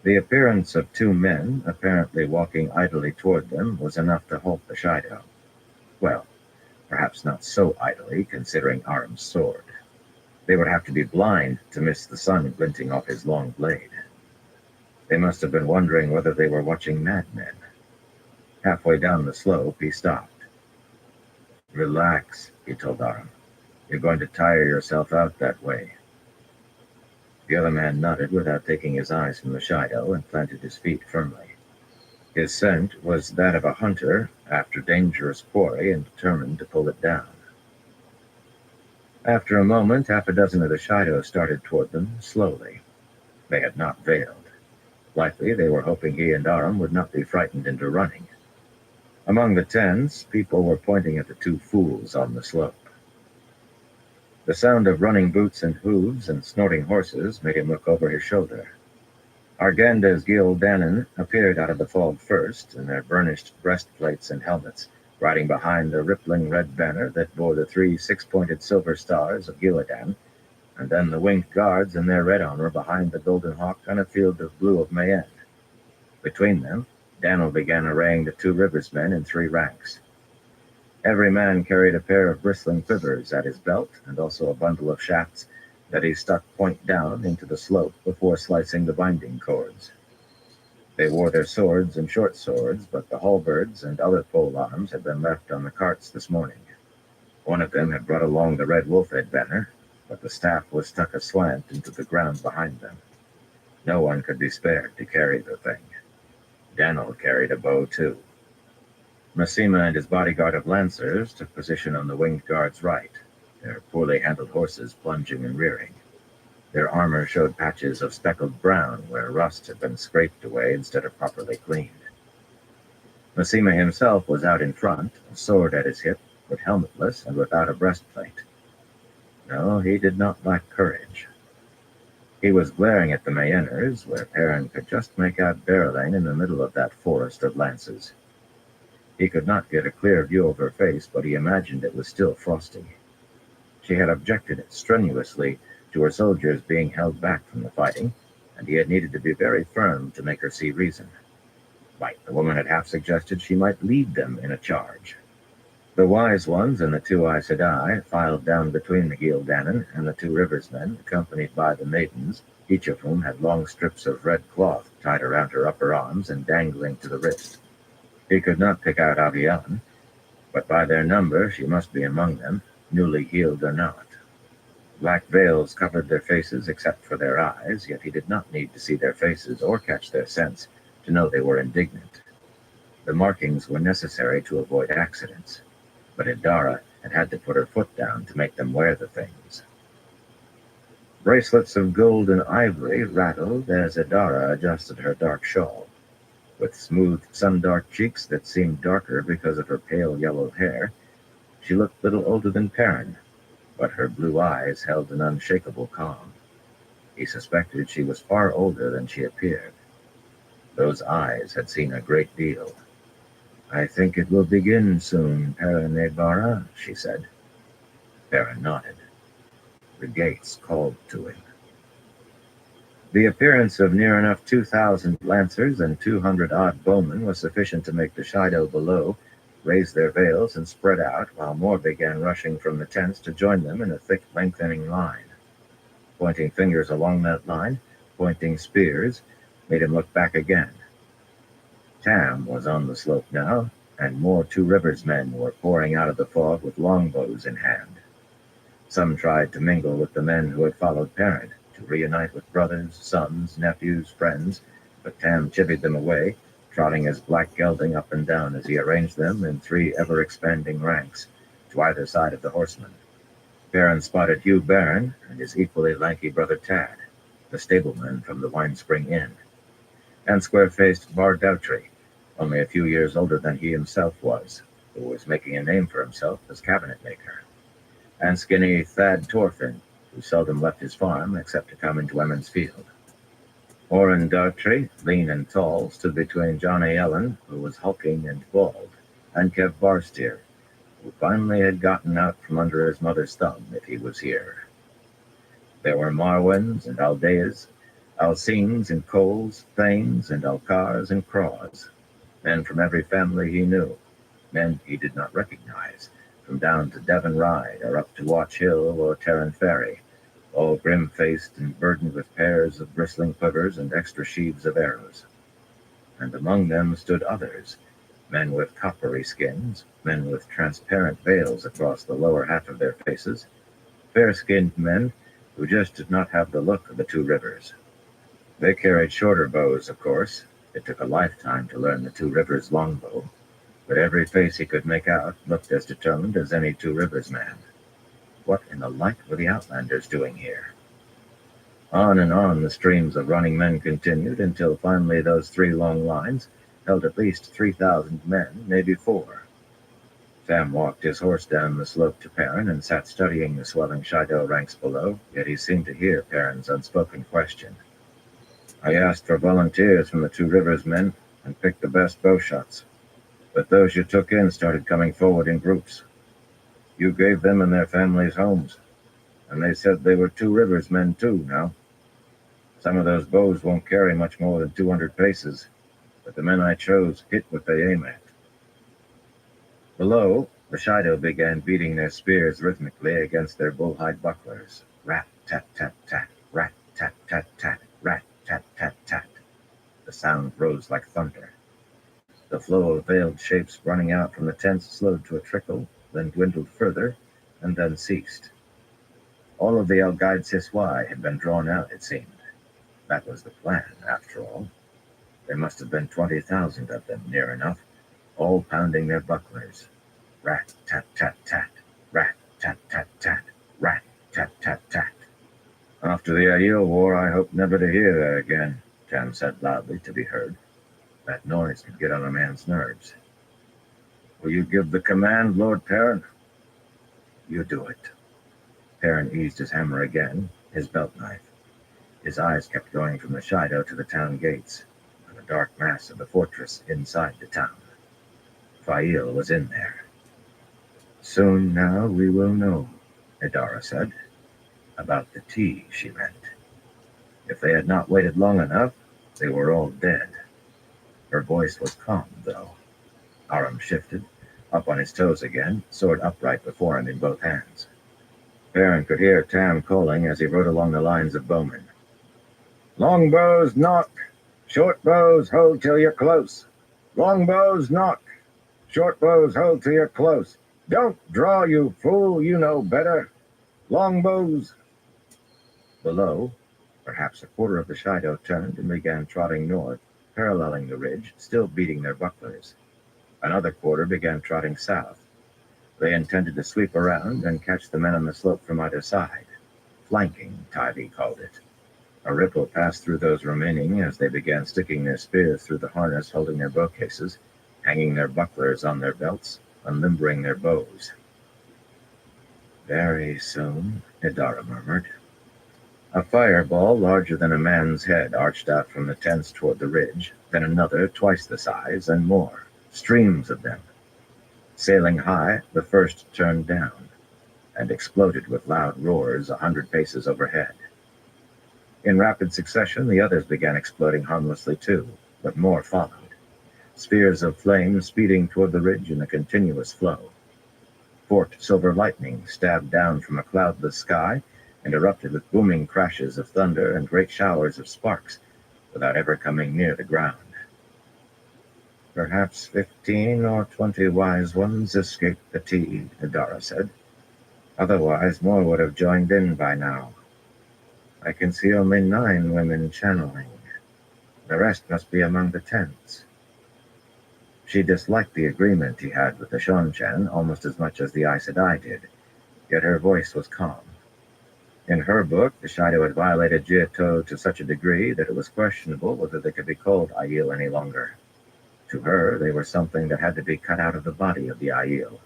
The appearance of two men, apparently walking idly toward them, was enough to halt the Shido. Well, perhaps not so idly, considering Aram's sword. They would have to be blind to miss the sun glinting off his long blade. They must have been wondering whether they were watching madmen. Halfway down the slope, he stopped. Relax, he told Aram. You're going to tire yourself out that way. The other man nodded without taking his eyes from the Shido and planted his feet firmly. His scent was that of a hunter after dangerous quarry and determined to pull it down. After a moment, half a dozen of the Shido started toward them, slowly. They had not veiled. Likely they were hoping he and Aram would not be frightened into running. Among the tens, people were pointing at the two fools on the slope. The sound of running boots and hooves and snorting horses made him look over his shoulder. Arganda's Gildanon appeared out of the fog first, in their burnished breastplates and helmets, riding behind the rippling red banner that bore the 3 six-pointed silver stars of Gillidan, and then the winged guards in their red armor behind the golden hawk on a field of blue of Mayenne. Between them, Daniel began arraying the 2 rivers men in 3 ranks. Every man carried a pair of bristling quivers at his belt, and also a bundle of shafts that he stuck point down into the slope before slicing the binding cords. They wore their swords and short swords, but the halberds and other pole arms had been left on the carts this morning. One of them had brought along the red wolf-head banner, but the staff was stuck aslant into the ground behind them. No one could be spared to carry the thing. Daniel carried a bow too. Massima and his bodyguard of lancers took position on the winged guard's right, their poorly handled horses plunging and rearing. Their armor showed patches of speckled brown where rust had been scraped away instead of properly cleaned. Massima himself was out in front, a sword at his hip, but helmetless and without a breastplate. No, he did not lack courage. He was glaring at the Mayenners, where Perrin could just make out Berylane in the middle of that forest of lances. He could not get a clear view of her face, but he imagined it was still frosty. She had objected strenuously to her soldiers being held back from the fighting, and he had needed to be very firm to make her see reason. Why, the woman had half suggested she might lead them in a charge. The wise ones and the two Aes Sedai filed down between the Gildanon and the two rivers men, accompanied by the maidens, each of whom had long strips of red cloth tied around her upper arms and dangling to the wrist. He could not pick out Avian, but by their number she must be among them, newly healed or not. Black veils covered their faces except for their eyes, yet he did not need to see their faces or catch their scents to know they were indignant. The markings were necessary to avoid accidents, but Idara had to put her foot down to make them wear the things. Bracelets of gold and ivory rattled as Idara adjusted her dark shawl. With smooth, sun-dark cheeks that seemed darker because of her pale yellow hair, she looked little older than Perrin, but her blue eyes held an unshakable calm. He suspected she was far older than she appeared. Those eyes had seen a great deal. "I think it will begin soon, Perrin Ebara," she said. Perrin nodded. The gates called to him. The appearance of near enough 2,000 lancers and 200-odd bowmen was sufficient to make the Shido below raise their veils and spread out, while more began rushing from the tents to join them in a thick, lengthening line. Pointing fingers along that line, pointing spears, made him look back again. Tam was on the slope now, and more Two Rivers men were pouring out of the fog with longbows in hand. Some tried to mingle with the men who had followed Perrin, to reunite with brothers, sons, nephews, friends, but Tam chivied them away, trotting his black gelding up and down as he arranged them in 3 ever-expanding ranks, to either side of the horsemen. Perrin spotted Hugh Barron and his equally lanky brother Tad, the stableman from the Winespring Inn, and square-faced Bar Doutry, only a few years older than he himself was, who was making a name for himself as cabinet maker, and skinny Thad Torfin, who seldom left his farm except to come into Emmons Field. Oren Dartrey, lean and tall, stood between Johnny Ellen, who was hulking and bald, and Kev Barsteer, who finally had gotten out from under his mother's thumb if he was here. There were Marwins and Aldeas, Alcines and Coles, Thanes and Alcars and Craws, men from every family he knew, men he did not recognize, from down to Devon Ride or up to Watch Hill or Terran Ferry, all grim-faced and burdened with pairs of bristling quivers and extra sheaves of arrows. And among them stood others, men with coppery skins, men with transparent veils across the lower half of their faces, fair-skinned men who just did not have the look of the Two Rivers. They carried shorter bows, of course. It took a lifetime to learn the Two Rivers longbow, but every face he could make out looked as determined as any Two Rivers man. What in the light were the Outlanders doing here? On and on the streams of running men continued until finally those 3 long lines held at least 3,000 men, maybe 4. Sam walked his horse down the slope to Perrin and sat studying the swelling Shido ranks below, yet he seemed to hear Perrin's unspoken question. "I asked for volunteers from the Two Rivers men and picked the best bow shots, but those you took in started coming forward in groups. You gave them and their families homes, and they said they were Two Rivers men too now. Some of those bows won't carry much more than 200 paces, but the men I chose hit what they aim at." Below, the Shido began beating their spears rhythmically against their bullhide bucklers. Rat-tat-tat-tat, rat-tat-tat-tat, rat-tat-tat-tat. The sound rose like thunder. The flow of veiled shapes running out from the tents slowed to a trickle, then dwindled further, and then ceased. All of the Elgaid Siswai had been drawn out, it seemed. That was the plan, after all. There must have been 20,000 of them, near enough, all pounding their bucklers. Rat-tat-tat-tat, rat-tat-tat-tat, rat-tat-tat-tat. "After the Aiel War, I hope never to hear that again," Tam said loudly to be heard. That noise could get on a man's nerves. "Will you give the command, Lord Perrin?" "You do it." Perrin eased his hammer again, his belt knife. His eyes kept going from the Shido to the town gates, and the dark mass of the fortress inside the town. Fail was in there. "Soon now we will know," Idara said. About the tea, she meant. If they had not waited long enough, they were all dead. Her voice was calm, though. Aram shifted, up on his toes again, sword upright before him in both hands. Perrin could hear Tam calling as he rode along the lines of bowmen. Longbows, knock! Short bows, hold till you're close! Longbows, knock! Short bows, hold till you're close! Don't draw, you fool, you know better! Longbows! Below, perhaps a quarter of the Shido turned and began trotting north, paralleling the ridge, still beating their bucklers. Another quarter began trotting south. They intended to sweep around and catch the men on the slope from either side. Flanking, Tybee called it. A ripple passed through those remaining as they began sticking their spears through the harness holding their bow cases, hanging their bucklers on their belts, unlimbering their bows. Very soon, Idara murmured. A fireball larger than a man's head arched out from the tents toward the ridge, then another twice the size, and more, streams of them. Sailing high, the first turned down, and exploded with loud roars 100 paces overhead. In rapid succession, the others began exploding harmlessly too, but more followed. Spheres of flame speeding toward the ridge in a continuous flow. Forked silver lightning stabbed down from a cloudless sky and erupted with booming crashes of thunder and great showers of sparks, without ever coming near the ground. Perhaps 15 or 20 wise ones escaped the tea, Idara said. Otherwise, more would have joined in by now. I can see only 9 women channeling. The rest must be among the tents. She disliked the agreement he had with the Shonchan almost as much as the Aes Sedai did, yet her voice was calm. In her book, the Shido had violated Jiatou to such a degree that it was questionable whether they could be called Aiel any longer. To her, they were something that had to be cut out of the body of the Aiel,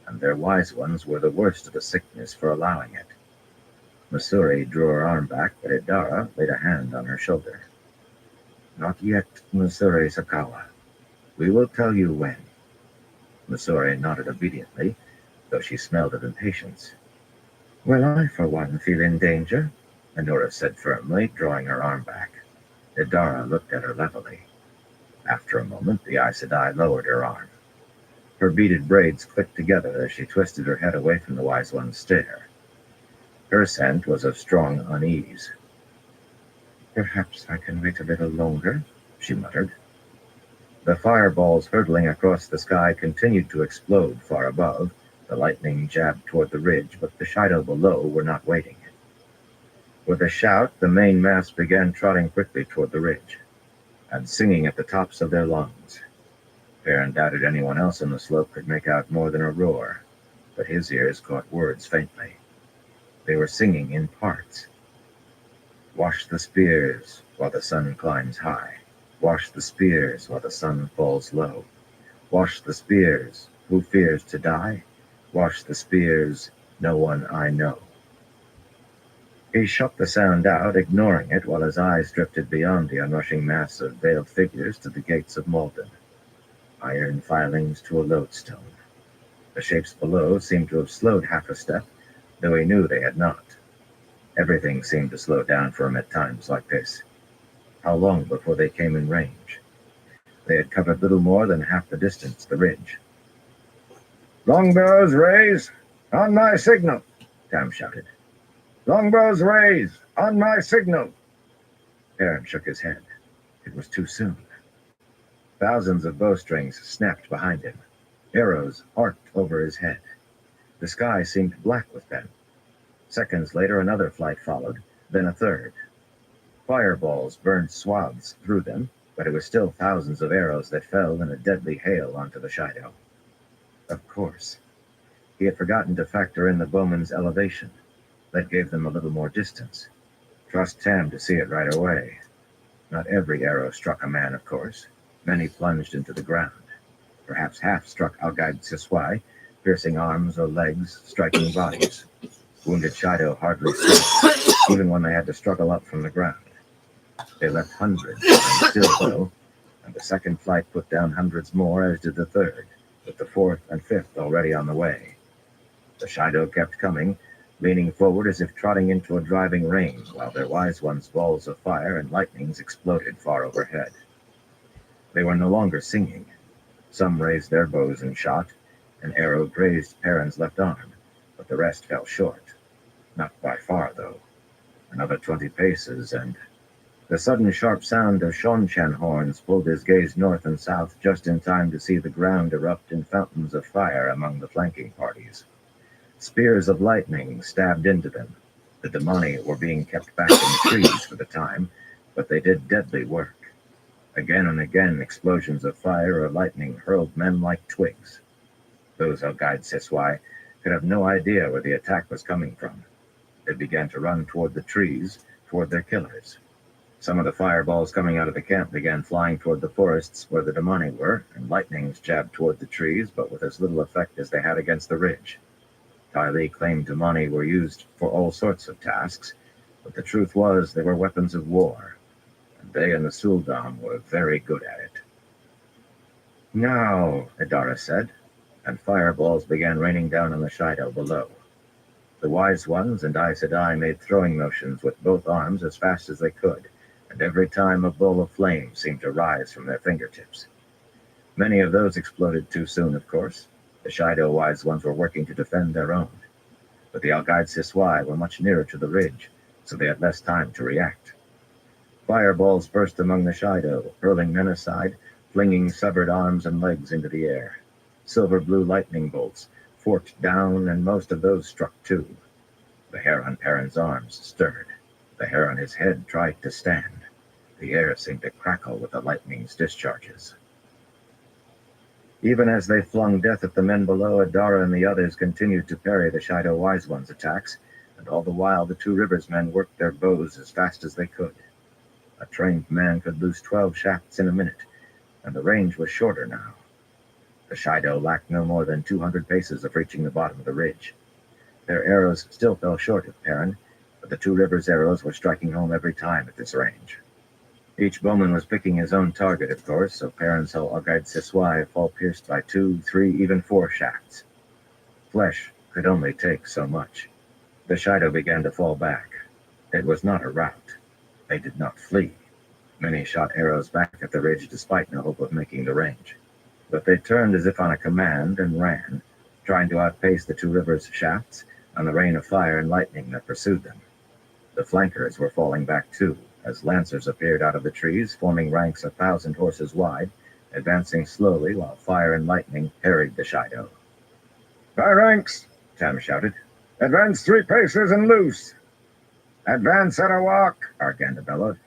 and their wise ones were the worst of the sickness for allowing it. Missouri drew her arm back, but Idara laid a hand on her shoulder. Not yet, Missouri Sakawa. We will tell you when. Missouri nodded obediently, though she smelled of impatience. Well, I, for one, feel in danger, Anura said firmly, drawing her arm back. Idara looked at her levelly. After a moment, the Aes Sedai lowered her arm. Her beaded braids clicked together as she twisted her head away from the Wise One's stare. Her scent was of strong unease. Perhaps I can wait a little longer, she muttered. The fireballs hurtling across the sky continued to explode far above. The lightning jabbed toward the ridge, but the Shido below were not waiting. With a shout, the main mass began trotting quickly toward the ridge, and singing at the tops of their lungs. Perrin doubted anyone else on the slope could make out more than a roar, but his ears caught words faintly. They were singing in parts. Wash the spears while the sun climbs high. Wash the spears while the sun falls low. Wash the spears, who fears to die? Wash the spears, no one I know. He shut the sound out, ignoring it, while his eyes drifted beyond the onrushing mass of veiled figures to the gates of Malden. Iron filings to a lodestone. The shapes below seemed to have slowed half a step, though he knew they had not. Everything seemed to slow down for him at times like this. How long before they came in range? They had covered little more than half the distance, the ridge. Longbows raise! On my signal! Tam shouted. Longbows raise! On my signal! Perrin shook his head. It was too soon. Thousands of bowstrings snapped behind him. Arrows arced over his head. The sky seemed black with them. Seconds later, another flight followed, then a third. Fireballs burned swaths through them, but it was still thousands of arrows that fell in a deadly hail onto the Shido. Of course. He had forgotten to factor in the bowmen's elevation. That gave them a little more distance. Trust Tam to see it right away. Not every arrow struck a man, of course. Many plunged into the ground. Perhaps half struck Algaid Siswai, piercing arms or legs, striking bodies. Wounded Shido hardly slept, even when they had to struggle up from the ground. They left hundreds, and still so, and the second flight put down hundreds more, as did the third, with the fourth and fifth already on the way. The Shido kept coming, leaning forward as if trotting into a driving rain, while their wise ones' balls of fire and lightnings exploded far overhead. They were no longer singing. Some raised their bows and shot. An arrow grazed Perrin's left arm, but the rest fell short. Not by far, though. Another 20 paces, and the sudden sharp sound of Shonchan horns pulled his gaze north and south just in time to see the ground erupt in fountains of fire among the flanking parties. Spears of lightning stabbed into them. The Damani were being kept back in the trees for the time, but they did deadly work. Again and again, explosions of fire or lightning hurled men like twigs. Those Algaid Siswai could have no idea where the attack was coming from. They began to run toward the trees, toward their killers. Some of the fireballs coming out of the camp began flying toward the forests where the Damani were, and lightnings jabbed toward the trees, but with as little effect as they had against the ridge. Tylee claimed Damani were used for all sorts of tasks, but the truth was they were weapons of war, and they and the Suldam were very good at it. "Now," Idara said, and fireballs began raining down on the Shido below. The Wise Ones and Aes Sedai made throwing motions with both arms as fast as they could, and every time a bowl of flame seemed to rise from their fingertips. Many of those exploded too soon, of course. The Shido Wise Ones were working to defend their own, but the Algaid Siswai were much nearer to the ridge, so they had less time to react. Fireballs burst among the Shido, hurling men aside, flinging severed arms and legs into the air. Silver-blue lightning bolts forked down, and most of those struck too. The hair on Perrin's arms stirred. The hair on his head tried to stand. The air seemed to crackle with the lightning's discharges. Even as they flung death at the men below, Idara and the others continued to parry the Shido Wise One's attacks, and all the while the Two Rivers men worked their bows as fast as they could. A trained man could loose 12 shafts in a minute, and the range was shorter now. The Shido lacked no more than 200 paces of reaching the bottom of the ridge. Their arrows still fell short of Perrin, but the Two Rivers arrows were striking home every time at this range. Each bowman was picking his own target, of course, so Perrin saw Algaid Siswai fall pierced by 2, 3, even 4 shafts. Flesh could only take so much. The Shido began to fall back. It was not a rout. They did not flee. Many shot arrows back at the ridge despite no hope of making the range. But they turned as if on a command and ran, trying to outpace the Two Rivers shafts and the rain of fire and lightning that pursued them. The flankers were falling back too, as lancers appeared out of the trees, forming ranks 1,000 horses wide, advancing slowly while fire and lightning harried the Shido. "By ranks!" Tam shouted. "Advance 3 paces and loose!" "Advance at a walk!" Arganda bellowed.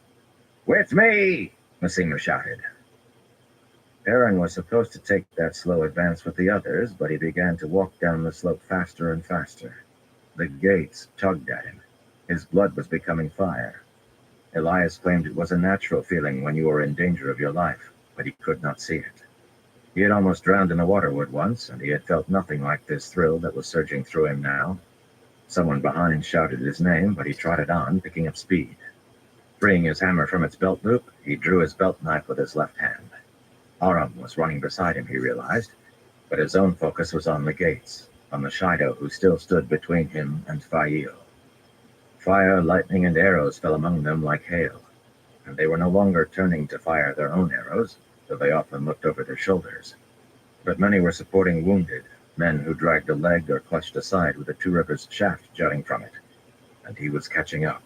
"With me!" Massima shouted. Perrin was supposed to take that slow advance with the others, but he began to walk down the slope faster and faster. The gates tugged at him. His blood was becoming fire. Elias claimed it was a natural feeling when you were in danger of your life, but he could not see it. He had almost drowned in the waterwood once, and he had felt nothing like this thrill that was surging through him now. Someone behind shouted his name, but he trotted on, picking up speed. Freeing his hammer from its belt loop, he drew his belt knife with his left hand. Aram was running beside him, he realized, but his own focus was on the gates, on the Shido who still stood between him and Fail. Fire, lightning, and arrows fell among them like hail, and they were no longer turning to fire their own arrows, though they often looked over their shoulders. But many were supporting wounded, men who dragged a leg or clutched a side with the Two Rivers shaft jutting from it, and he was catching up.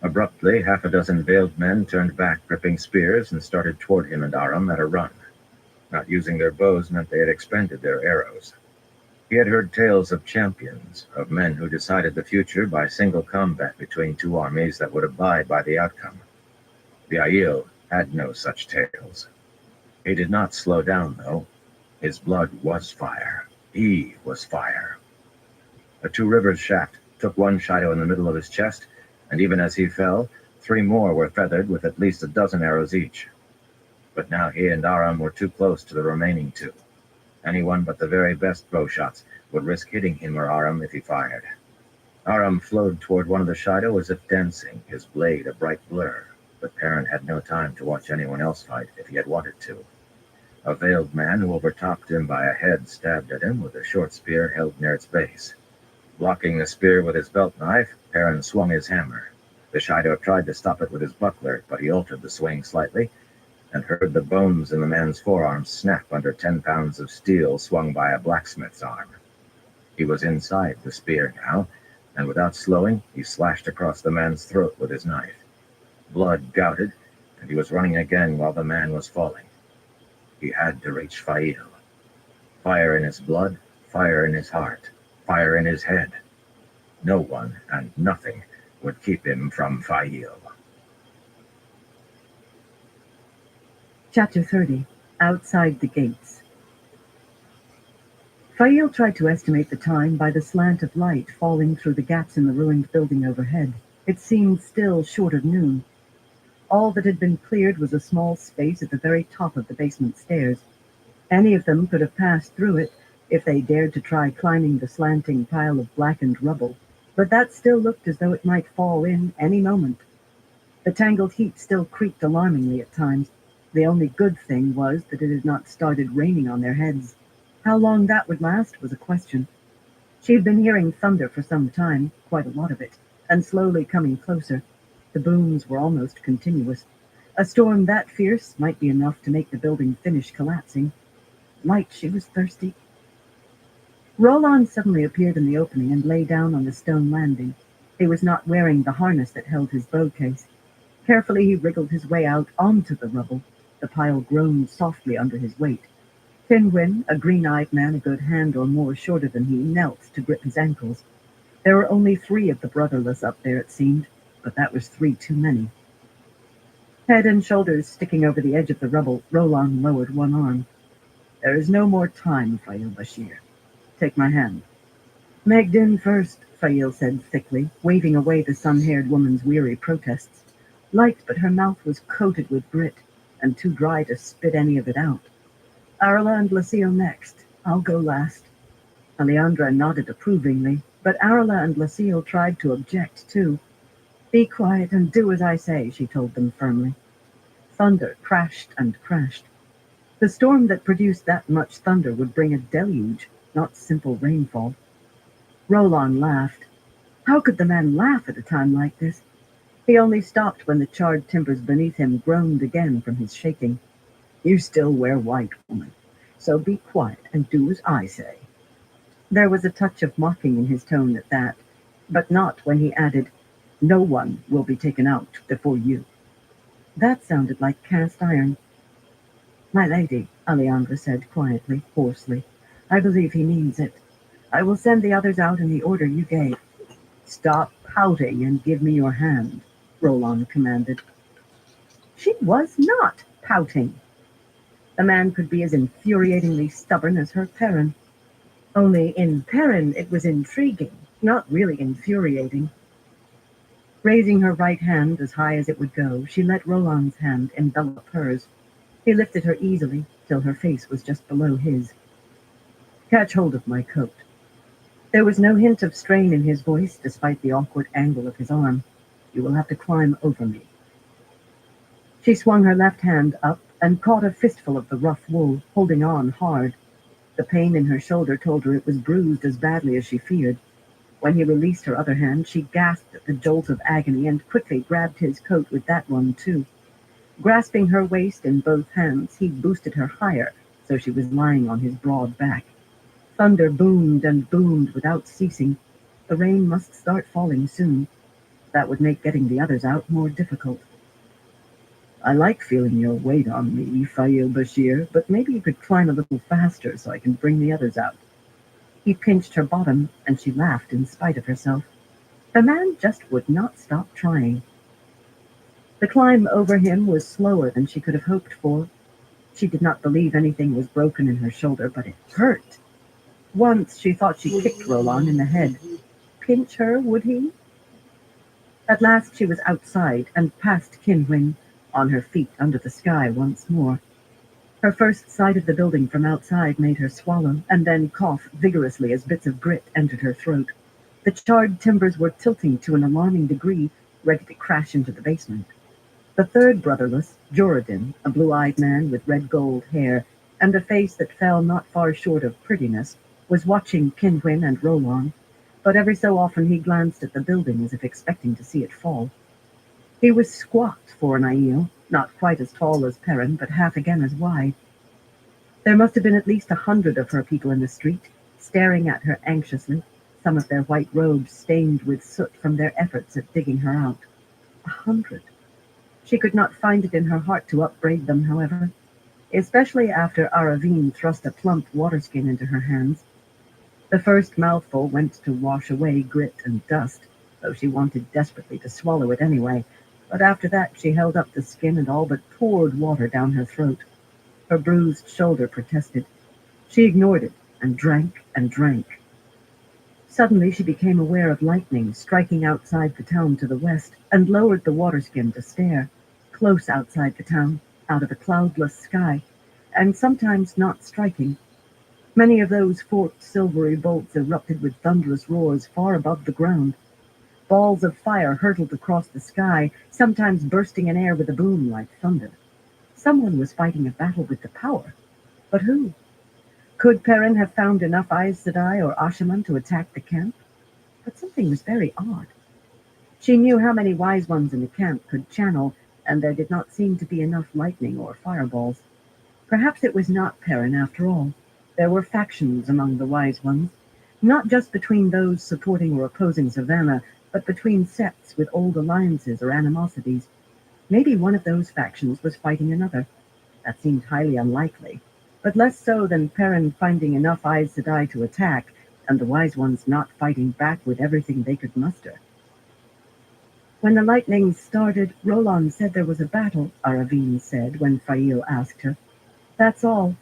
Abruptly, 6 veiled men turned back, gripping spears, and started toward him and Aram at a run. Not using their bows meant they had expended their arrows. He had heard tales of champions, of men who decided the future by single combat between 2 armies that would abide by the outcome. The Aiel had no such tales. He did not slow down, though. His blood was fire. He was fire. A Two Rivers shaft took one Shido in the middle of his chest, and even as he fell, 3 more were feathered with at least 12 arrows each. But now he and Aram were too close to the remaining 2. Anyone but the very best bow shots would risk hitting him or Aram if he fired. Aram flowed toward one of the Shido as if dancing, his blade a bright blur, but Perrin had no time to watch anyone else fight if he had wanted to. A veiled man who overtopped him by a head stabbed at him with a short spear held near its base. Blocking the spear with his belt knife, Perrin swung his hammer. The Shido tried to stop it with his buckler, but he altered the swing slightly, and heard the bones in the man's forearms snap under 10 pounds of steel swung by a blacksmith's arm. He was inside the spear now, and without slowing, he slashed across the man's throat with his knife. Blood gouted, and he was running again while the man was falling. He had to reach Fail. Fire in his blood, fire in his heart, fire in his head. No one and nothing would keep him from Fail. Chapter 30. Outside the Gates. Fail tried to estimate the time by the slant of light falling through the gaps in the ruined building overhead. It seemed still short of noon. All that had been cleared was a small space at the very top of the basement stairs. Any of them could have passed through it if they dared to try climbing the slanting pile of blackened rubble, but that still looked as though it might fall in any moment. The tangled heap still creaked alarmingly at times. The only good thing was that it had not started raining on their heads. How long that would last was a question. She had been hearing thunder for some time, quite a lot of it, and slowly coming closer. The booms were almost continuous. A storm that fierce might be enough to make the building finish collapsing. Light, she was thirsty. Roland suddenly appeared in the opening and lay down on the stone landing. He was not wearing the harness that held his bow case. Carefully he wriggled his way out onto the rubble. The pile groaned softly under his weight. Pinwin, a green-eyed man a good hand or more shorter than he, knelt to grip his ankles. There were only 3 of the brotherless up there, it seemed, but that was 3 too many. Head and shoulders sticking over the edge of the rubble, Roland lowered one arm. "There is no more time, Fail Bashir. Take my hand." "Megdin first," Fail said thickly, waving away the sun-haired woman's weary protests. Light, but her mouth was coated with grit, and too dry to spit any of it out. "Arla and Lucille next. I'll go last." Alejandra nodded approvingly, but Arla and Lucille tried to object too. "Be quiet and do as I say," she told them firmly. Thunder crashed and crashed. The storm that produced that much thunder would bring a deluge, not simple rainfall. Roland laughed. How could the man laugh at a time like this? He only stopped when the charred timbers beneath him groaned again from his shaking. "You still wear white, woman, so be quiet and do as I say." There was a touch of mocking in his tone at that, but not when he added, "No one will be taken out before you." That sounded like cast iron. "My lady," Alejandra said quietly, hoarsely, "I believe he means it. I will send the others out in the order you gave." "Stop pouting and give me your hand," Roland commanded. She was not pouting. The man could be as infuriatingly stubborn as her Perrin. Only in Perrin it was intriguing, not really infuriating. Raising her right hand as high as it would go, she let Roland's hand envelop hers. He lifted her easily till her face was just below his. "Catch hold of my coat." There was no hint of strain in his voice, despite the awkward angle of his arm. "You will have to climb over me." She swung her left hand up and caught a fistful of the rough wool, holding on hard. The pain in her shoulder told her it was bruised as badly as she feared. When he released her other hand, she gasped at the jolt of agony and quickly grabbed his coat with that one, too. Grasping her waist in both hands, he boosted her higher, so she was lying on his broad back. Thunder boomed and boomed without ceasing. The rain must start falling soon. That would make getting the others out more difficult. "I like feeling your weight on me, Fail Bashir, but maybe you could climb a little faster so I can bring the others out." He pinched her bottom, and she laughed in spite of herself. The man just would not stop trying. The climb over him was slower than she could have hoped for. She did not believe anything was broken in her shoulder, but it hurt. Once she thought she kicked Roland in the head. Pinch her, would he? At last she was outside and past Kinwin, on her feet under the sky once more. Her first sight of the building from outside made her swallow and then cough vigorously as bits of grit entered her throat. The charred timbers were tilting to an alarming degree, ready to crash into the basement. The third brotherless, Joradin, a blue-eyed man with red-gold hair and a face that fell not far short of prettiness, was watching Kinwin and Roland, but every so often he glanced at the building as if expecting to see it fall. He was squat for an Aiel, not quite as tall as Perrin, but half again as wide. There must have been at least 100 of her people in the street, staring at her anxiously, some of their white robes stained with soot from their efforts at digging her out. 100. She could not find it in her heart to upbraid them, however, especially after Aravine thrust a plump waterskin into her hands. The first mouthful went to wash away grit and dust, though she wanted desperately to swallow it anyway, but after that she held up the skin and all but poured water down her throat. Her bruised shoulder protested. She ignored it and drank and drank. Suddenly she became aware of lightning striking outside the town to the west and lowered the waterskin to stare, close outside the town, out of a cloudless sky, and sometimes not striking. Many of those forked silvery bolts erupted with thunderous roars far above the ground. Balls of fire hurtled across the sky, sometimes bursting in air with a boom like thunder. Someone was fighting a battle with the power. But who? Could Perrin have found enough Aes Sedai or Ashaman to attack the camp? But something was very odd. She knew how many wise ones in the camp could channel, and there did not seem to be enough lightning or fireballs. Perhaps it was not Perrin after all. There were factions among the wise ones, not just between those supporting or opposing Savannah, but between sects with old alliances or animosities. Maybe one of those factions was fighting another. That seemed highly unlikely, but less so than Perrin finding enough Aes Sedai to attack, and the wise ones not fighting back with everything they could muster. When the lightning started, Roland said there was a battle, Aravine said when Fail asked her. That's all.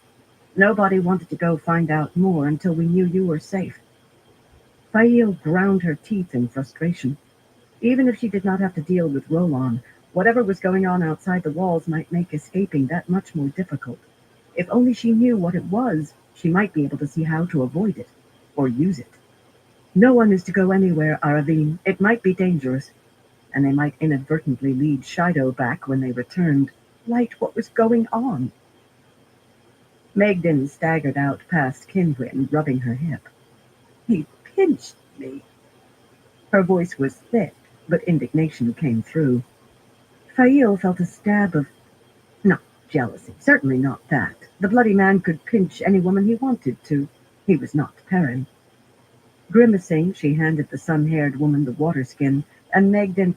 Nobody wanted to go find out more until we knew you were safe. Fail ground her teeth in frustration. Even if she did not have to deal with Roland, whatever was going on outside the walls might make escaping that much more difficult. If only she knew what it was, she might be able to see how to avoid it, or use it. No one is to go anywhere, Aravine. It might be dangerous, and they might inadvertently lead Shido back when they returned. Light, what was going on? Magdan staggered out past Kinwin, rubbing her hip. He pinched me. Her voice was thick, but indignation came through. Fail felt a stab of, not jealousy, certainly not that. The bloody man could pinch any woman he wanted to. He was not Perrin. Grimacing, she handed the sun-haired woman the waterskin, and Magdan,